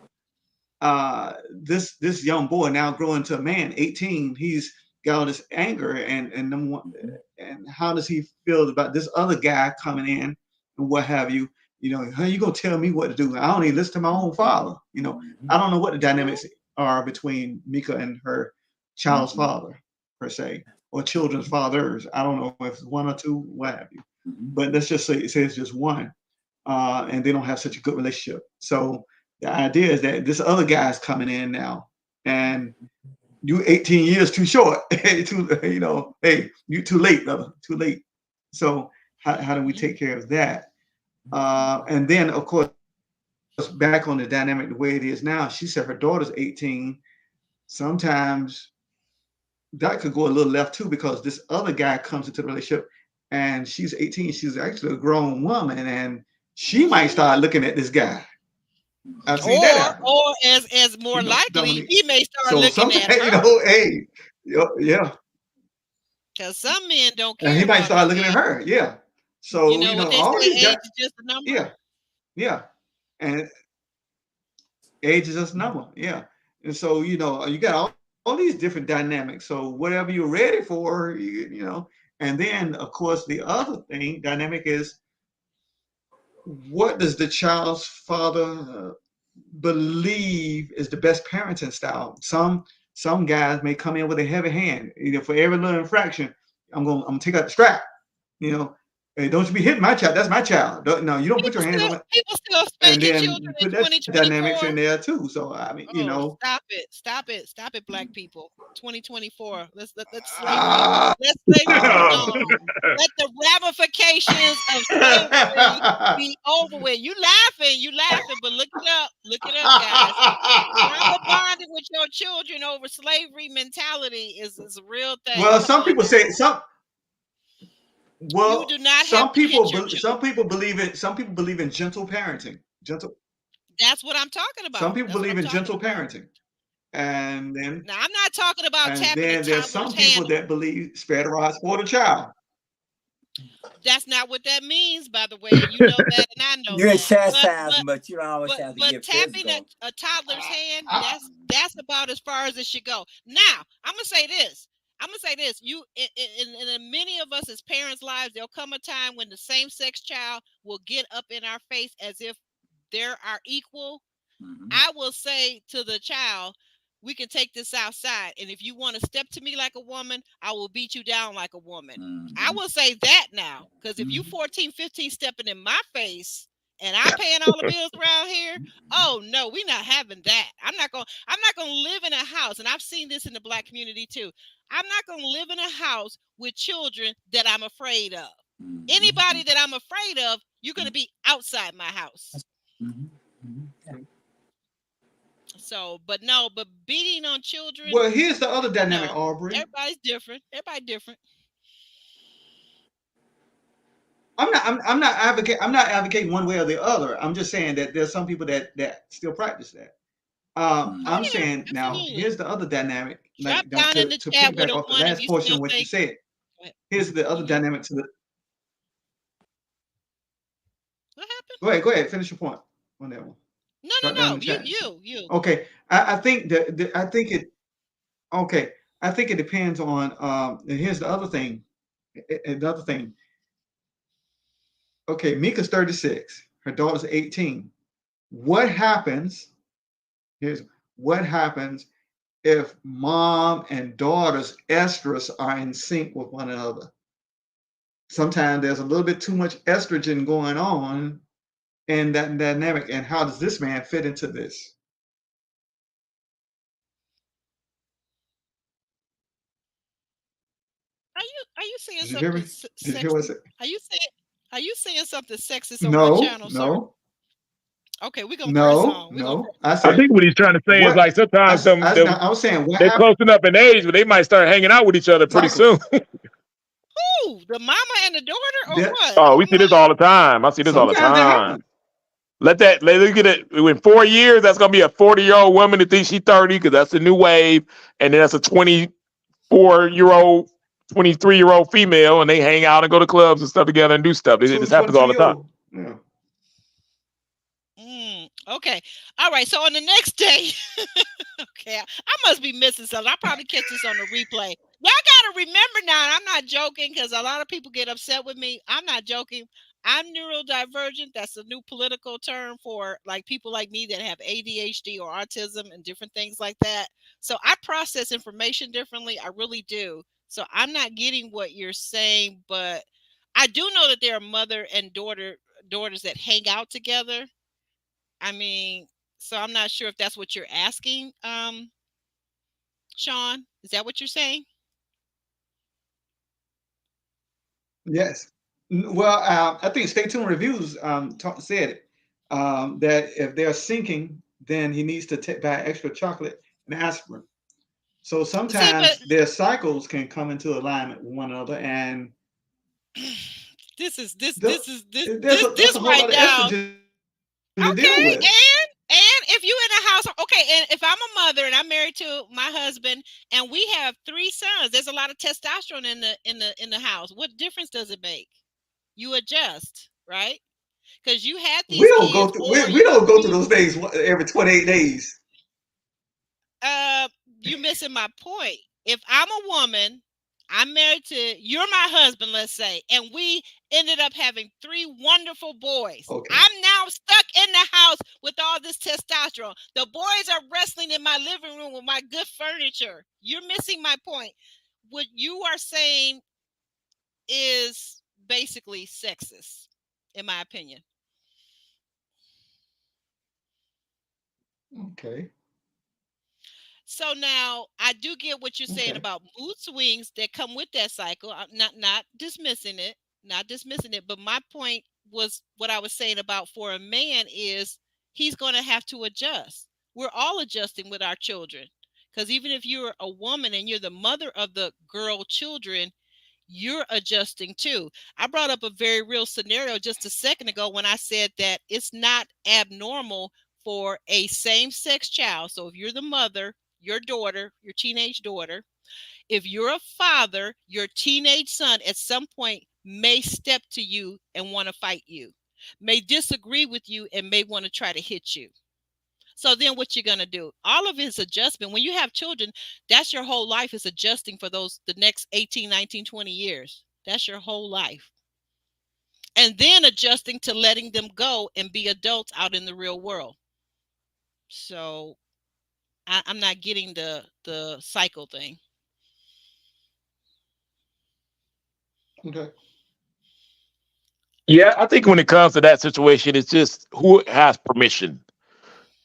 this young boy now growing to a man, 18, he's got all this anger and number one, and how does he feel about this other guy coming in and what have you? You know, how you gonna tell me what to do? I don't even listen to my own father. You know, I don't know what the dynamics are between Mika and her child's father per se, or children's fathers. I don't know if it's one or two, what have you. But let's just say it says just one, and they don't have such a good relationship. So the idea is that this other guy's coming in now, and you 18 years too short. You know, hey, you too late, brother, too late. So how do we take care of that? And then, of course, back on the dynamic the way it is now, she said her daughter's 18. Sometimes that could go a little left too, because this other guy comes into the relationship and she's 18. She's actually a grown woman, and she might start looking at this guy. I've seen that happen. Or as more likely, Dominique. he may start So looking sometimes, at her. you know, hey, yeah, Because some men don't care. and he might about start that. looking at her. Yeah. So You know what they all say, these age guys, is just a number. yeah, and age is just a number. Yeah, and so you know you got all these different dynamics. So whatever you're ready for, you know, and then of course the other thing dynamic is, what does the child's father believe is the best parenting style? Some guys may come in with a heavy hand. You know, for every little infraction, I'm gonna take out the strap. You know, hey, don't you be hitting my child? That's my child. No, you don't put your hands on it. People still And spanking then children in put that dynamics 2024. in there too. So I mean, you know, Stop it, black people. 2024. Let's slavery. Ah. Let slavery be gone. Let the ramifications of slavery be over with. You laughing, but look it up, guys. Trauma bonding with your children over slavery mentality is a real thing. Well, some people say some. Well, You do not some have to hit people your some people believe in gentle parenting. That's what I'm talking about. Some people That's what believe I'm in gentle talking about. parenting, and then Now I'm not talking about tapping then a there's some toddler's people hand. that believe spare the rod, spoil the child. That's not what that means, by the way. You know that, and I know You're that. chastising, but you don't always have to But get tapping physical. a toddler's hand, that's about as far as it should go. Now, I'm gonna say this. You in many of us as parents' lives, there'll come a time when the same-sex child will get up in our face as if they're our equal. I will say to the child, we can take this outside, and if you want to step to me like a woman, I will beat you down like a woman. I will say that now, because if you 14, 15 stepping in my face and I'm paying all the bills around here, oh no, we're not having that. I'm not gonna live in a house, and I've seen this in the black community too. I'm not gonna live in a house with children that I'm afraid of. Anybody that I'm afraid of, you're gonna be outside my house. So, but beating on children. Well, here's the other dynamic, no, Aubrey. Everybody's different. Everybody different. I'm not advocating one way or the other. I'm just saying that there's some people that still practice that. I'm saying now, here's the other dynamic. Drop Like down in the to chat piggyback with off the one if last you portion still of what you think. said. Here's the other dynamic to the. What happened? Go ahead. Finish your point on that one. No. You. Okay, I think I think it. Okay, I think it depends on. And here's the other thing. Another thing. Okay, Mika's 36. Her daughter's 18. What happens? Here's what happens if mom and daughter's estrus are in sync with one another. Sometimes there's a little bit too much estrogen going on in that dynamic. And how does this man fit into this? Are you saying Did you hear me? something Did you hear what I sexist? said? Are you saying something sexist on my channel, sir? No. Okay, we're gonna press on. No. I think what he's trying to say is like sometimes I was saying what they're happened. close enough in age, but they might start hanging out with each other pretty soon. Who? The mama and the daughter, or what? Oh, we see this all the time. I see this all the Sometimes that time. happens. Look at it. In 4 years, that's gonna be a 40-year-old woman that thinks she's 30 because that's the new wave, and then that's a 24-year-old, 23-year-old female, and they hang out and go to clubs and stuff together and do stuff. It just happens all the time. Yeah. Okay. All right. So on the next day, okay, I must be missing something. I'll probably catch this on the replay. Y'all got to remember now, I'm not joking because a lot of people get upset with me. I'm not joking. I'm neurodivergent. That's a new political term for like people like me that have ADHD or autism and different things like that. So I process information differently. I really do. So I'm not getting what you're saying, but I do know that there are mother and daughters that hang out together. I mean, so I'm not sure if that's what you're asking, Sean. Is that what you're saying? Yes. Well, I think Stay Tuned Reviews said it, that if they're sinking, then he needs to buy extra chocolate and aspirin. So sometimes their cycles can come into alignment with one another, and this right now. Okay, and if you in a house, okay, and if I'm a mother and I'm married to my husband and we have 3 sons, there's a lot of testosterone in the house. What difference does it make? You adjust, right? Because you had these. We don't go through those days every 28 days. You're missing my point. If I'm a woman, I'm married to, you're my husband, let's say, and we ended up having 3 wonderful boys. Okay. I'm now stuck in the house with all this testosterone. The boys are wrestling in my living room with my good furniture. You're missing my point. What you are saying is basically sexist, in my opinion. Okay. So now I do get what you're saying about mood swings that come with that cycle. I'm not dismissing it, but my point was what I was saying about for a man is he's going to have to adjust. We're all adjusting with our children, because even if you're a woman and you're the mother of the girl children, you're adjusting too. I brought up a very real scenario just a second ago when I said that it's not abnormal for a same-sex child. So if you're the mother, your daughter, your teenage daughter, if you're a father, your teenage son at some point may step to you and want to fight you, may disagree with you, and may want to try to hit you. So then what you're going to do? All of it is adjustment. When you have children, that's your whole life is adjusting for the next 18, 19, 20 years. That's your whole life. And then adjusting to letting them go and be adults out in the real world. So I'm not getting the cycle thing. Okay. Yeah, I think when it comes to that situation, it's just who has permission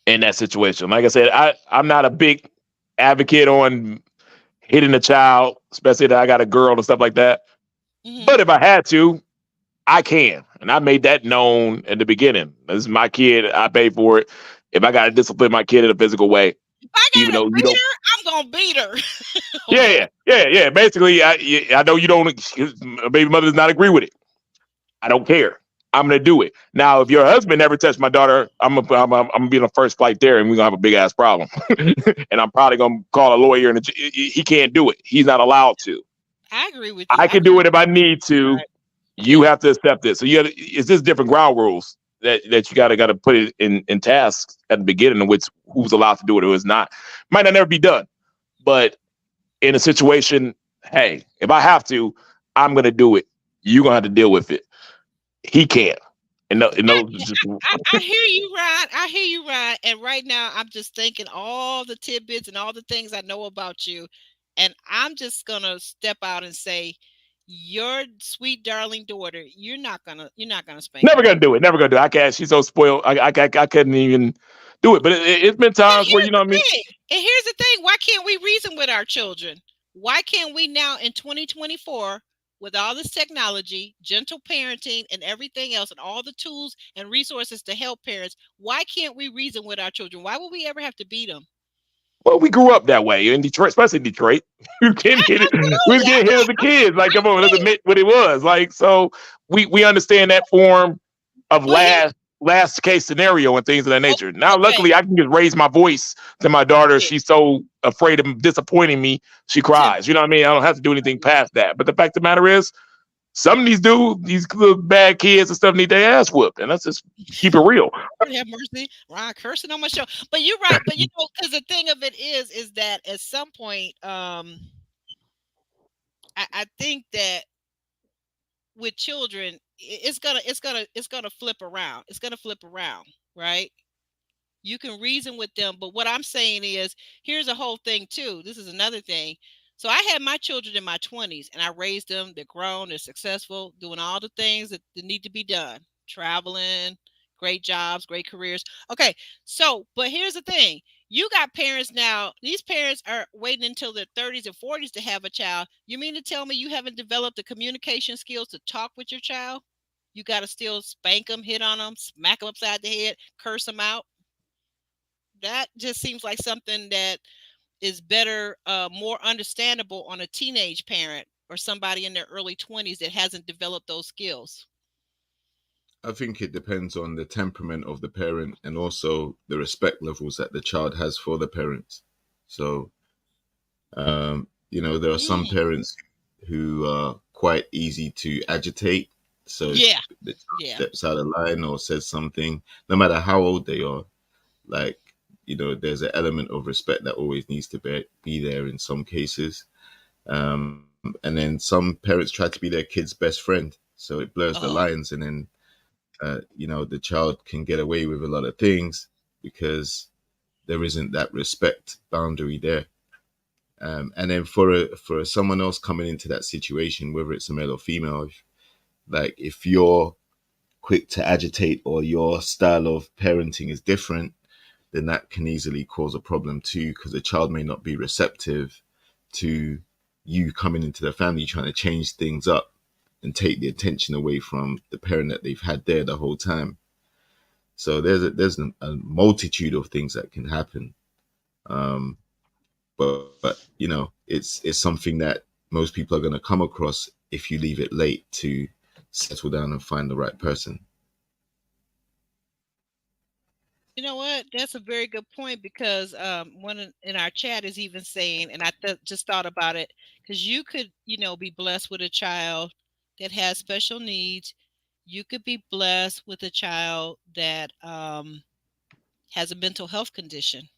in that situation. Like I said, I'm not a big advocate on hitting a child, especially that I got a girl and stuff like that. Mm-hmm. But if I had to, I can. And I made that known at the beginning. This is my kid. I pay for it. If I got to discipline my kid in a physical way, even though you don't, I'm gonna beat her. Yeah. Basically, I know you don't. Baby mother does not agree with it. I don't care. I'm gonna do it. Now, if your husband never touched my daughter, I'm gonna be on the first flight there, and we're gonna have a big ass problem. And I'm probably gonna call a lawyer, and he can't do it. He's not allowed to. I agree with you. I can do it if I need to. Right. You have to accept it. So it's just different ground rules that you gotta put it in tasks at the beginning, of which who's allowed to do it, who is not. Might not never be done, but in a situation, hey, if I have to, I'm gonna do it. You're gonna have to deal with it. He can't. I hear you, Ryan. I hear you, Ryan. And right now, I'm just thinking all the tidbits and all the things I know about you, and I'm just gonna step out and say, your sweet darling daughter, you're not gonna spank. Never gonna do it. I can't. She's so spoiled. I couldn't even do it. But it's been times where, you know what I mean. And here's the thing: why can't we reason with our children? Why can't we now in 2024? With all this technology, gentle parenting, and everything else, and all the tools and resources to help parents, why can't we reason with our children? Why would we ever have to beat them? Well, we grew up that way in Detroit, especially in Detroit. We was getting hit as a kid. Like, come on, let's admit what it was. Like, so we understand that form of last last case scenario and things of that nature. Now, Okay. luckily, I can just raise my voice to my daughter. Yeah. She's so afraid of disappointing me, she cries. You know what I mean? I don't have to do anything past that. But the fact of the matter is, some of these little bad kids and stuff need their ass whooped, and let's just keep it real. Lord have mercy. Ron cursing on my show. But you're right. But because the thing of it is that at some point, I think that with children, it's gonna flip around. It's gonna flip around, right? You can reason with them, but what I'm saying is, here's a whole thing too. This is another thing. So I had my children in my 20s, and I raised them. They're grown. They're successful, doing all the things that need to be done. Traveling, great jobs, great careers. Okay, so but here's the thing. You got parents now. These parents are waiting until their 30s and 40s to have a child. You mean to tell me you haven't developed the communication skills to talk with your child? You got to still spank them, hit on them, smack them upside the head, curse them out. That just seems like something that is better, more understandable on a teenage parent or somebody in their early 20s that hasn't developed those skills. I think it depends on the temperament of the parent and also the respect levels that the child has for the parents. So, there are some parents who are quite easy to agitate. So Yeah. the child steps out of line or says something, no matter how old they are, like, there's an element of respect that always needs to be there in some cases. And then some parents try to be their kid's best friend. So it blurs the lines, and then the child can get away with a lot of things because there isn't that respect boundary there. And then for someone else coming into that situation, whether it's a male or female, if you're quick to agitate or your style of parenting is different, then that can easily cause a problem too, because the child may not be receptive to you coming into the family trying to change things up and take the attention away from the parent that they've had there the whole time. So there's a multitude of things that can happen. But it's something that most people are going to come across if you leave it late to settle down and find the right person. You know what? That's a very good point, because one in our chat is even saying, and I just thought about it, because you could, be blessed with a child that has special needs. You could be blessed with a child that has a mental health condition.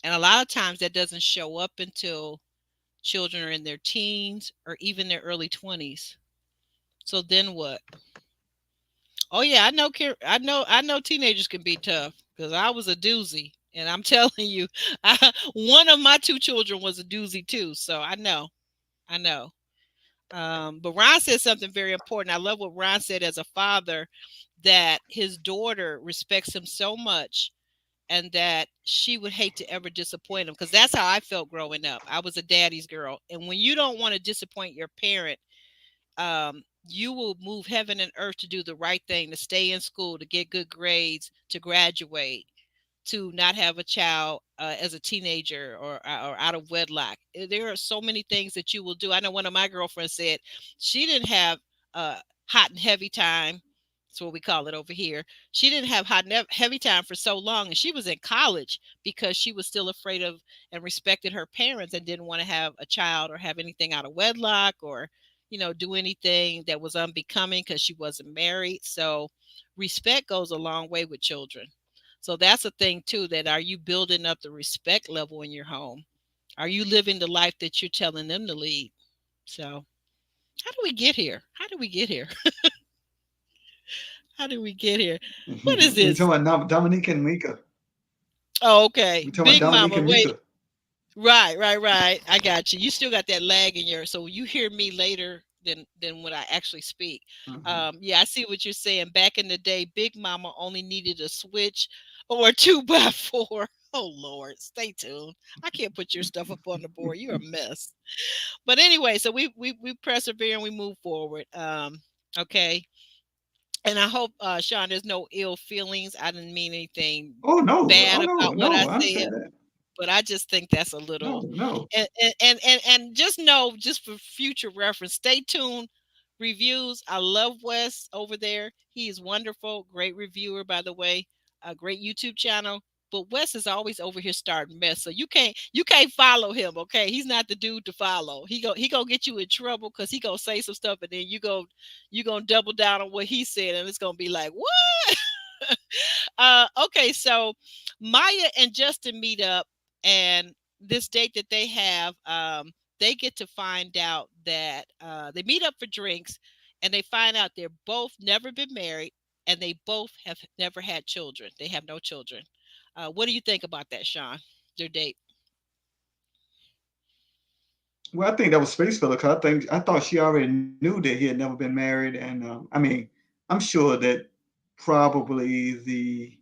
And a lot of times that doesn't show up until children are in their teens or even their early 20s. So then what? Oh yeah, I know teenagers can be tough, because I was a doozy, and I'm telling you, one of my two children was a doozy too. So I know. But Ron said something very important. I love what Ron said as a father, that his daughter respects him so much and that she would hate to ever disappoint him, because that's how I felt growing up. I was a daddy's girl. And when you don't want to disappoint your parent, you will move heaven and earth to do the right thing, to stay in school, to get good grades, to graduate, to not have a child as a teenager or out of wedlock. There are so many things that you will do. I know one of my girlfriends said she didn't have hot and heavy time. That's what we call it over here. She didn't have hot and heavy time for so long, and she was in college because she was still afraid of and respected her parents and didn't want to have a child or have anything out of wedlock or do anything that was unbecoming because she wasn't married. So respect goes a long way with children. So that's a thing too, that are you building up the respect level in your home? Are you living the life that you're telling them to lead? So how do we get here? How do we get here? How do we get here? What is this? We're talking about Dominique and Mika. Oh, okay. Big Mama, wait. Right. I got you. You still got that lag in your, so you hear me later than when I actually speak. Yeah, I see what you're saying. Back in the day, Big Mama only needed a switch or a 2x4. Oh Lord, stay tuned. I can't put your stuff up on the board. You're a mess. But anyway, so we persevere and we move forward. Okay. And I hope, Sean, there's no ill feelings. I didn't mean anything bad about what I said. But I just think that's a little no. And just know, just for future reference, stay tuned reviews. I love Wes over there. He is wonderful, great reviewer, by the way, a great YouTube channel. But Wes is always over here starting mess, so you can't follow him. Okay, he's not the dude to follow. He gonna get you in trouble because he gonna say some stuff, and then you gonna double down on what he said, and it's gonna be like what? Okay, so Maya and Justin meet up, and this date that they have, they get to find out that they meet up for drinks, and they find out they're both never been married, and they both have never had children. They have no children. What do you think about that, Sean? Their date? Well, I think that was space filler. 'Cause I thought she already knew that he had never been married, and I mean, I'm sure that probably the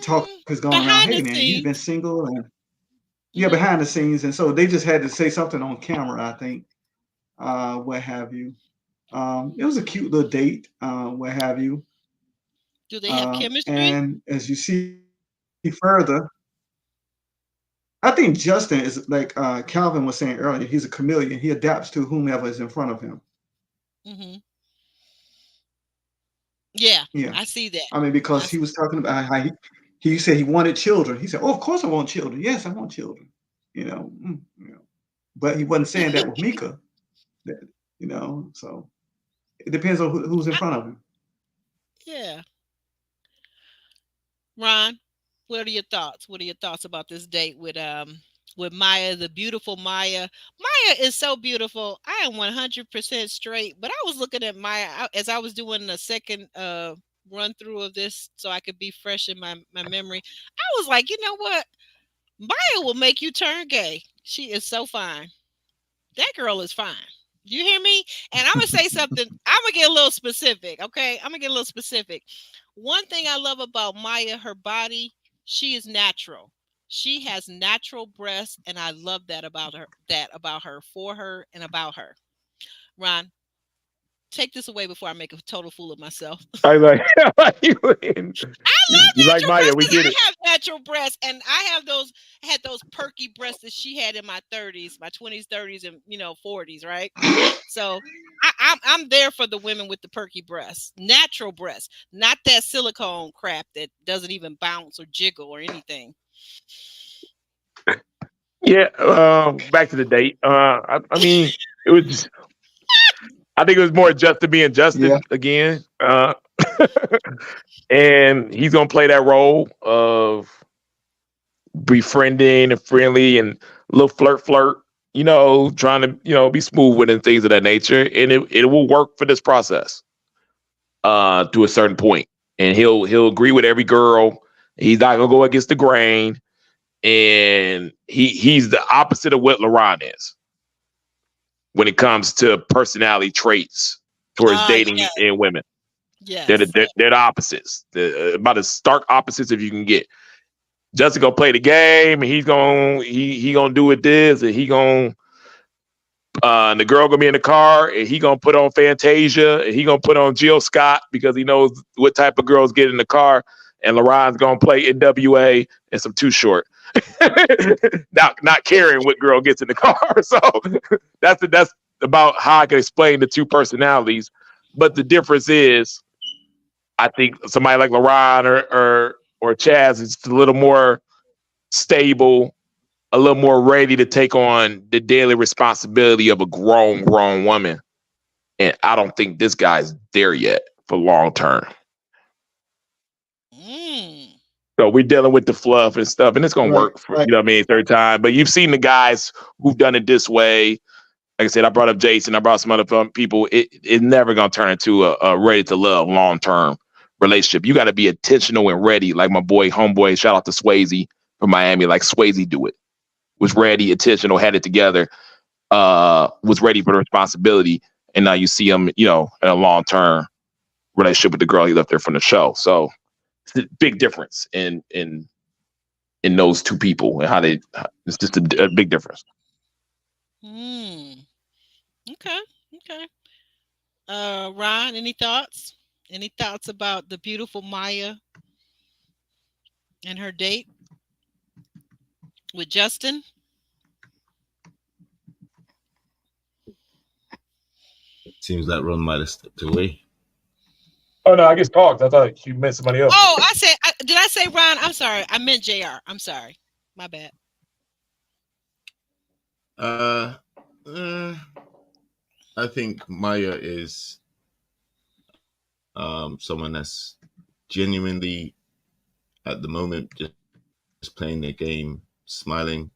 talk has gone around. Behind Hey, the man, he's been scenes. single, and yeah, Hmm. behind the scenes, and so they just had to say something on camera. I think, what have you. It was a cute little date, what have you. Do they have chemistry? And as you see further, I think Justin is like Calvin was saying earlier. He's a chameleon. He adapts to whomever is in front of him. Hmm. Yeah, Yeah, I see that. I mean, I because he s- was talking about how he said he wanted children. He said, "Oh, of course I want children. Yes, I want children." You know, but he wasn't saying that with Mika. That, so it depends on who's in I- front of him. yeah. Ron, what are your thoughts? What are your thoughts about this date with Maya, the beautiful Maya? Maya is so beautiful. I am 100% straight, but I was looking at Maya as I was doing the second run through of this so I could be fresh in my memory. I was like, you know what? Maya will make you turn gay. She is so fine. That girl is fine. You hear me? And I'm gonna say something. I'm gonna get a little specific. Okay, I'm gonna get a little specific. One thing I love about Maya, her body, she is natural. She has natural breasts, and I love that about her. That about her, for her, and about her. Ron, take this away before I make a total fool of myself. I like you, I love you like natural Maya. breasts We because get it. I have natural breasts, and I have those had those perky breasts that she had in my 30s, my 20s, 30s, and 40s, right? So I'm there for the women with the perky breasts, natural breasts, not that silicone crap that doesn't even bounce or jiggle or anything. Yeah. Back to the date. I mean, it was. I think it was more Justin being Yeah, Justin again. And he's gonna play that role of befriending and friendly and a little flirt, trying to, be smooth with it and things of that nature. And it will work for this process to a certain point. And he'll agree with every girl. He's not gonna go against the grain. And he's the opposite of what LaRon is when it comes to personality traits towards dating Yes, and women. They're yes, the, they're, they're the opposites. About as stark opposites if you can get. Justin gonna play the game, and he gonna do it this, and the girl gonna be in the car, and he gonna put on Fantasia, and he gonna put on Jill Scott because he knows what type of girls get in the car, and LaRon's gonna play NWA and some Too Short, not caring what girl gets in the car. So that's about how I can explain the two personalities. But the difference is, I think somebody like LaRon or Chaz is a little more stable, a little more ready to take on the daily responsibility of a grown woman. And I don't think this guy's there yet for long term. mm, So we're dealing with the fluff and stuff, and it's gonna right, work for right. third time. But you've seen the guys who've done it this way. Like I said, I brought up Jason, I brought some other people. It's never gonna turn into a ready to love long term relationship. You got to be intentional and ready, like my boy, homeboy. Shout out to Swayze from Miami, like Swayze do it. Was ready, intentional, had it together, was ready for the responsibility, and now you see him, in a long term relationship with the girl he left there from the show. So it's a big difference in those two people and how they. It's just a big difference. mm. Okay, okay. Ron, any thoughts? Any thoughts about the beautiful Maya and her date with Justin? Seems like Ron might have stepped away. Oh no, I just talked. I thought you meant somebody else. Oh, did I say Ron? I'm sorry. I meant JR. I'm sorry. My bad. I think Maya is someone that's genuinely at the moment just playing their game, smiling,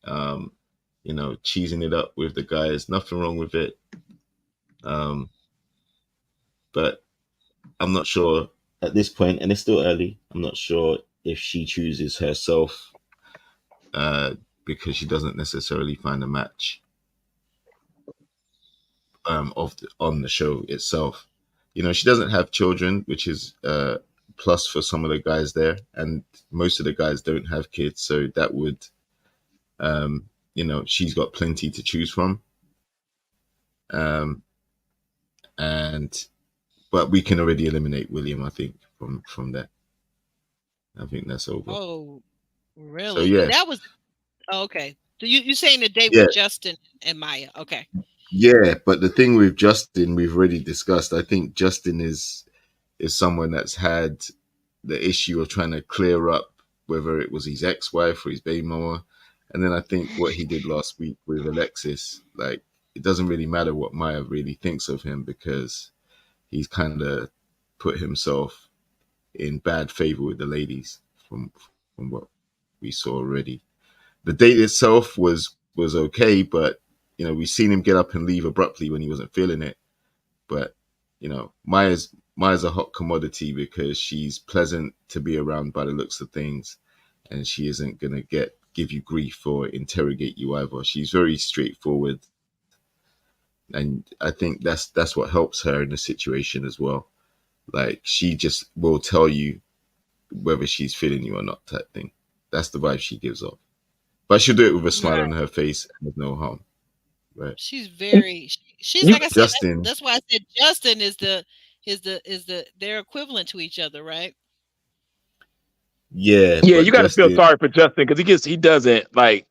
cheesing it up with the guys. Nothing wrong with it. But I'm not sure at this point, and it's still early. I'm not sure if she chooses herself because she doesn't necessarily find a match on the show itself. She doesn't have children, which is plus for some of the guys there, and most of the guys don't have kids, so that would she's got plenty to choose from. But we can already eliminate William, I think, from that. I think that's over. Oh, really? So yeah, That was okay. So you saying the date Yeah. with Justin and Maya? Okay. yeah. But the thing with Justin, we've already discussed. I think Justin is someone that's had the issue of trying to clear up whether it was his ex-wife or his baby mama. And then I think what he did last week with Alexis, like, it doesn't really matter what Maya really thinks of him because he's kind of put himself in bad favor with the ladies from what we saw already. The date itself was okay, but we've seen him get up and leave abruptly when he wasn't feeling it. But Maya's a hot commodity because she's pleasant to be around by the looks of things, and she isn't gonna give you grief or interrogate you either. She's very straightforward, and I think that's what helps her in the situation as well. Like, she just will tell you whether she's feeling you or not, type thing. That's the vibe she gives off. But she'll do it with a smile on her face and with no harm. Right. She's very. She's You- like I said. Justin. That's why I said Justin is they're equivalent to each other, right? Yeah. Yeah, but you got to feel Justin- sorry for Justin because he doesn't like.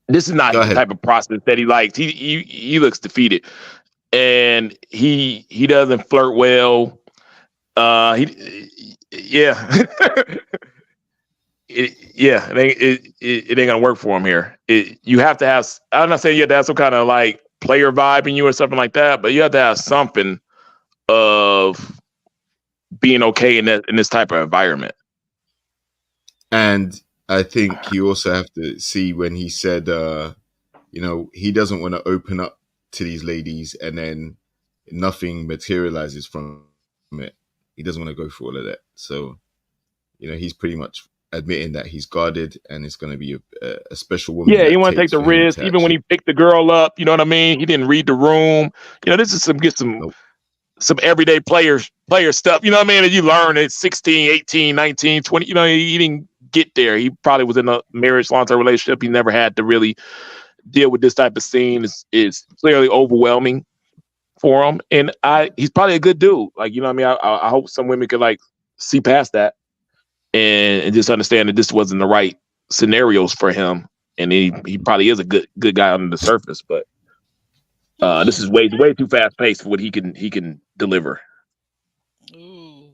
This is not Go the ahead. type of process that he likes. He looks defeated, and he doesn't flirt well. Yeah. It ain't gonna work for him here. You have to have. I'm not saying you have to have some kind of like player vibe in you or something like that, but you have to have something of being okay in this type of environment. And I think you also have to see when he said, he doesn't want to open up to these ladies and then nothing materializes from it. He doesn't want to go through all of that. So, he's pretty much admitting that he's guarded and it's going to be a special woman. Yeah, that he want to take takes the for him risk, to even when he picked the girl up. You know what I mean? He didn't read the room. This is Nope. some everyday player stuff. You know what I mean? And you learn at 16, 18, 19, 20. He didn't get there. He probably was in a marriage, long-term relationship. He never had to really deal with this type of scene. It's clearly overwhelming for him. And he's probably a good dude. Like, you know what I mean? I hope some women could like see past that and just understand that this wasn't the right scenarios for him. And he probably is a good guy under the surface, but this is way too fast paced for what he can deliver. Ooh.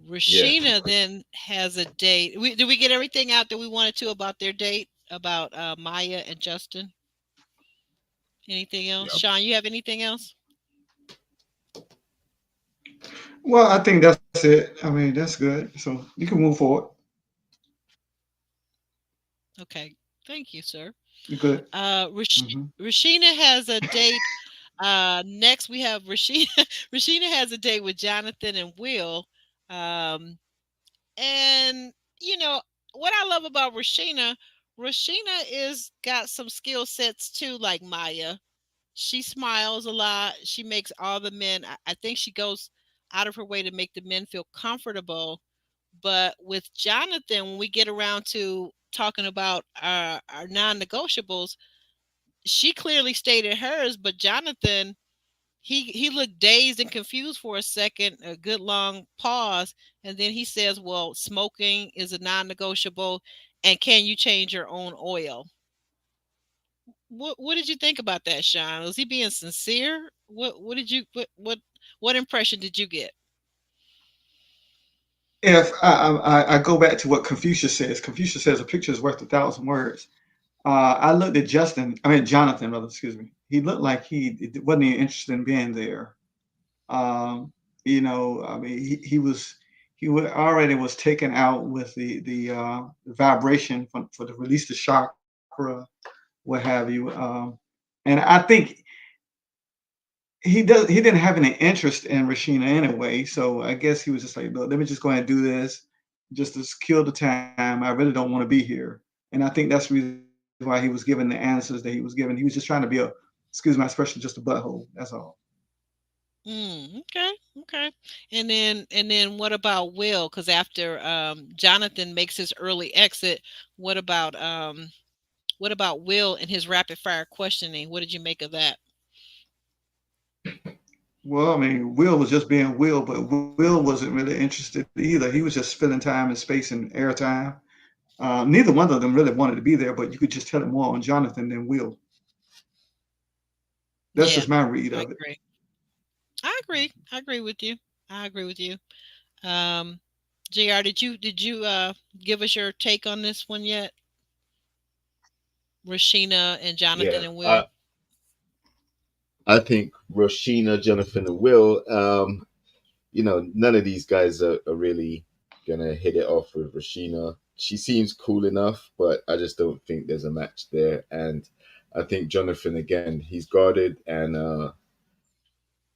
Rashina then has a date. Did we get everything out that we wanted to about their date, about Maya and Justin? Anything else? Yep. Sean, you have anything else? Well, I think that's it. I mean, that's good. So you can move forward. Okay. Thank you, sir. You're good. Rashina has a date. Next, we have Rashina. Rashina has a date with Jonathan and Will. And what I love about Rashina is got some skill sets too, like Maya. She smiles a lot. She makes all the men. I think she goes out of her way to make the men feel comfortable. But with Jonathan, when we get around to talking about our non-negotiables, she clearly stated hers, but Jonathan, he looked dazed and confused for a second, a good long pause, and then he says, well, smoking is a non-negotiable, and can you change your own oil? What did you think about that, Sean? Was he being sincere? What did you what impression did you get? If I go back to what Confucius says a picture is worth 1,000 words. I looked at Jonathan, rather, excuse me. He looked like he wasn't even interested in being there. Um, I mean, already was taken out with the vibration for the release the chakra, what have you. And I think he didn't have any interest in Rashina anyway. So I guess he was just like, look, let me just go ahead and do this just to kill the time. I really don't want to be here. And I think that's the reason why he was given the answers that he was given. He was just trying to be excuse my expression, just a butthole. That's all. Okay, okay. And then what about Will? Because after Jonathan makes his early exit, what about Will and his rapid fire questioning? What did you make of that? Well, I mean, Will was just being Will, but Will wasn't really interested either. He was just filling time and space and airtime. Neither one of them really wanted to be there, but you could just tell it more on Jonathan than Will. That's Yeah, just my read I of it. agree. I agree. I agree with you. I agree with you. Um, Jr. Did you give us your take on this one yet? Rashina and Jonathan Yeah, and Will. I think Rashina, Jonathan, and Will. None of these guys are really gonna hit it off with Rashina. She seems cool enough, but I just don't think there's a match there. And I think Jonathan, again, he's guarded, and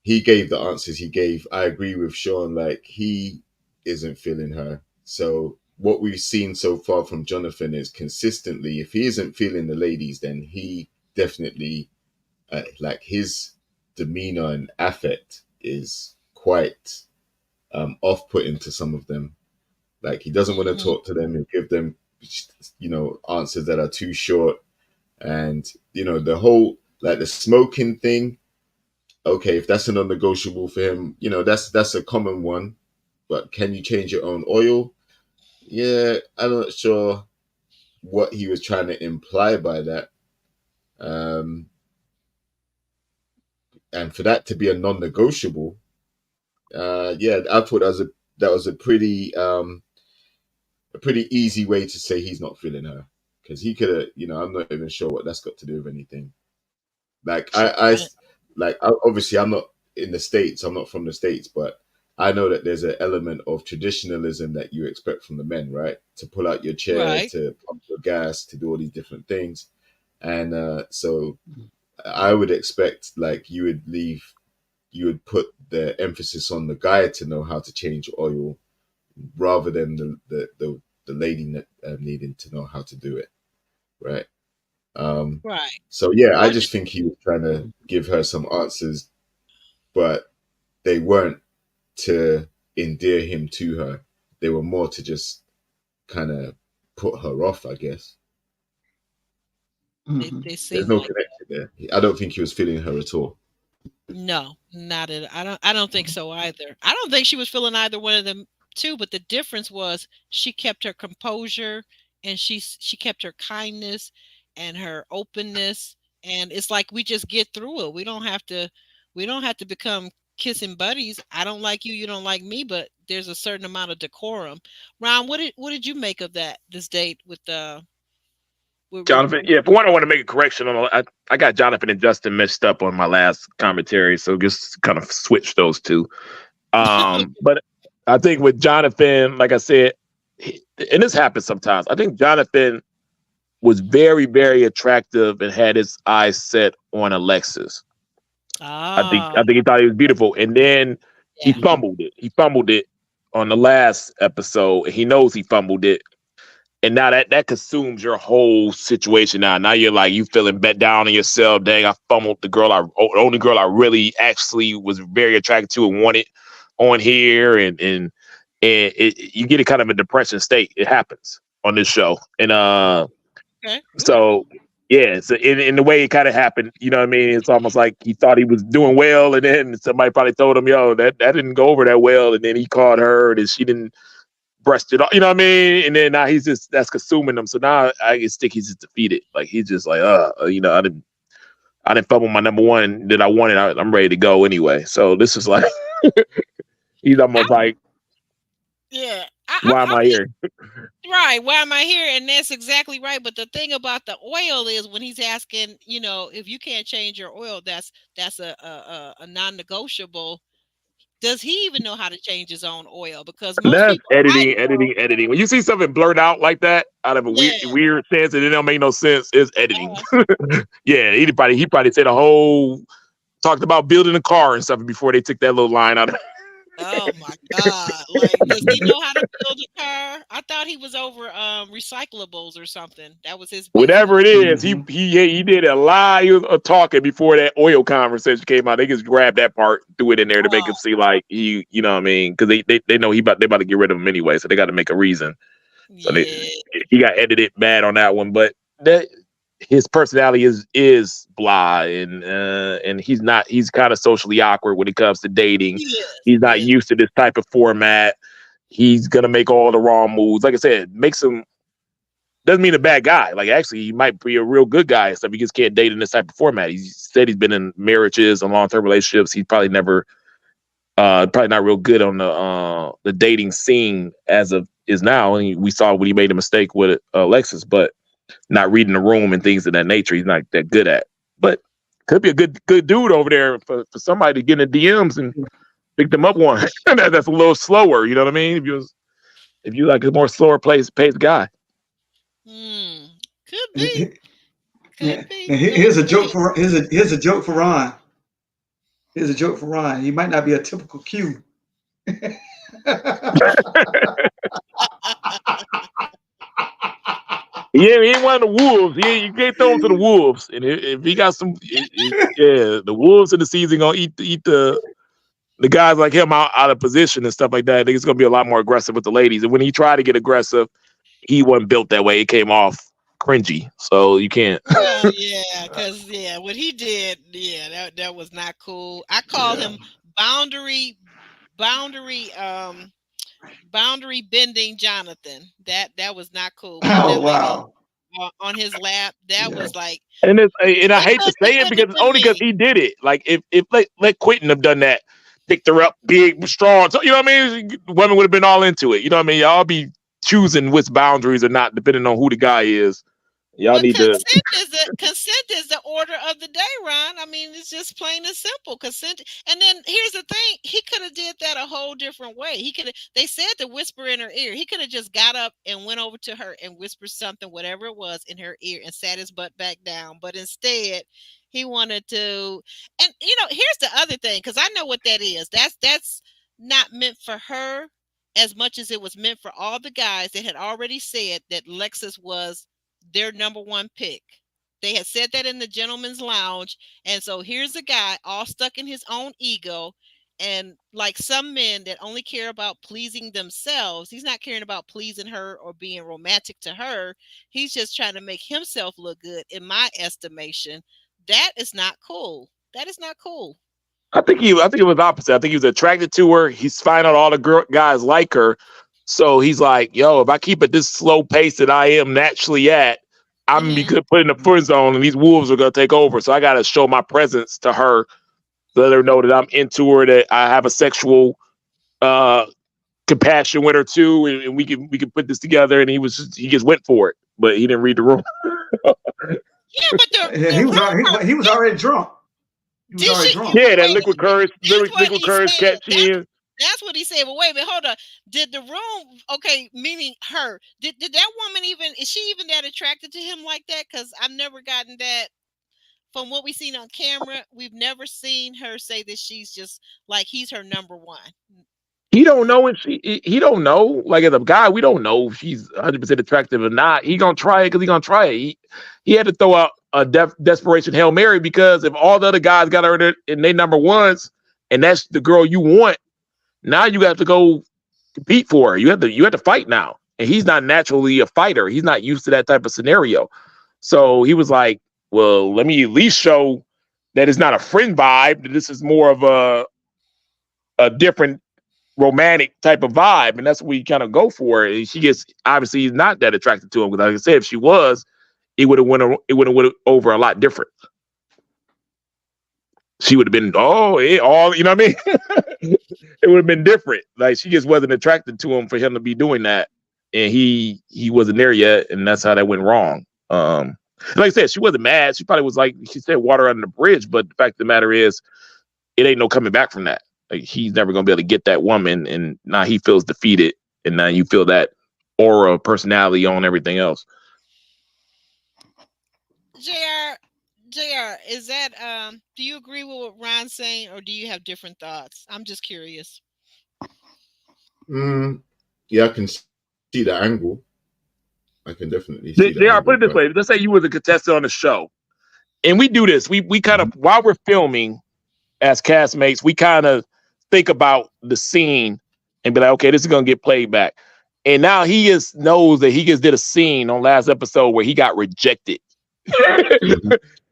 he gave the answers he gave. I agree with Sean, like he isn't feeling her. So what we've seen so far from Jonathan is consistently, if he isn't feeling the ladies, then he definitely like his demeanor and affect is quite off-putting to some of them. Like he doesn't want to talk to them and give them, answers that are too short. And the whole like the smoking thing. Okay, if that's a non-negotiable for him, that's a common one. But can you change your own oil? Yeah, I'm not sure what he was trying to imply by that. And for that to be a non-negotiable, yeah, I thought that was a pretty easy way to say he's not feeling her, because he could have, I'm not even sure what that's got to do with anything. Like obviously I'm not in the States, I'm not from the States, but I know that there's an element of traditionalism that you expect from the men, right? To pull out your chair, Right. to pump your gas, to do all these different things. And so I would expect like you would put the emphasis on the guy to know how to change oil rather than the lady needing to know how to do it, right? Right. So yeah, I What just think he was trying to give her some answers, but they weren't to endear him to her. They were more to just kind of put her off, I guess. they, Mhm. they There's seem no like connection there. I don't think he was feeling her at all. no, not at. I don't think so either. I don't think she was feeling either one of them too. But the difference was she kept her composure and she kept her kindness and her openness. And it's like we just get through it. We don't have to become kissing buddies. I don't like you, you don't like me, but there's a certain amount of decorum. Ron, what did you make of this date with Jonathan, yeah. For one, I want to make a correction on. I got Jonathan and Justin mixed up on my last commentary, so just kind of switch those two. But I think with Jonathan, like I said, and this happens sometimes. I think Jonathan was very, very attractive and had his eyes set on Alexis. I think Ah, I think he thought he was beautiful, and then he yeah. fumbled it. He fumbled it on the last episode. He knows he fumbled it, and now that consumes your whole situation. Now you're like you feeling bet down on yourself. Dang, I fumbled the only girl I really actually was very attracted to and wanted on here, and you get a kind of a depression state. It happens on this show, and Okay. so yeah, so in the way it kind of happened, you know what I mean? It's almost like he thought he was doing well, and then somebody probably told him, "Yo, that didn't go over that well," and then he called her, and she didn't breasted, you know what I mean? And then now that's consuming them. So now I just think he's just defeated. Like he's just like, you know, I didn't fumble my number one that I wanted. I'm ready to go anyway. So this is like, he's almost like, yeah. why am I here? Right. Why am I here? And that's exactly right. But the thing about the oil is when he's asking, you know, if you can't change your oil, that's a non-negotiable. Does he even know how to change his own oil? Because most That's people editing. When you see something blurred out like that, out of a weird sense, and it don't make no sense, it's editing. Yeah, he probably said talked about building a car and stuff before they took that little line out. Oh my God! Like, does he know how to build a car? I thought he was over recyclables or something. That was his business. Whatever it is, he did a lot of talking before that oil conversation came out. They just grabbed that part, threw it in there to make him see like you know what I mean? Because they know they about to get rid of him anyway, so they got to make a reason. So he got edited bad on that one, but his personality is blah, and he's kind of socially awkward when it comes to dating. He's not used to this type of format. He's gonna make all the wrong moves. Like I said, makes him doesn't mean a bad guy. Like actually, he might be a real good guy and stuff. He just can't date in this type of format. He said he's been in marriages and long-term relationships. He's probably never, probably not real good on the dating scene as of is now. And we saw when he made a mistake with Alexis, but not reading the room and things of that nature. He's not that good at. But could be a good dude over there for somebody to get in the DMs and pick them up one. That's a little slower. You know what I mean? If you like a more slower paced guy. Could be. Could be. Here's a joke for Ron. Here's a joke for Ron. He might not be a typical Q. Yeah, he ain't one of the wolves. You can't throw him to the wolves. And if he got some, the wolves in the season gonna eat the guys like him out of position and stuff like that. I think it's gonna be a lot more aggressive with the ladies. And when he tried to get aggressive, he wasn't built that way. It came off cringy, so you can't. Well, because what he did, that was not cool. I call him boundary bending Jonathan. That was not cool. Oh wow! On his lap, that was like. And I hate to say it because only because he did it. Like if let Quentin have done that, picked her up big, strong. So you know what I mean? Women would have been all into it. You know what I mean? Y'all be choosing which boundaries or not, depending on who the guy is. Y'all need to. Consent is the order of the day, Ron. I mean, it's just plain and simple. Consent. And then here's the thing: he could have did that a whole different way. He could have. They said to whisper in her ear. He could have just got up and went over to her and whispered something, whatever it was, in her ear, and sat his butt back down. But instead, he wanted to. And here's the other thing, because I know what that is. That's not meant for her as much as it was meant for all the guys that had already said that Lexus was their number one pick. They had said that in the gentleman's lounge. And so here's a guy all stuck in his own ego. And like some men that only care about pleasing themselves, he's not caring about pleasing her or being romantic to her. He's just trying to make himself look good, in my estimation. That is not cool. That is not cool. I think it was opposite. I think he was attracted to her. He's finding out all the guys like her. So he's like, yo, if I keep at this slow pace that I am naturally at, I'm gonna be put in the friend zone and these wolves are gonna take over. So I gotta show my presence to her, let her know that I'm into her, that I have a sexual compassion with her too, and we can put this together. And he just went for it, but he didn't read the room. He was already drunk. Yeah, that liquid courage catch in. That's what he said. But wait a minute, hold on. Did the room, okay, meaning her, did that woman is she even that attracted to him like that? Because I've never gotten that from what we've seen on camera. We've never seen her say that she's just like he's her number one. He don't know if he don't know. Like as a guy, we don't know if she's 100% attractive or not. He gonna try it because he gonna try it. He had to throw out a desperation Hail Mary because if all the other guys got her in their number ones and that's the girl you want, now you have to go compete for her. You have to fight now. And he's not naturally a fighter. He's not used to that type of scenario. So he was like, well, let me at least show that it's not a friend vibe. That this is more of a different romantic type of vibe, and that's what we kind of go for. And she gets obviously not that attracted to him because, like I said, if she was, it would have went over a lot different. She would have been all you know what I mean. It would have been different. Like she just wasn't attracted to him for him to be doing that, and he wasn't there yet, and that's how that went wrong. Like I said, she wasn't mad. She probably was like she said, water under the bridge. But the fact of the matter is, it ain't no coming back from that. Like he's never gonna be able to get that woman, and now he feels defeated, and now you feel that aura of personality on everything else. JR, is that do you agree with what Ron's saying, or do you have different thoughts? I'm just curious. Yeah, I can see the angle. I can definitely see JR, that. put it this way. Let's say you were the contestant on the show, and we do this. We kind of, while we're filming as castmates, we kind of think about the scene and be like, okay, this is going to get played back. And now he just knows that he just did a scene on last episode where he got rejected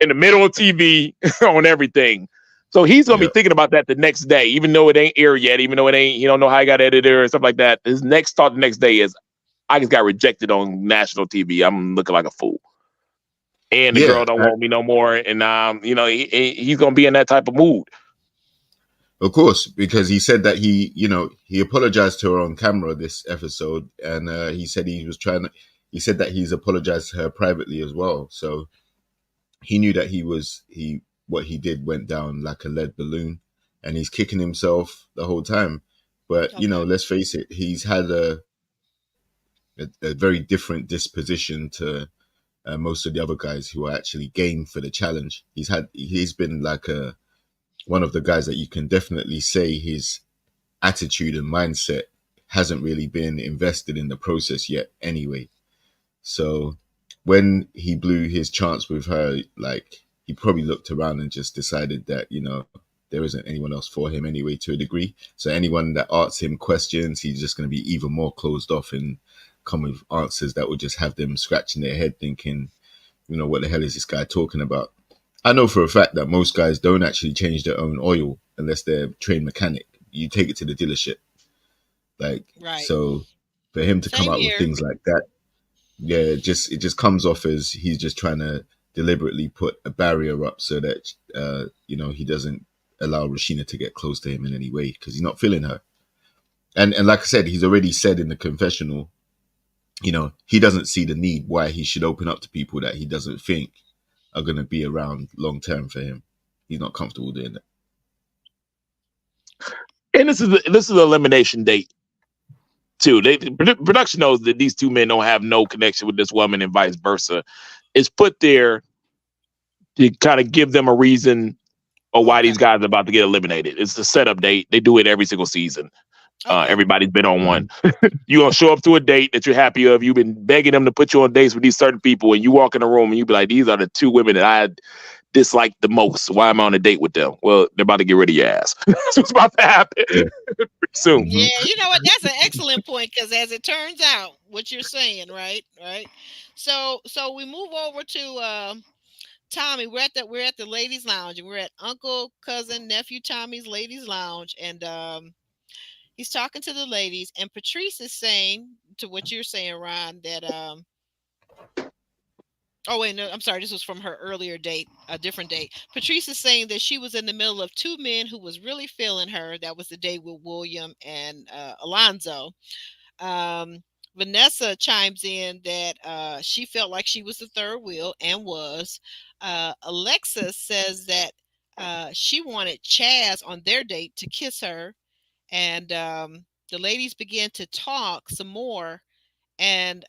in the middle of TV on everything. So he's going to be thinking about that the next day, even though it ain't aired yet, even though it ain't, you don't know how he got edited or stuff like that. His next thought the next day is, I just got rejected on national TV. I'm looking like a fool. And the girl don't want me no more. And, he's going to be in that type of mood. Of course, because he said that he apologized to her on camera this episode. And he said he said that he's apologized to her privately as well. So he knew that what he did went down like a lead balloon, and he's kicking himself the whole time. But, let's face it, he's had a very different disposition to most of the other guys who are actually game for the challenge. He's been like one of the guys that you can definitely say his attitude and mindset hasn't really been invested in the process yet anyway. So when he blew his chance with her, like he probably looked around and just decided that, there isn't anyone else for him anyway to a degree. So anyone that asks him questions, he's just going to be even more closed off and come with answers that would just have them scratching their head thinking, what the hell is this guy talking about? I know for a fact that most guys don't actually change their own oil unless they're a trained mechanic. You take it to the dealership. So for him to come out with things like that, it just comes off as he's just trying to deliberately put a barrier up so that, he doesn't allow Rashina to get close to him in any way because he's not feeling her. And like I said, he's already said in the confessional, he doesn't see the need why he should open up to people that he doesn't think are going to be around long term for him. He's not comfortable doing that. And this is an elimination date too. Production knows that these two men don't have no connection with this woman and vice versa. It's put there to kind of give them a reason or why these guys are about to get eliminated. It's the setup date. They do it every single season. Everybody's been on one. You're going to show up to a date that you're happy of. You've been begging them to put you on dates with these certain people, and you walk in the room and you be like, these are the two women that I dislike the most. Why am I on a date with them? Well, they're about to get rid of your ass. That's what's about to happen pretty soon. Yeah, you know what? That's an excellent point because as it turns out, what you're saying, right? So we move over to Tommy. We're at the ladies' lounge, and we're at Uncle, Cousin, Nephew Tommy's ladies' lounge, and he's talking to the ladies, and Patrice is saying to what you're saying, Ron, that oh wait, no, I'm sorry, this was from her earlier date, a different date. Patrice is saying that she was in the middle of two men who was really feeling her. That was the date with William and Alonzo. Vanessa chimes in that she felt like she was the third wheel and was. Alexis says that she wanted Chaz on their date to kiss her. And the ladies begin to talk some more, and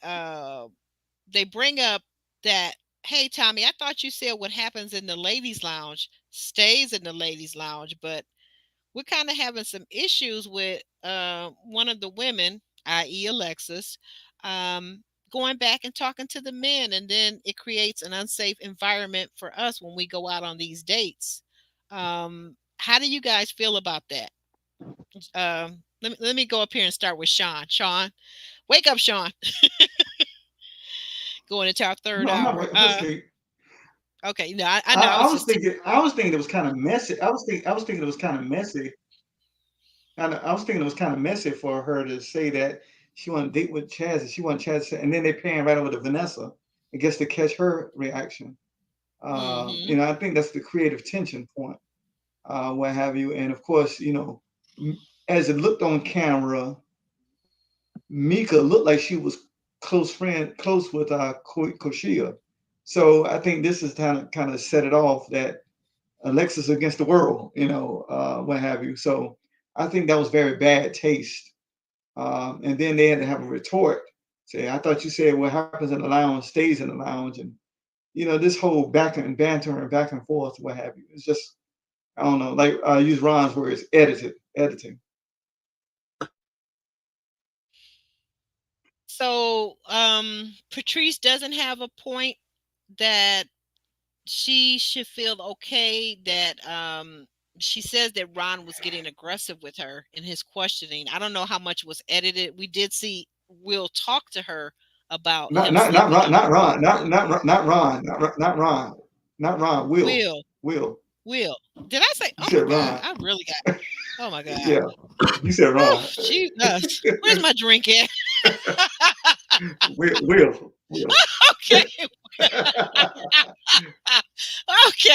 they bring up that, hey, Tommy, I thought you said what happens in the ladies' lounge stays in the ladies' lounge, but we're kind of having some issues with one of the women, i.e. Alexis, going back and talking to the men, and then it creates an unsafe environment for us when we go out on these dates. How do you guys feel about that? Let me go up here and start with Sean. Sean, wake up, Sean. Going into our third hour. Okay, no, I know. I was thinking it was kind of messy. I was thinking it was kind of messy. And I was thinking it was kind of messy for her to say that she wanted to date with Chaz and she wanted Chaz, and then they pan right over to Vanessa, I guess, to catch her reaction. Mm-hmm. You know, I think that's the creative tension point, what have you. And of course, you know, as it looked on camera, Mika looked like she was close with Koshia. So I think this is kind of set it off that Alexis against the world, you know, what have you. So I think that was very bad taste. And then they had to have a retort. Say, I thought you said what happens in the lounge stays in the lounge, and you know this whole back and banter and back and forth, what have you. It's just I don't know. Like use Ron's words, editing. So Patrice doesn't have a point that she should feel okay that she says that Ron was getting aggressive with her in his questioning. I don't know how much was edited. We did see Will talk to her about Not him not not sleeping Ron, on not Ron, not Ron, not Ron, not Ron. Will. Will. Will. Did I say? You Oh my said God! Ron. I really got. Oh my God! Yeah, you said Oh Ron. Jesus! Where's my drink at? Will. Okay.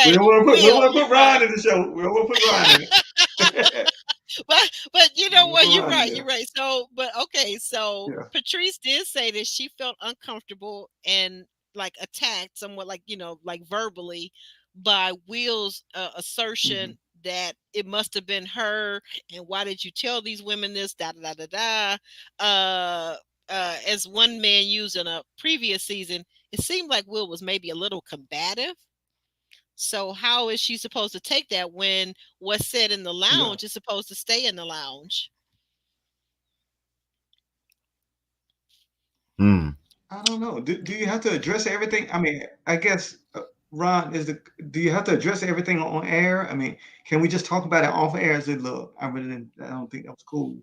We Okay. don't want to Will, put you're Ron right. in the show. We don't want to put Ron in it. But you know what? You're Ron in right. there. You're right. So, but okay. So Yeah. Patrice did say that she felt uncomfortable and like attacked, somewhat like like verbally, by Will's assertion Mhm. that it must have been her. And why did you tell these women this? Da da da da da. As one man used in a previous season, it seemed like Will was maybe a little combative. So how is she supposed to take that when what's said in the Yeah. lounge is supposed to stay in the lounge? Hmm. I don't know. Do you have to address everything? I mean, I guess Ron do you have to address everything on air? I mean, can we just talk about it off air? As it look, I don't think that was cool.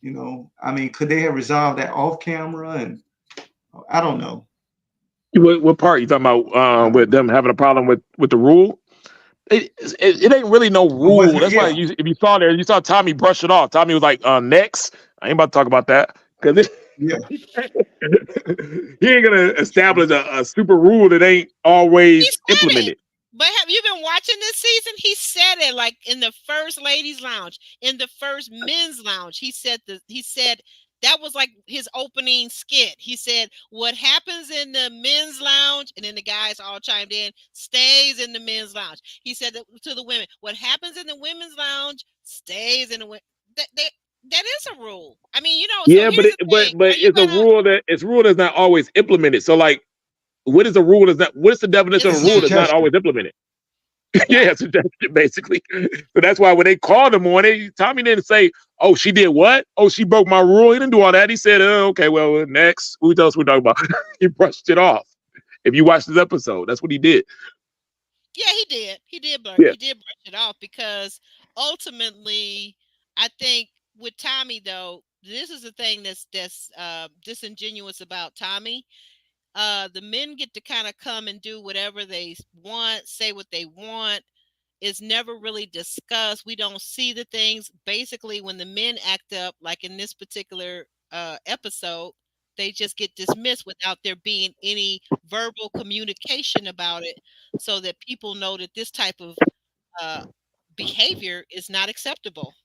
You know, I mean, could they have resolved that off camera? And I don't know. What part you talking about? I don't With know. them having a problem with the rule? It ain't really no Was rule. That's why yeah, if you saw there, you saw Tommy brush it off. Tommy was like, "Next." I ain't about to talk about that because yeah. he ain't gonna establish a super rule that ain't He always said it. implemented. But have you been watching this season? He said it like in the first ladies' lounge, in the first men's lounge. He said that was like his opening skit. He said, what happens in the men's lounge, and then the guys all chimed in, stays in the men's lounge. He said that to the women, what happens in the women's lounge stays in the that is a rule. I mean, so Yeah, but here's the thing. Are you it's a gonna rule that's not always implemented. So like, what is a rule that's not? What's the definition it's of a a rule that's not Suggestion. always implemented? right? Yeah, suggestion basically. So that's why when they called him on it, Tommy didn't say, "Oh, she did what? Oh, she broke my rule." He didn't do all that. He said, "Oh, okay, well, next, who else we're talking about?" He brushed it off. If you watch this episode, that's what he did. Yeah, he did. Yeah, He did brush it off because ultimately, I think with Tommy though, this is the thing that's disingenuous about Tommy. The men get to kind of come and do whatever they want, say what they want. It's never really discussed. We don't see the things. Basically, when the men act up, like in this particular episode, they just get dismissed without there being any verbal communication about it, so that people know that this type of uh, behavior is not acceptable.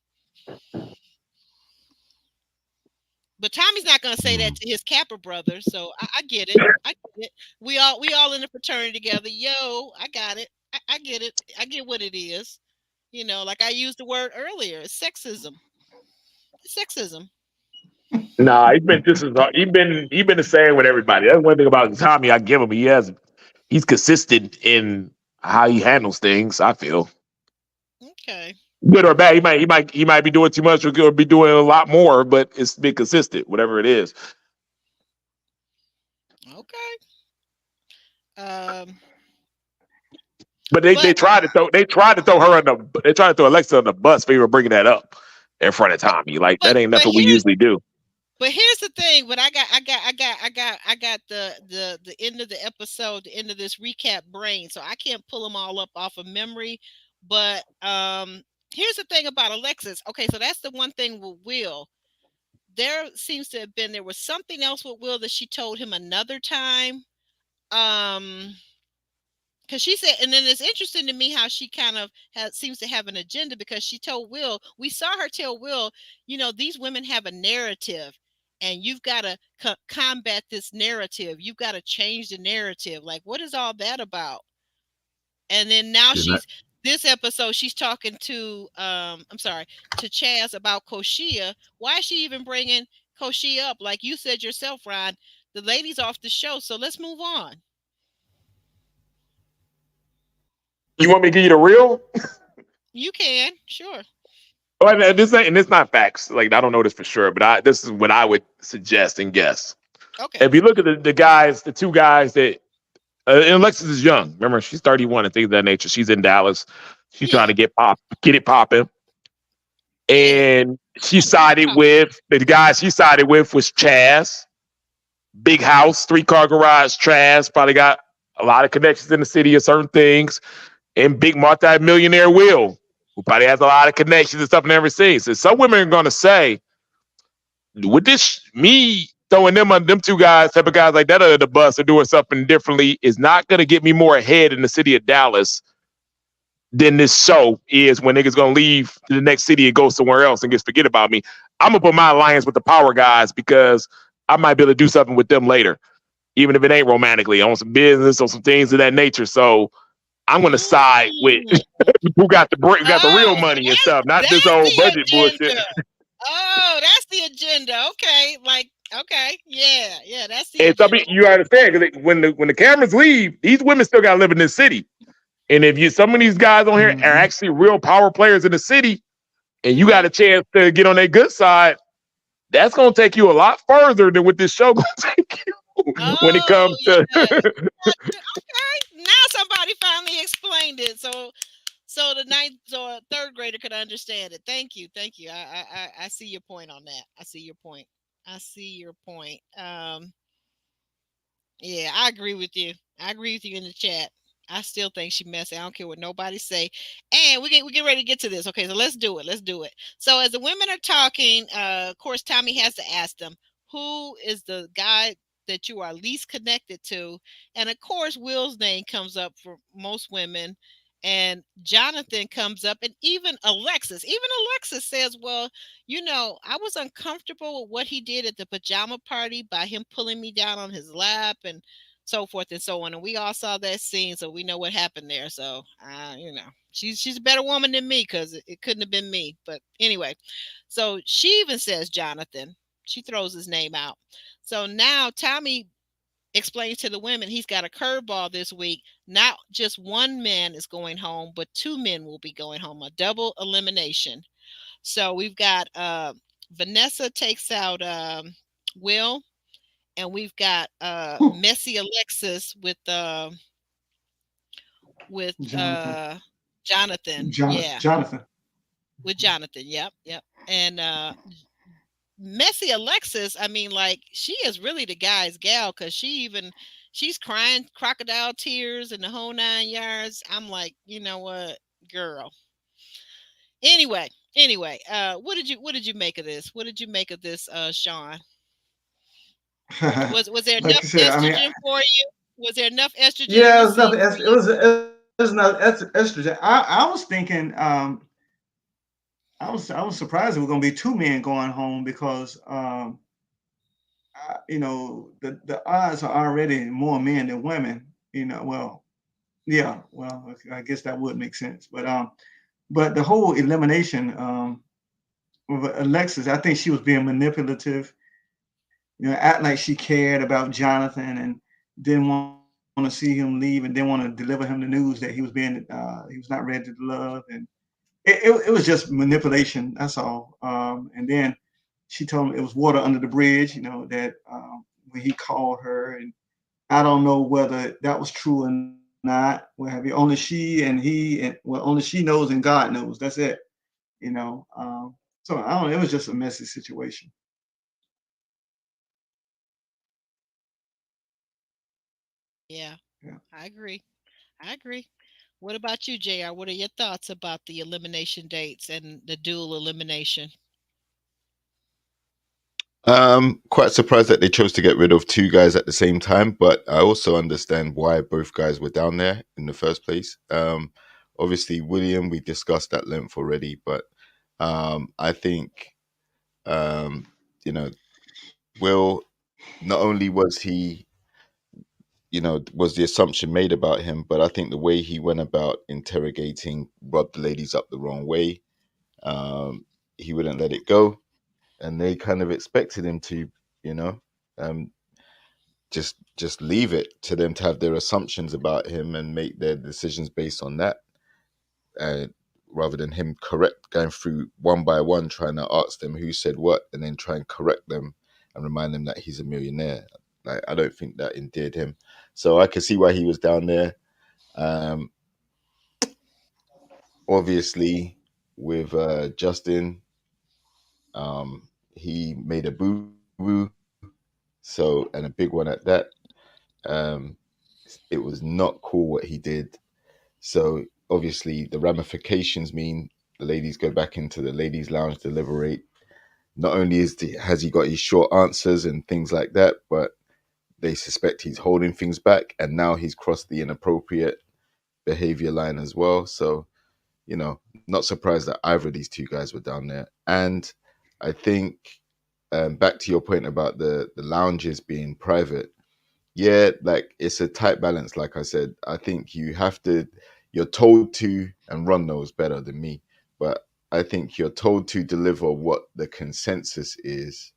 But Tommy's not going to say Hmm. that to his Kappa brother, so I get it. I get it. We all in the fraternity together. Yo, I got it. I get it. I get what it is. Like I used the word earlier, it's sexism. It's sexism. nah, he's been the same with everybody. That's one thing about Tommy. I give him. He's consistent in how he handles things. I feel Okay. good or bad. He might be doing too much or be doing a lot more, but it's been consistent, whatever it is. Okay. Um, But they but tried to throw her on the they tried to throw Alexa on the bus for even bringing that up in front of but Tommy. Like but that ain't but nothing we here's usually do. but here's the thing. But I got the end of the episode, the end of this recap brain, so I can't pull them all up off of memory. But here's the thing about Alexis. Okay, so that's the one thing with Will. There seems to have been there was something else with Will that she told him another time. Because she said, and then it's interesting to me how she kind of seems to have an agenda, because she told Will, we saw her tell Will, these women have a narrative, and you've got to combat this narrative. You've got to change the narrative. Like, what is all that about? And then now this episode, she's talking to, to Chaz about Koshia. Why is she even bringing Koshia up? Like you said yourself, Ron, the lady's off the show, so let's move on. You want me to give you the real? You can, sure. Oh, and it's not facts. Like, I don't know this for sure, but this is what I would suggest and guess. Okay. If you look at the two guys that, and Alexis is young. Remember, she's 31 and things of that nature. She's in Dallas. She's trying to get it popping. And she sided with the guy she sided with was Chaz. Big house, 3-car garage. Chaz probably got a lot of connections in the city of certain things. And big multi-millionaire Will, who probably has a lot of connections and stuff in every scene. So some women are going to say, with this, me throwing them two guys, type of guys like that under the bus or doing something differently is not going to get me more ahead in the city of Dallas than this show is when niggas going to leave to the next city and go somewhere else and just forget about me. I'm going to put my alliance with the power guys because I might be able to do something with them later, even if it ain't romantically, on some business or some things of that nature. So I'm going to side with who got the real money and stuff, not this old budget bullshit. Oh, that's the agenda. Okay, yeah, that's the. And so you understand, because when the cameras leave, these women still got to live in this city. And if some of these guys on here are actually real power players in the city, and you got a chance to get on their good side, that's going to take you a lot further than what this show going to take you when it comes to. Okay, now somebody finally explained it, so the ninth or third grader could understand it. Thank you. I see your point on that. I see your point. Yeah, I agree with you. In the chat. I still think she messy. I don't care what nobody say. And we get ready to get to this. Okay, so let's do it. So as the women are talking, of course, Tommy has to ask them, who is the guy that you are least connected to? And of course, Will's name comes up for most women. And Jonathan comes up, and even Alexis says, well, I was uncomfortable with what he did at the pajama party by him pulling me down on his lap and so forth and so on. And we all saw that scene, so we know what happened there. So, she's a better woman than me, because it couldn't have been me. But anyway, so she even says Jonathan. She throws his name out. So now Tommy explains to the women he's got a curveball this week. Not just one man is going home, but 2 men will be going home, a double elimination. So we've got Vanessa takes out Will, and we've got Messy Alexis with Jonathan. Yeah. Jonathan. With Jonathan. Yep. And Messy Alexis, I mean, like, she is really the guy's gal, because she's crying crocodile tears and the whole 9 yards. I'm like, you know what, girl. Anyway, what did you make of this? What did you make of this, Sean? Was there enough estrogen for you? Was there enough estrogen? Yeah, it was nothing. It was not estrogen. I was thinking. I was surprised there were going to be 2 men going home, because the odds are already more men than women. Well, yeah. Well, I guess that would make sense. But the whole elimination of Alexis, I think she was being manipulative. Act like she cared about Jonathan and didn't want to see him leave, and didn't want to deliver him the news that he was not ready to love, and it was just manipulation. That's all. And then she told him it was water under the bridge. That when he called her, and I don't know whether that was true or not. Well, only she and he, and only she knows and God knows. That's it. So I don't know. It was just a messy situation. Yeah. I agree. What about you, JR? What are your thoughts about the elimination dates and the dual elimination? Quite surprised that they chose to get rid of two guys at the same time, but I also understand why both guys were down there in the first place. Obviously, William, we discussed at length already, but I think, um, you know, Will, not only was he, was the assumption made about him, but I think the way he went about interrogating rubbed the ladies up the wrong way. Um, he wouldn't let it go, and they kind of expected him to, you know. Um, just leave it to them to have their assumptions about him and make their decisions based on that, uh, rather than him going through one by one trying to ask them who said what and then try and correct them and remind them that he's a millionaire. Like, I don't think that endeared him, so I can see why he was down there. um Obviously, with Justin, he made a boo boo, so, and a big one at that. um it was not cool what he did. So obviously the ramifications mean the ladies go back into the ladies' lounge, deliberate. Not only has he got his short answers and things like that, but they suspect he's holding things back, and now he's crossed the inappropriate behavior line as well. So, not surprised that either of these two guys were down there. And I think, back to your point about the lounges being private, yeah, like, it's a tight balance. Like I said, I think you're told to, and Ron knows better than me, but I think you're told to deliver what the consensus is.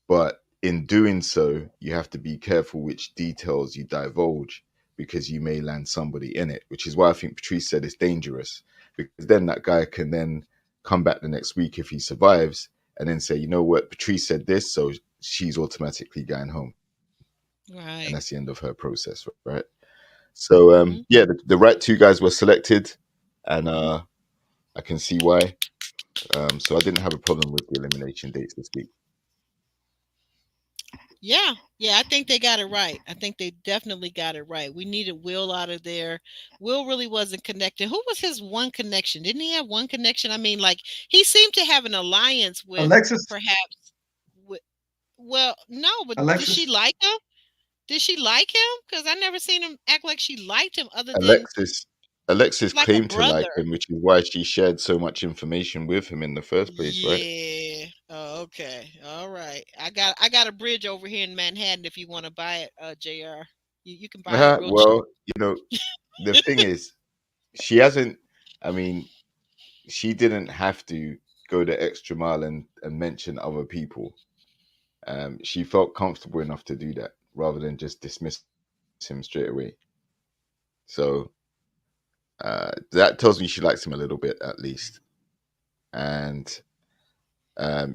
But in doing so, you have to be careful which details you divulge, because you may land somebody in it, which is why I think Patrice said it's dangerous, because then that guy can then come back the next week if he survives and then say, you know what, Patrice said this, so she's automatically going home. Right. And that's the end of her process, right? So, yeah, the right two guys were selected, and I can see why. So I didn't have a problem with the elimination dates this week. Yeah, I think they got it right. I think they definitely got it right. We needed Will out of there. Will really wasn't connected. Who was his one connection? Didn't he have one connection? I mean, like, he seemed to have an alliance with Alexis. perhaps. Well, no, but Alexis. did she like him? Did she like him? Because I never seen him act like she liked him, other than Alexis like a claimed to like brother. him, which is why she shared so much information with him in the first place, right? Yeah. Oh, okay. All right. I got a bridge over here in Manhattan if you want to buy it, JR. You can buy it real Well, the thing is, she hasn't. I mean, she didn't have to go the extra mile and mention other people. She felt comfortable enough to do that rather than just dismiss him straight away. So that tells me she likes him a little bit, at least. And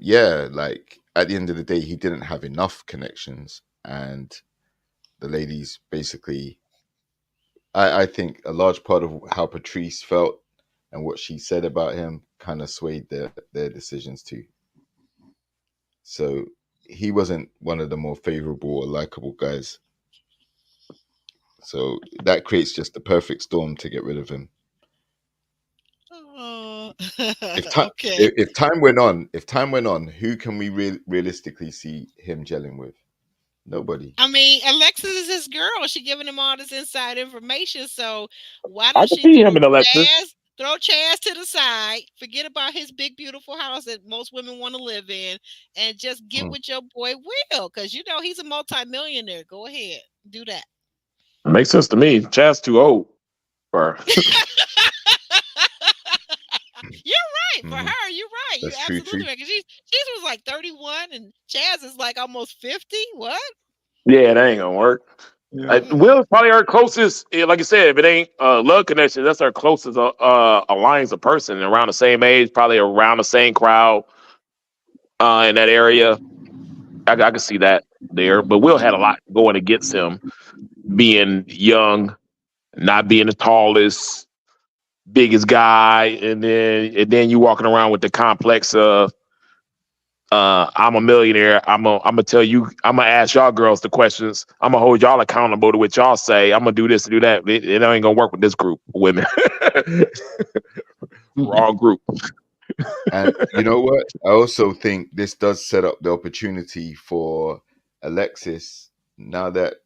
yeah, like, at the end of the day, he didn't have enough connections, and the ladies basically, I think a large part of how Patrice felt and what she said about him kind of swayed their decisions too. So he wasn't one of the more favorable or likable guys. So that creates just the perfect storm to get rid of him. Okay. If time went on, who can we realistically see him gelling with? Nobody. I mean, Alexis is his girl. She giving him all this inside information. So why I don't can she see him in Alexis. throw Chaz to the side, forget about his big, beautiful house that most women want to live in, and just get with your boy Will, because he's a multimillionaire. Go ahead, do that. Makes sense to me. Chaz too old for her. You're right. For her, you're right. That's You're true, absolutely right. 'Cause she was like 31, and Chaz is like almost 50. What? Yeah, that ain't gonna work. Yeah. Will's probably our closest. Like I said, if it ain't love connection, that's our closest alliance of person around the same age, probably around the same crowd in that area. I can see that there. But Will had a lot going against him, being young, not being the tallest, biggest guy, and then you walking around with the complex of I'm a millionaire. I'm gonna tell you. I'm gonna ask y'all girls the questions. I'm gonna hold y'all accountable to what y'all say. I'm gonna do this and do that. It ain't gonna work with this group of women. Wrong group. And you know what? I also think this does set up the opportunity for Alexis now that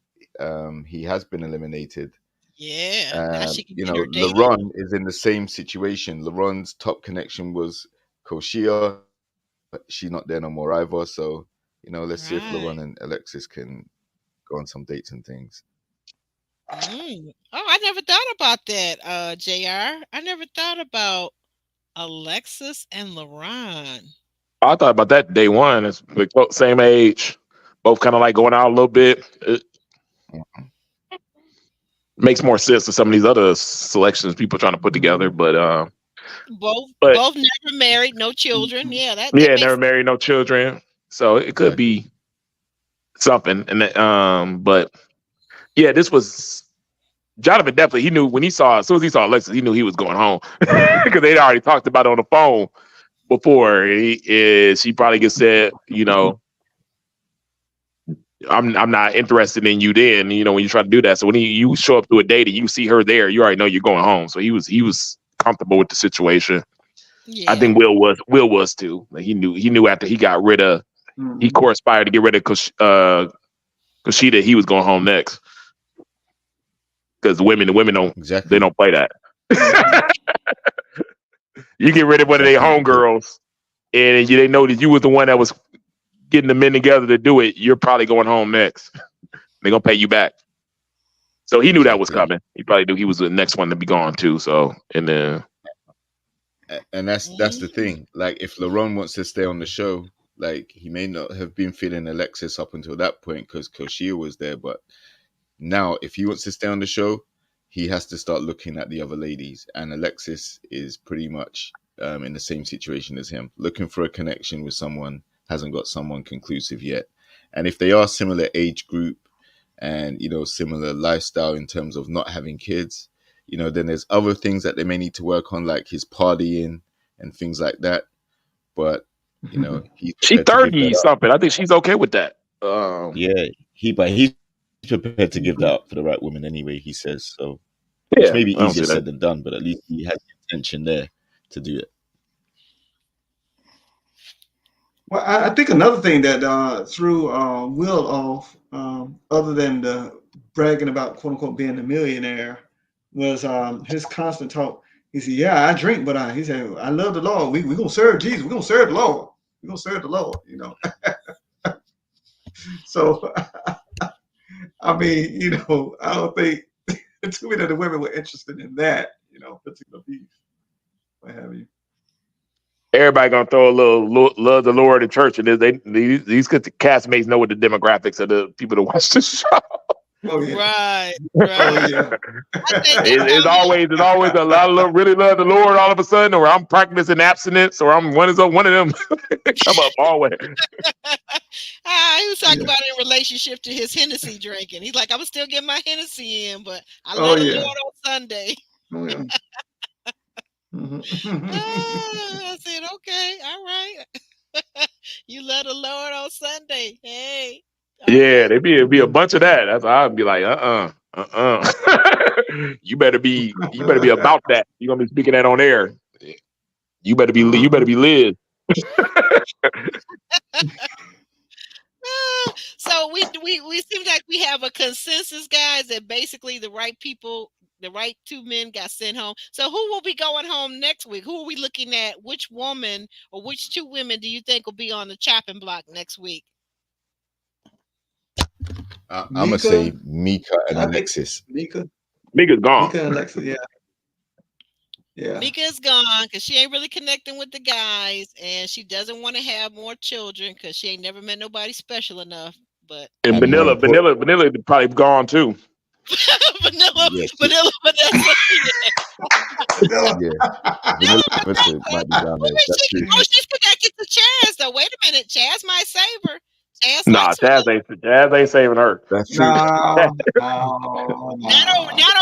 he has been eliminated. Yeah, now she can You get know, her dating. LaRon is in the same situation. LaRon's top connection was Koshia. But she's not there no more either. So, you know, let's see if Right. LaRon and Alexis can go on some dates and things. Oh, I never thought about that, JR. I never thought about Alexis and LaRon. I thought about that day one. It's like, same age, both kind of like going out a little bit. It makes more sense to some of these other selections people trying to put together. But Both But- never married, no children. Yeah, that yeah, makes never married, no children. So it could be something. And but yeah, this was Jonathan definitely. He knew when he saw as soon as he saw Alexis, he knew he was going home because they'd already talked about it on the phone before. She probably just said, you know, I'm not interested in you. Then you know when you try to do that. So when you show up to a date and you see her there, you already know you're going home. So he was comfortable with the situation. Yeah. I think Will was too. Like he knew after he got rid of he conspired to get rid of Kushida, he was going home next. Because the women don't Exactly. they don't play that. You get rid of one of their homegirls and they know that you was the one that was getting the men together to do it, you're probably going home next. They're gonna pay you back. So he knew that was coming. He probably knew he was the next one to be gone too. So and then that's the thing. Like if LaRon wants to stay on the show, like he may not have been feeling Alexis up until that point because Koshia was there, but now if he wants to stay on the show, he has to start looking at the other ladies, and Alexis is pretty much in the same situation as him, looking for a connection with someone, hasn't got someone conclusive yet. And if they are similar age group and, you know, similar lifestyle in terms of not having kids, you know, then there's other things that they may need to work on, like his partying and things like that. But, you know, she's 30 something. I think she's okay with that. Yeah, he's prepared to give that up for the right woman anyway, he says. So yeah, which may be I don't easier see that. said than done, but at least he has the intention there to do it. Well, I think another thing that threw Will off, other than the bragging about "quote unquote" being a millionaire, was his constant talk. He said, "Yeah, I drink, but he said I love the Lord. We gonna serve Jesus. We gonna serve the Lord. We gonna serve the Lord." You know. So, I mean, you know, I don't think too many of the women were interested in that, you know, particular piece. What have you? Everybody gonna throw a little love the Lord in church, and these castmates know what the demographics of the people that watch the show. Oh yeah. Right. Oh yeah. It's always a lot of really love the Lord all of a sudden, or I'm practicing abstinence, or I'm one of them come up always. He was talking about in relationship to his Hennessy drinking. He's like, I'm still getting my Hennessy in, but I love the Lord on Sunday. Oh yeah. I said, okay, all right. You love the Lord on Sunday. Hey. Yeah, there'd be a bunch of that. That's I'd be like, you better be about that. You're gonna be speaking that on air. You better be Liz. So we seem like we have a consensus, guys, that basically the right people, the right two men got sent home. So who will be going home next week? Who are we looking at? Which woman or which two women do you think will be on the chopping block next week? I'm gonna say Mika and Alexis. Mika's gone. Mika and Alexis, yeah. Yeah. Mika's gone because she ain't really connecting with the guys, and she doesn't want to have more children because she ain't never met nobody special enough. But and Vanilla probably gone too. Vanilla. Yeah, Vanilla might be down there. That's true. Oh, she's connected to Chaz though. Wait a minute, Chaz might save her. Taz Nah, likes her. Taz ain't saving her. That's true. No, Not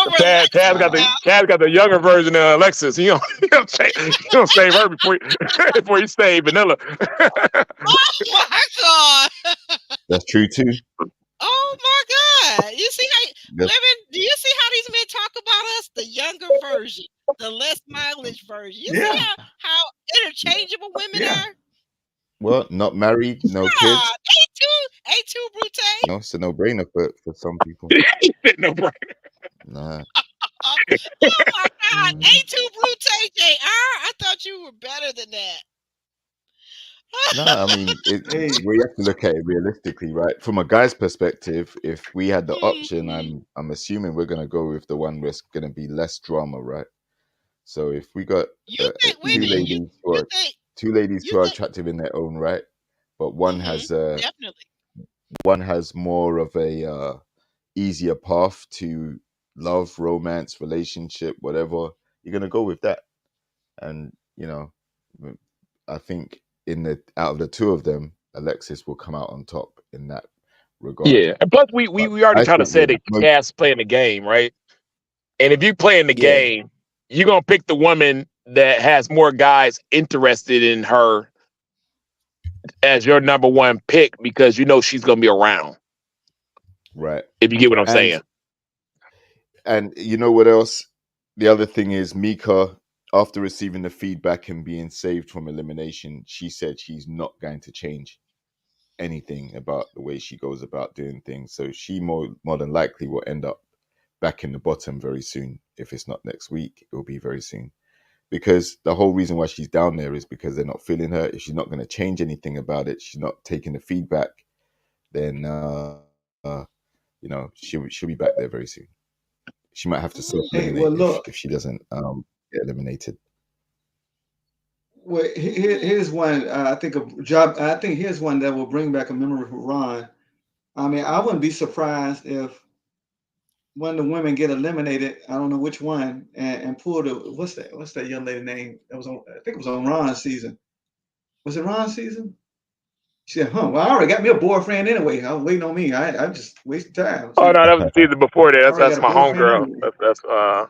over Taz got the younger version of Alexis. He don't save her before he save Vanilla. Oh my God. That's true too. Oh my God. You see how That's, do you see how these men talk about us? The younger version, the less mileage version. You see how interchangeable women Yeah. are? well, not married, no kids. A2 Brute. No, it's a no-brainer for some people. No brainer. Nah. Oh my God. A2 Brute JR. I thought you were better than that. No, I mean, Hey. we have to look at it realistically, right? From a guy's perspective, if we had the option, I'm assuming we're gonna go with the one where it's gonna be less drama, right? So if we got You think two ladies who are attractive in their own right, but one has definitely more of a easier path to love, romance, relationship, whatever, you're gonna go with that. And I think out of the two of them, Alexis will come out on top in that regard. Yeah, and plus we already I kind of think said that Cass playing the game, right? And if you playing the Yeah. game, you're gonna pick the woman that has more guys interested in her as your number one pick because you know she's gonna be around. Right. If you get what I'm saying. And you know what else? The other thing is Mika, after receiving the feedback and being saved from elimination, she said she's not going to change anything about the way she goes about doing things. So she more than likely will end up back in the bottom very soon. If it's not next week, it will be very soon. Because the whole reason why she's down there is because they're not feeling her. If she's not going to change anything about it, she's not taking the feedback, then she'll be back there very soon. She might have to self-eliminate if she doesn't get eliminated. Well, here's one. I think here's one that will bring back a memory for Ron. I mean, I wouldn't be surprised if one of the women get eliminated. I don't know which one, and pull the what's that young lady name that was on? I think it was on Ron's season. Was it Ron's season? She said, "Well, I already got me a boyfriend anyway. I was waiting on me. I just wasted time." Oh no, that was the season before that. That's my homegirl. Anyway. That's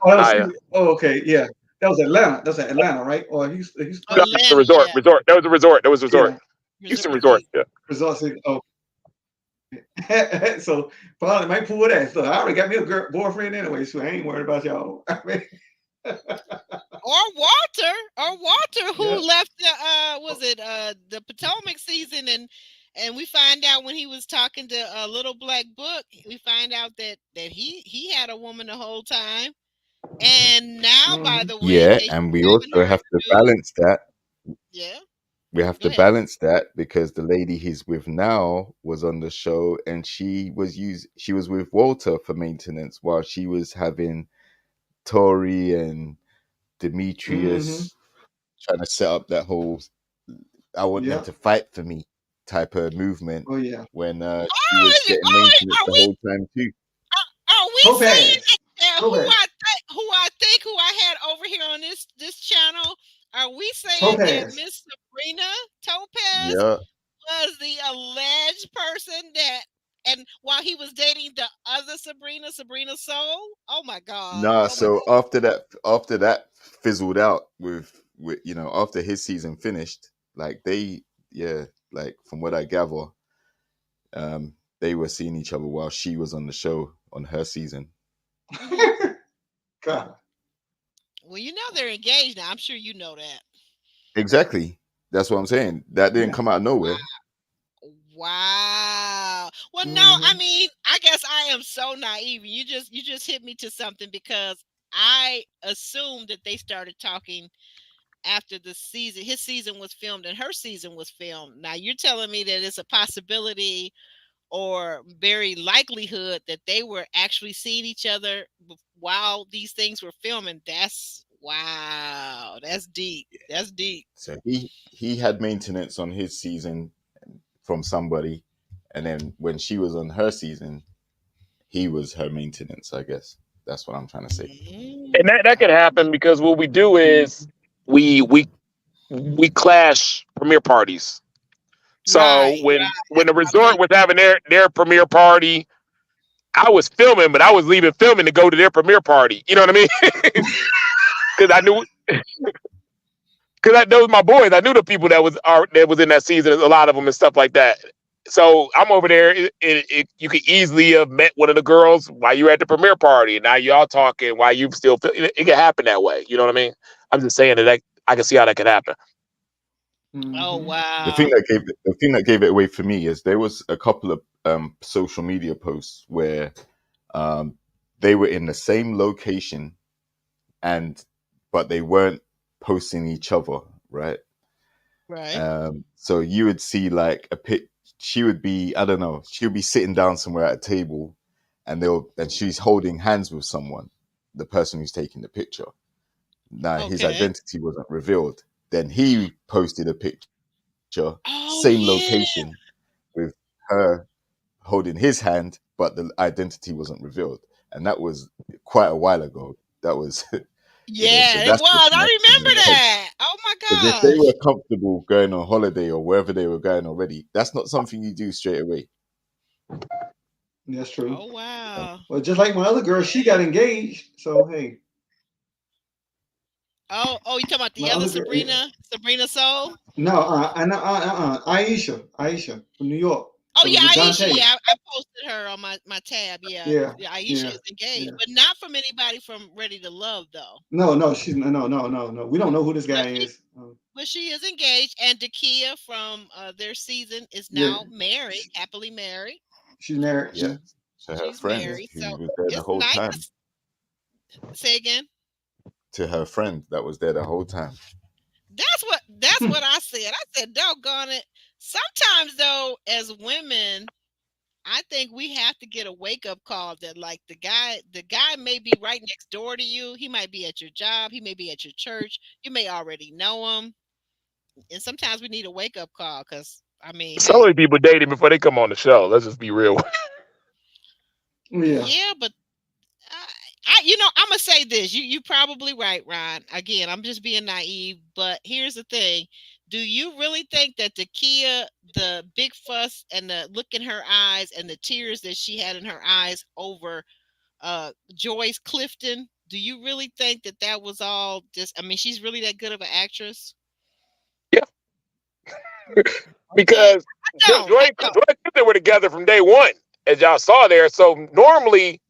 Naya. Okay, yeah. That was Atlanta. That was Atlanta, right? Or Houston. The resort. Yeah. Resort. That was a resort. That was a resort. Yeah. Houston Resort. Yeah. Resort. Oh. So probably might pull that. So I already got me a boyfriend anyway, so I ain't worried about y'all. I mean, or Walter, who left the Potomac season, and we find out when he was talking to Little Black Book, we find out that he had a woman the whole time, and now by the way, and we also have to balance that. Yeah. We have to balance that because the lady he's with now was on the show and she was with Walter for maintenance while she was having Tori and Demetrius trying to set up that whole I want them to fight for me type of movement. Oh yeah. When she was getting maintenance the whole time too. Are we saying who I had over here on this channel? Are we saying that Miss Sabrina Topaz was the alleged person and while he was dating the other Sabrina Soul? Oh my God. Nah, after that fizzled out with after his season finished, like from what I gather, they were seeing each other while she was on the show on her season. God. Well, they're engaged now. I'm sure you know that. Exactly. That's what I'm saying. That didn't come out of nowhere. Wow. Well, no, I mean, I guess I am so naive. You just hit me to something because I assumed that they started talking after the season. His season was filmed and her season was filmed. Now you're telling me that it's a possibility or very likelihood that they were actually seeing each other while these things were filming. That's wow. That's deep. That's deep. So he had maintenance on his season from somebody, and then when she was on her season, he was her maintenance. I guess that's what I'm trying to say. And that could happen because what we do is we clash premiere parties. So Right. when the resort was having their premiere party, I was filming, but I was leaving filming to go to their premiere party. You know what I mean? Because I knew, because those my boys. I knew the people that was in that season, a lot of them and stuff like that. So I'm over there. You could easily have met one of the girls while you were at the premiere party, and now y'all talking while you still feel it can happen that way. You know what I mean? I'm just saying that I can see how that could happen. Oh Mhm. wow. The thing that gave it away for me is there was a couple of social media posts where they were in the same location but they weren't posting each other, right? Right. So you would see like a pic. She would be, I don't know, she would be sitting down somewhere at a table, and she's holding hands with someone, the person who's taking the picture. Now his Okay. identity wasn't revealed. Then he posted a picture, Oh same yeah. location, with her holding his hand, but the identity wasn't revealed, and that was quite a while ago. That was, so Yeah, it that's the was. I connection in remember the head. that. Oh my Because if they gosh. were comfortable going on holiday or wherever they were going already, that's not something you do straight away. That's true. Oh wow. Well, just like my other girl, she got engaged. So hey, Oh, you talking about my the other other girl. Sabrina Soul? No, Aisha from New York. Oh yeah, With Aisha. Dante. Yeah, I posted her on my tab. Yeah, Yeah, Aisha yeah, is engaged, yeah. but not from anybody from Ready to Love though. No, she's no. We don't know who this But guy she, is. but she is engaged, and Dakia from their season is Yeah, now married, happily married. she's married. Yeah. Yeah. To her She's friend married, who so was there the it's whole nice. time. Say again. To her friend that was there the whole time. That's what I said. I said, doggone it. Sometimes though, as women, I think we have to get a wake up call that like the guy may be right next door to you. He might be at your job. He may be at your church. You may already know him. And sometimes we need a wake up call because I mean, Some hey, of the people dating before they come on the show. Let's just be real. Yeah. yeah, but I'm gonna say this. You probably right, Ron. Again, I'm just being naive, but here's the thing. Do you really think that Dakia, the big fuss and the look in her eyes and the tears that she had in her eyes over Joyce Clifton, do you really think that was all just, I mean, she's really that good of an actress? Yeah, Okay. because I Joy don't. and Clifton were together from day one, as y'all saw there. So normally,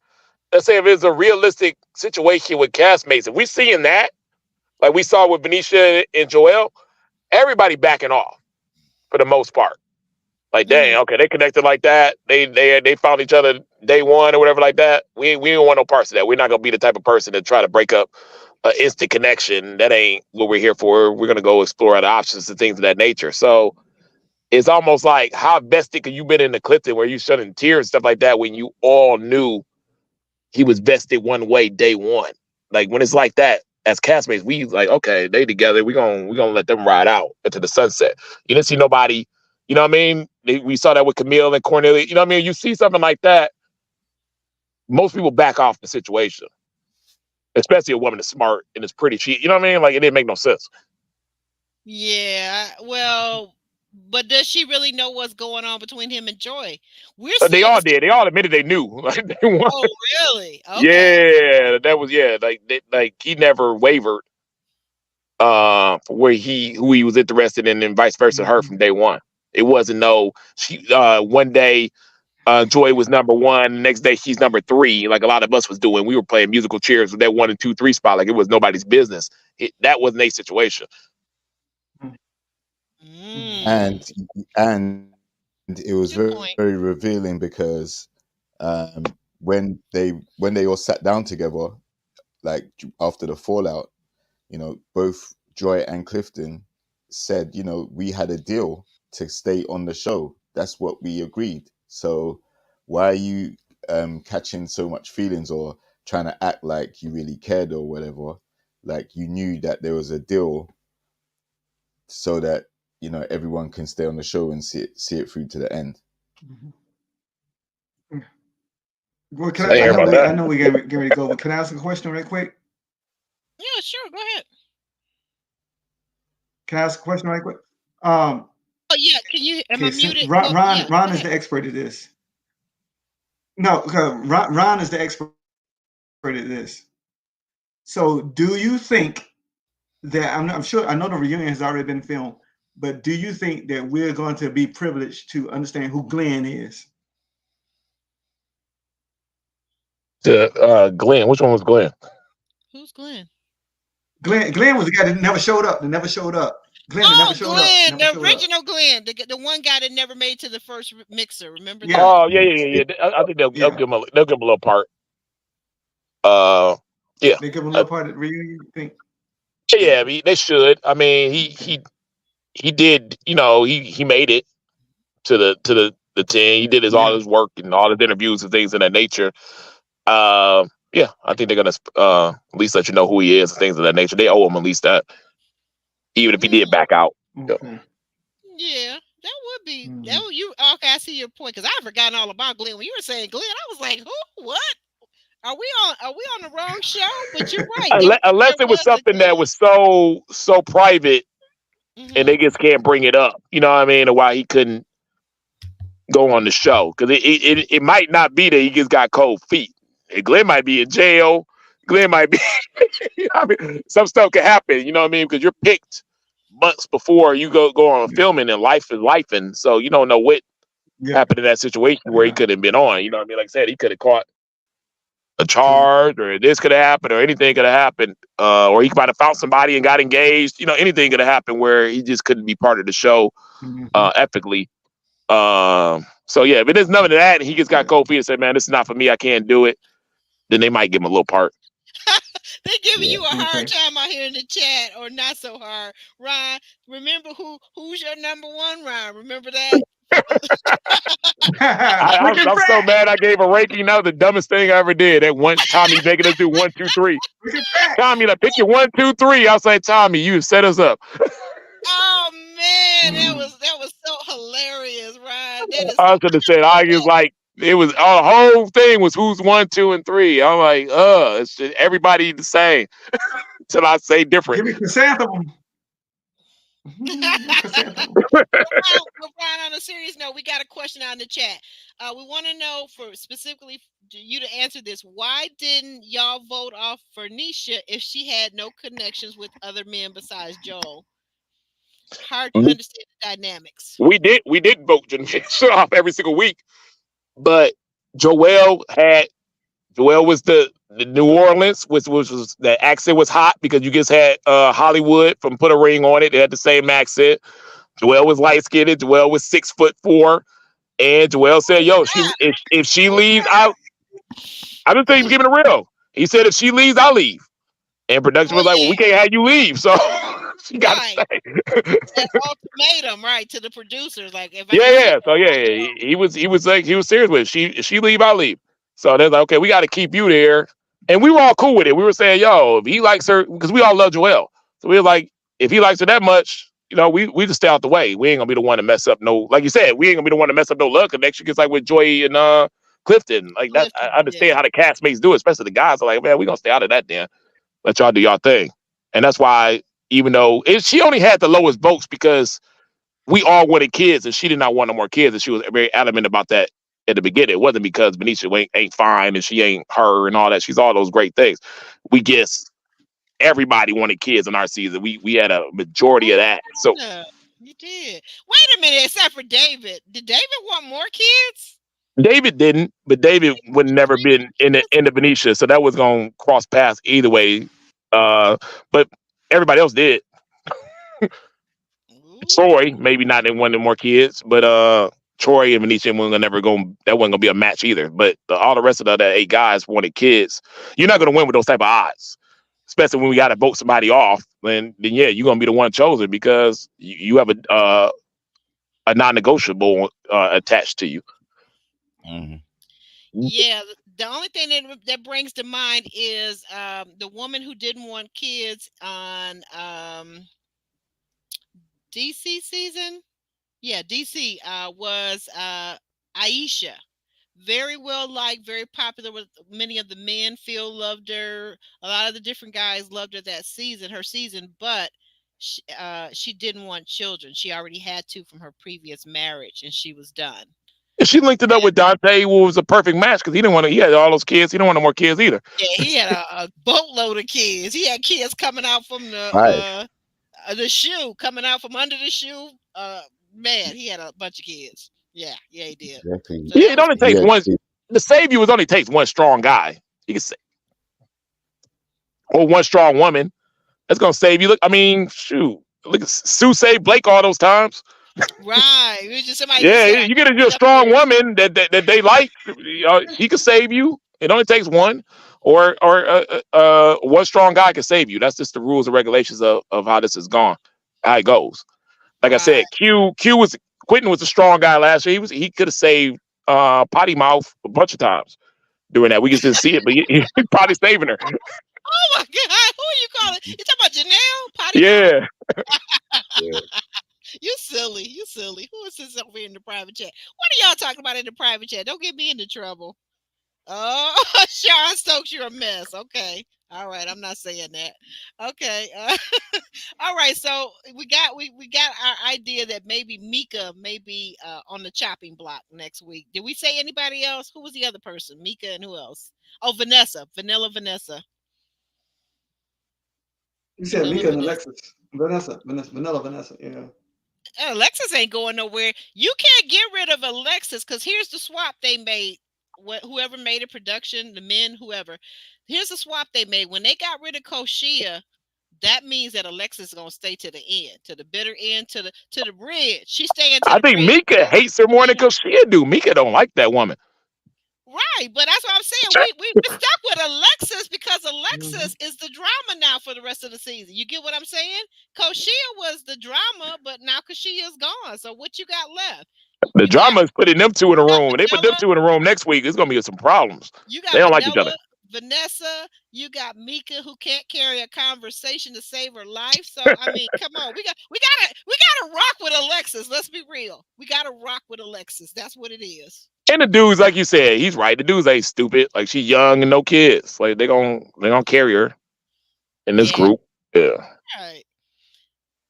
let's say if it's a realistic situation with castmates, if we're seeing that, like we saw with Benicia and Joel, everybody backing off for the most part. Like, dang, okay, they connected like that. They found each other day one or whatever like that. We don't want no parts of that. We're not gonna be the type of person to try to break up an instant connection. That ain't what we're here for. We're gonna go explore other options and things of that nature. So it's almost like how vested could you been in the Clifton where you shedding tears and stuff like that when you all knew he was vested one way day one. Like when it's like that, as castmates, we like, okay, they together. We gonna let them ride out into the sunset. You didn't see nobody. You know what I mean? We saw that with Camille and Cornelia. You know what I mean? You see something like that, most people back off the situation, especially a woman that's smart and is pretty. You know what I mean? Like it didn't make no sense. Yeah. Well, but does she really know what's going on between him and Joy? We're They seeing all did. They all admitted they knew. Like they won. Oh, really? Okay. Yeah, that was like he never wavered for who he was interested in, and vice versa, her from day one. It wasn't one day Joy was number one, the next day she's number three, like a lot of us was doing. We were playing musical chairs with that 1 and 2, 3 spot, like it was nobody's business. That wasn't a situation. And it was Good very, point. very revealing because when they all sat down together, like after the fallout, both Joy and Clifton said, we had a deal to stay on the show. That's what we agreed. So why are you catching so much feelings or trying to act like you really cared or whatever? Like you knew that there was a deal so that everyone can stay on the show and see it through to the end. Well, I know we get ready to go, but can I ask a question right quick? Yeah, sure. Go ahead. Can I ask a question right quick? Oh Oh yeah, can you? Am I Okay, muted? Ron, Go, Ron, yeah, go Ron is ahead. the expert at this. No, Ron is the expert at this. So, do you think that I'm sure I know the reunion has already been filmed, but do you think that we're going to be privileged to understand who Glenn is? Glenn, which one was Glenn? Who's Glenn? Glenn was the guy that never showed up. That never showed up. Glenn that never Oh, showed up. Glenn, Never the showed up. original Glenn, the one guy that never made to the first mixer. Remember Yeah. that? Oh yeah. I think they'll give him a little part. Yeah. They give him a little part of the reunion. You think? Yeah, I mean, they should. I mean, he did. You know, he made it to the 10. He did all his work and all his interviews and things of that nature. Yeah, I think they're gonna at least let you know who he is and things of that nature. They owe him at least that, even if he did back out. Okay. Yeah, that would be that. You okay? I see your point because I've forgotten all about Glenn. When you were saying Glenn, I was like, who? What? Are we on the wrong show? But you're right. Unless it was something that was so private, and they just can't bring it up. You know what I mean? Or why he couldn't go on the show, because it might not be that he just got cold feet. Glenn might be in jail. Glenn might be. I mean, some stuff can happen. You know what I mean? Because you're picked months before you go on filming, and life is life, and so you don't know what happened in that situation where he could have been on. You know what I mean? Like I said, he could have caught a charge, or this could have happened, or anything could have happened, or he might have found somebody and got engaged. You know, anything could have happened where he just couldn't be part of the show ethically. So yeah, if it is none of that, and he just got cold feet and said, "Man, this is not for me. I can't do it," then they might give him a little part. They're giving you a hard time out here in the chat, or not so hard. Ron, remember who's your number one, Ron? Remember that? I'm so mad I gave a ranking. That was the dumbest thing I ever did. That one Tommy making us do 1, 2, 3. Tommy, like, pick your 1, 2, 3. I was like, Tommy, you set us up. Oh man, that was so hilarious, Ron. That is I should have said I was like, it was the whole thing was who's 1, 2, and 3. I'm like, it's just everybody the same till I say different. Give me chrysanthemum. Well, on a serious note, we got a question out in the chat. We want to know for specifically you to answer this. Why didn't y'all vote off Vernisha if she had no connections with other men besides Joel? Hard to understand the dynamics. We did vote Vernisha off every single week, but Joel was the New Orleans, which was the accent was hot because you just had Hollywood from Put a Ring on It. They had the same accent. Joel was light skinned. Joel was 6'4", and Joel said, "Yo, if she leaves out, I just think he's giving it real." He said, "If she leaves, I'll leave." And production was like, "Well, we can't have you leave, so she got to stay." That ultimatum, right, to the producers, like if So he was like he was serious with it. If she leave, I'll leave. So they're like, okay, we got to keep you there. And we were all cool with it. We were saying, yo, if he likes her, because we all love Joel. So we were like, if he likes her that much, you know, we just stay out the way. We ain't gonna be the one to mess up like you said, we ain't gonna be the one to mess up no love connection. Because like with Joy and Clifton, like that, I understand how the castmates do it, especially the guys are like, man, we gonna stay out of that then. Let y'all do y'all thing. And that's why, even though she only had the lowest votes because we all wanted kids and she did not want no more kids, and she was very adamant about that at the beginning. It wasn't because Benicia ain't fine and she ain't her and all that. She's all those great things. We guess everybody wanted kids in our season. We had a majority of that. So you did. Wait a minute, except for David. Did David want more kids? David didn't, but David would never been in the Benicia, so that was gonna cross paths either way. But everybody else did. Troy maybe not in one of more kids, but Troy and Benicia that wasn't gonna be a match either. But all the rest of the 8 guys wanted kids. You're not gonna win with those type of odds, especially when we got to vote somebody off. Then yeah, you're gonna be the one chosen because you have a non-negotiable attached to you. Yeah, the only thing that brings to mind is the woman who didn't want kids on DC season. Yeah, DC was Aisha. Very well liked, very popular with many of the men. Phil loved her. A lot of the different guys loved her her season, but she didn't want children. She already had two from her previous marriage, and she was done. And she linked it up with Dante, who was a perfect match because he didn't want to. He had all those kids. He didn't want no more kids either. Yeah, he had a boatload of kids. He had kids coming out from Right. the shoe, coming out from under the shoe. Man, he had a bunch of kids. Yeah, he did. Exactly. So Yeah, that it was only takes Yeah. one. To save you, it only takes one strong guy. He can say, or one strong woman. That's gonna save you. Look, I mean, shoot. Look, Sue saved Blake all those times. right. It was just somebody Yeah, just said, you get a "Get up strong here." woman that they like. He can save you. It only takes one, or one strong guy can save you. That's just the rules and regulations of how this is gone, how it goes. Like I Right. said, Quentin was a strong guy last year. He could have saved Potty Mouth a bunch of times doing that. We just didn't see it, but he probably saving her. Oh my God, who are you calling? You talking about Janelle? Potty Yeah. Yeah. You silly. You silly. Who is this over here in the private chat? What are y'all talking about in the private chat? Don't get me into trouble. Oh, Sean Stokes, you're a mess. Okay. All right. I'm not saying that. Okay. All right. So we got our idea that maybe Mika may be on the chopping block next week. Did we say anybody else? Who was the other person? Mika and who else? Oh, Vanessa. Vanilla Vanessa. You said Vanilla Mika and Vanessa. Alexis. Vanilla Vanessa. Yeah. Alexis ain't going nowhere. You can't get rid of Alexis because here's the swap they made. Whoever made it, production, the men, whoever. Here's the swap they made. When they got rid of Koshia, that means that Alexis is gonna stay to the end, to the bitter end, to the bridge. She's staying to I the think bridge. Mika hates her more than Koshia do. Mika don't like that woman. Right, but that's what I'm saying. We've been stuck with Alexis because Alexis is the drama now for the rest of the season. You get what I'm saying? Koshia was the drama, but now Koshia is gone. So what you got left? The You got drama is putting them two in a you got room. When they put them Vanilla, two in a room next week, it's gonna be some problems. you They got don't like each other. Vanessa, you got Mika who can't carry a conversation to save her life. So I mean, come on, we gotta rock with Alexis. Let's be real. We gotta rock with Alexis. That's what it is. And the dudes, like you said, he's right. The dudes ain't stupid. Like she's young and no kids. Like they gonna carry her in this Yeah. group. Yeah. Right.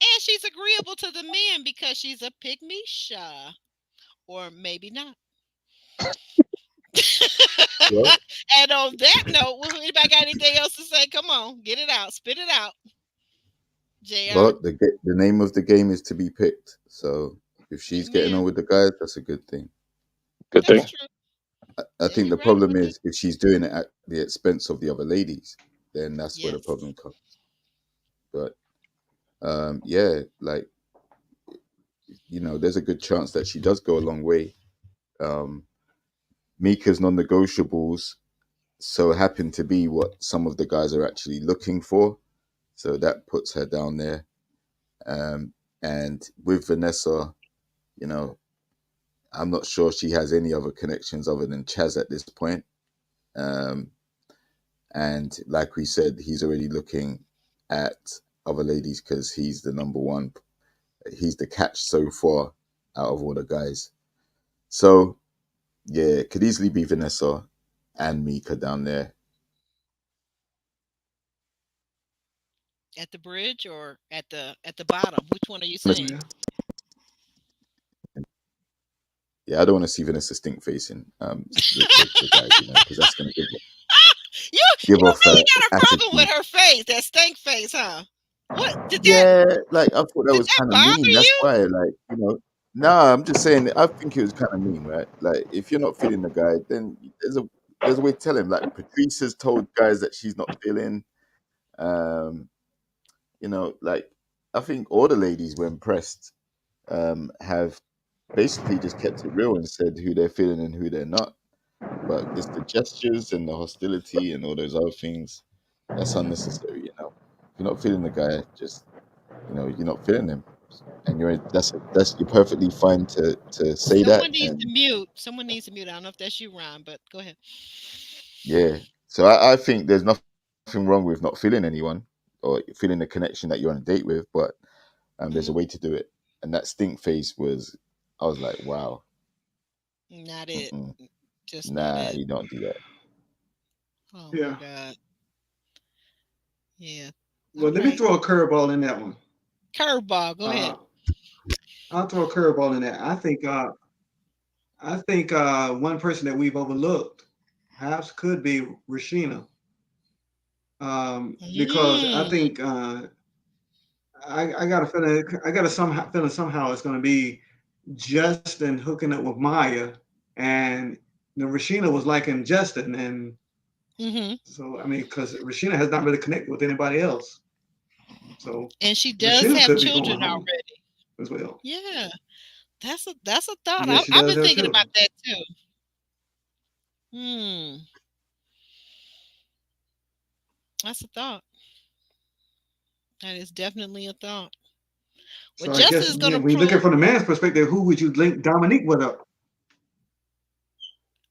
And she's agreeable to the men because she's a pygmy, or maybe not. Well, And on that note, anybody got anything else to say? Come on, get it out, spit it out. JR. well, the name of the game is to be picked. So if she's getting Amen. on with the guys, that's a good thing. Good thing. That's true. I Yeah, think you're the right problem about is if she's doing it at the expense of the other ladies, then that's where the Yes. problem comes. But yeah, like there's a good chance that she does go a long way. Mika's non-negotiables so happen to be what some of the guys are actually looking for, so that puts her down there. And with Vanessa, I'm not sure she has any other connections other than Chaz at this point. And like we said, he's already looking at other ladies because he's the number one. He's the catch so far out of all the guys. So yeah, it could easily be Vanessa and Mika down there. At the bridge or at the bottom? Which one are you saying? Yeah, I don't want to see Vanessa stink facing the guys, because that's going to give You off really got a problem attitude. with her face, that stink face, huh? What did that? Yeah, like I thought that Did was that kind of bother mean. That's you? why, no, I'm just saying. I think it was kind of mean, right? Like, if you're not feeling the guy, then there's a way to tell him. Like, Patrice has told guys that she's not feeling. Like, I think all the ladies, when pressed, have basically just kept it real and said who they're feeling and who they're not. But just the gestures and the hostility and all those other things, that's unnecessary. If you're not feeling the guy, just you're not feeling him, and you're perfectly fine to say that. Someone needs to mute. I don't know if that's you, Ron, but go ahead. Yeah. So I think there's nothing wrong with not feeling anyone or feeling the connection that you're on a date with, but there's a way to do it. And that stink face I was like, wow. Not it. Just nah, you don't do that. Oh Yeah. my God. Yeah. Well, let me throw a curveball in that one. Curveball. Go ahead. I'll throw a curveball in there. I think one person that we've overlooked perhaps could be Rashina. Because I think I got a feeling somehow it's going to be Justin hooking up with Maya, and Rashina was liking Justin, and so I mean, because Rashina has not really connected with anybody else, so and she does Rashina have could be children going home already. as well. Yeah, that's a thought. Yeah, she I've does been have thinking about children. that too. That's a thought. That is definitely a thought. So Well, I Justin guess is going to when you look at it prove. from the man's perspective, who would you link Dominique with up?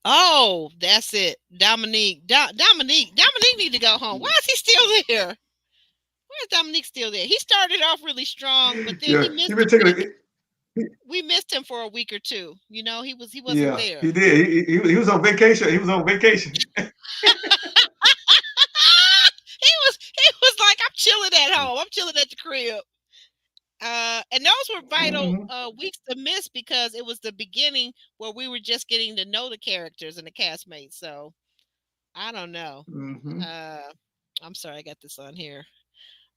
Oh, that's it. Dominique need to go home. Why is he still there? Why is Dominique still there? He started off really strong, but then Yeah, he missed he been a taking week. a, We missed him for a week or two. You know, he wasn't yeah, there. he did. He was on vacation. He was on vacation. He was like, I'm chilling at home. I'm chilling at the crib. And those were vital weeks to miss because it was the beginning where we were just getting to know the characters and the castmates. So I don't know. I'm sorry, I got this on here.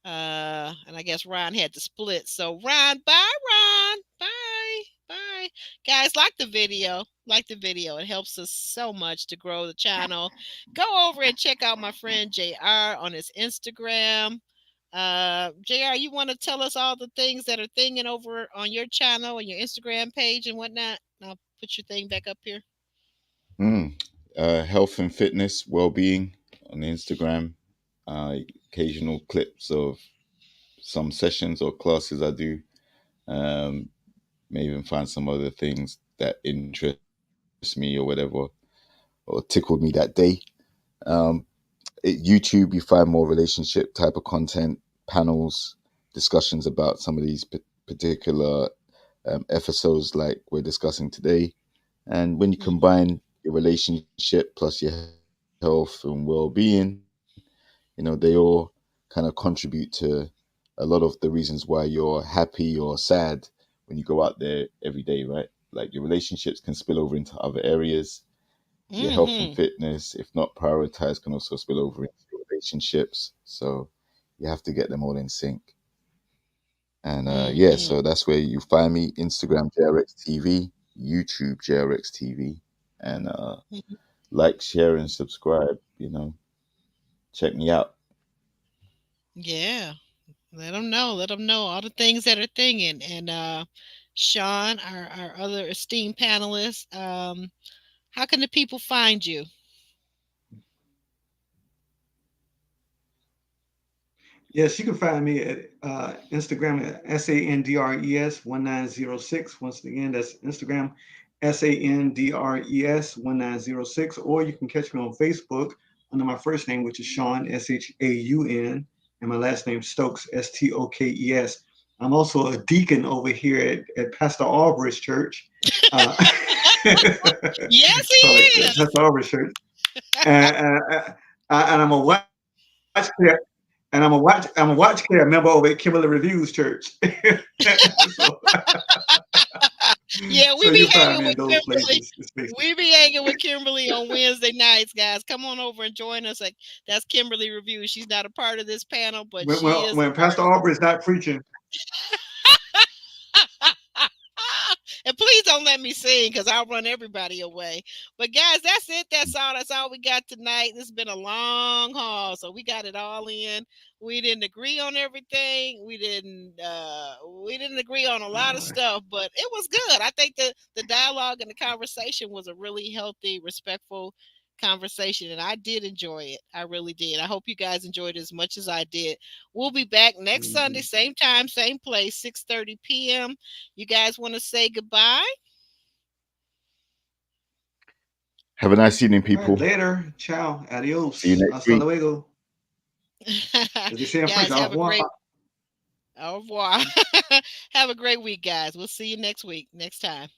And I guess Ron had to split. So Ron, bye, Ron. Bye. Guys, like the video. It helps us so much to grow the channel. Go over and check out my friend JR on his Instagram. JR, you want to tell us all the things that are thinging over on your channel and your Instagram page and whatnot? I'll put your thing back up here. Health and fitness, well-being on Instagram. Occasional clips of some sessions or classes I do. May even find some other things that interest me or whatever, or tickled me that day. YouTube, you find more relationship type of content, panels, discussions about some of these particular episodes like we're discussing today. And when you combine your relationship plus your health and well-being, they all kind of contribute to a lot of the reasons why you're happy or sad when you go out there every day, right? Like your relationships can spill over into other areas. Your health and fitness, if not prioritized, can also spill over into your relationships. So you have to get them all in sync. And so that's where you find me. Instagram JRX TV, YouTube JRX TV, and like, share, and subscribe. Check me out. Yeah, let them know all the things that are thinging. And Sean, our other esteemed panelist, how can the people find you? Yes, you can find me at Instagram at SANDRES1906. Once again, that's Instagram SANDRES1906. Or you can catch me on Facebook under my first name, which is Sean, SHAUN, and my last name Stokes, STOKES. I'm also a deacon over here at Pastor Aubry's church. Yes, he is. Pastor Aubry's church. And I'm a watch player. And I'm a watch care member over at Kimberly Reviews Church. Yeah, we be hanging with Kimberly. Places, we be hanging with Kimberly on Wednesday nights, guys. Come on over and join us. Like, that's Kimberly Reviews. She's not a part of this panel, but when Pastor Aubry is not preaching. And please don't let me sing because I'll run everybody away. But guys, that's it. That's all we got tonight. This has been a long haul, so we got it all in. We didn't agree on everything. We didn't agree on a lot of stuff, but it was good. I think the dialogue and the conversation was a really healthy, respectful conversation, and I did enjoy it. I really did. I hope you guys enjoyed it as much as I did. We'll be back next Sunday, same time, same place, 6:30 p.m. You guys want to say goodbye? Have a nice evening, people. Right, later. Ciao. Adios. See you next week. Luego. Guys, have a great au revoir. Have a great week, guys. We'll see you next week, next time.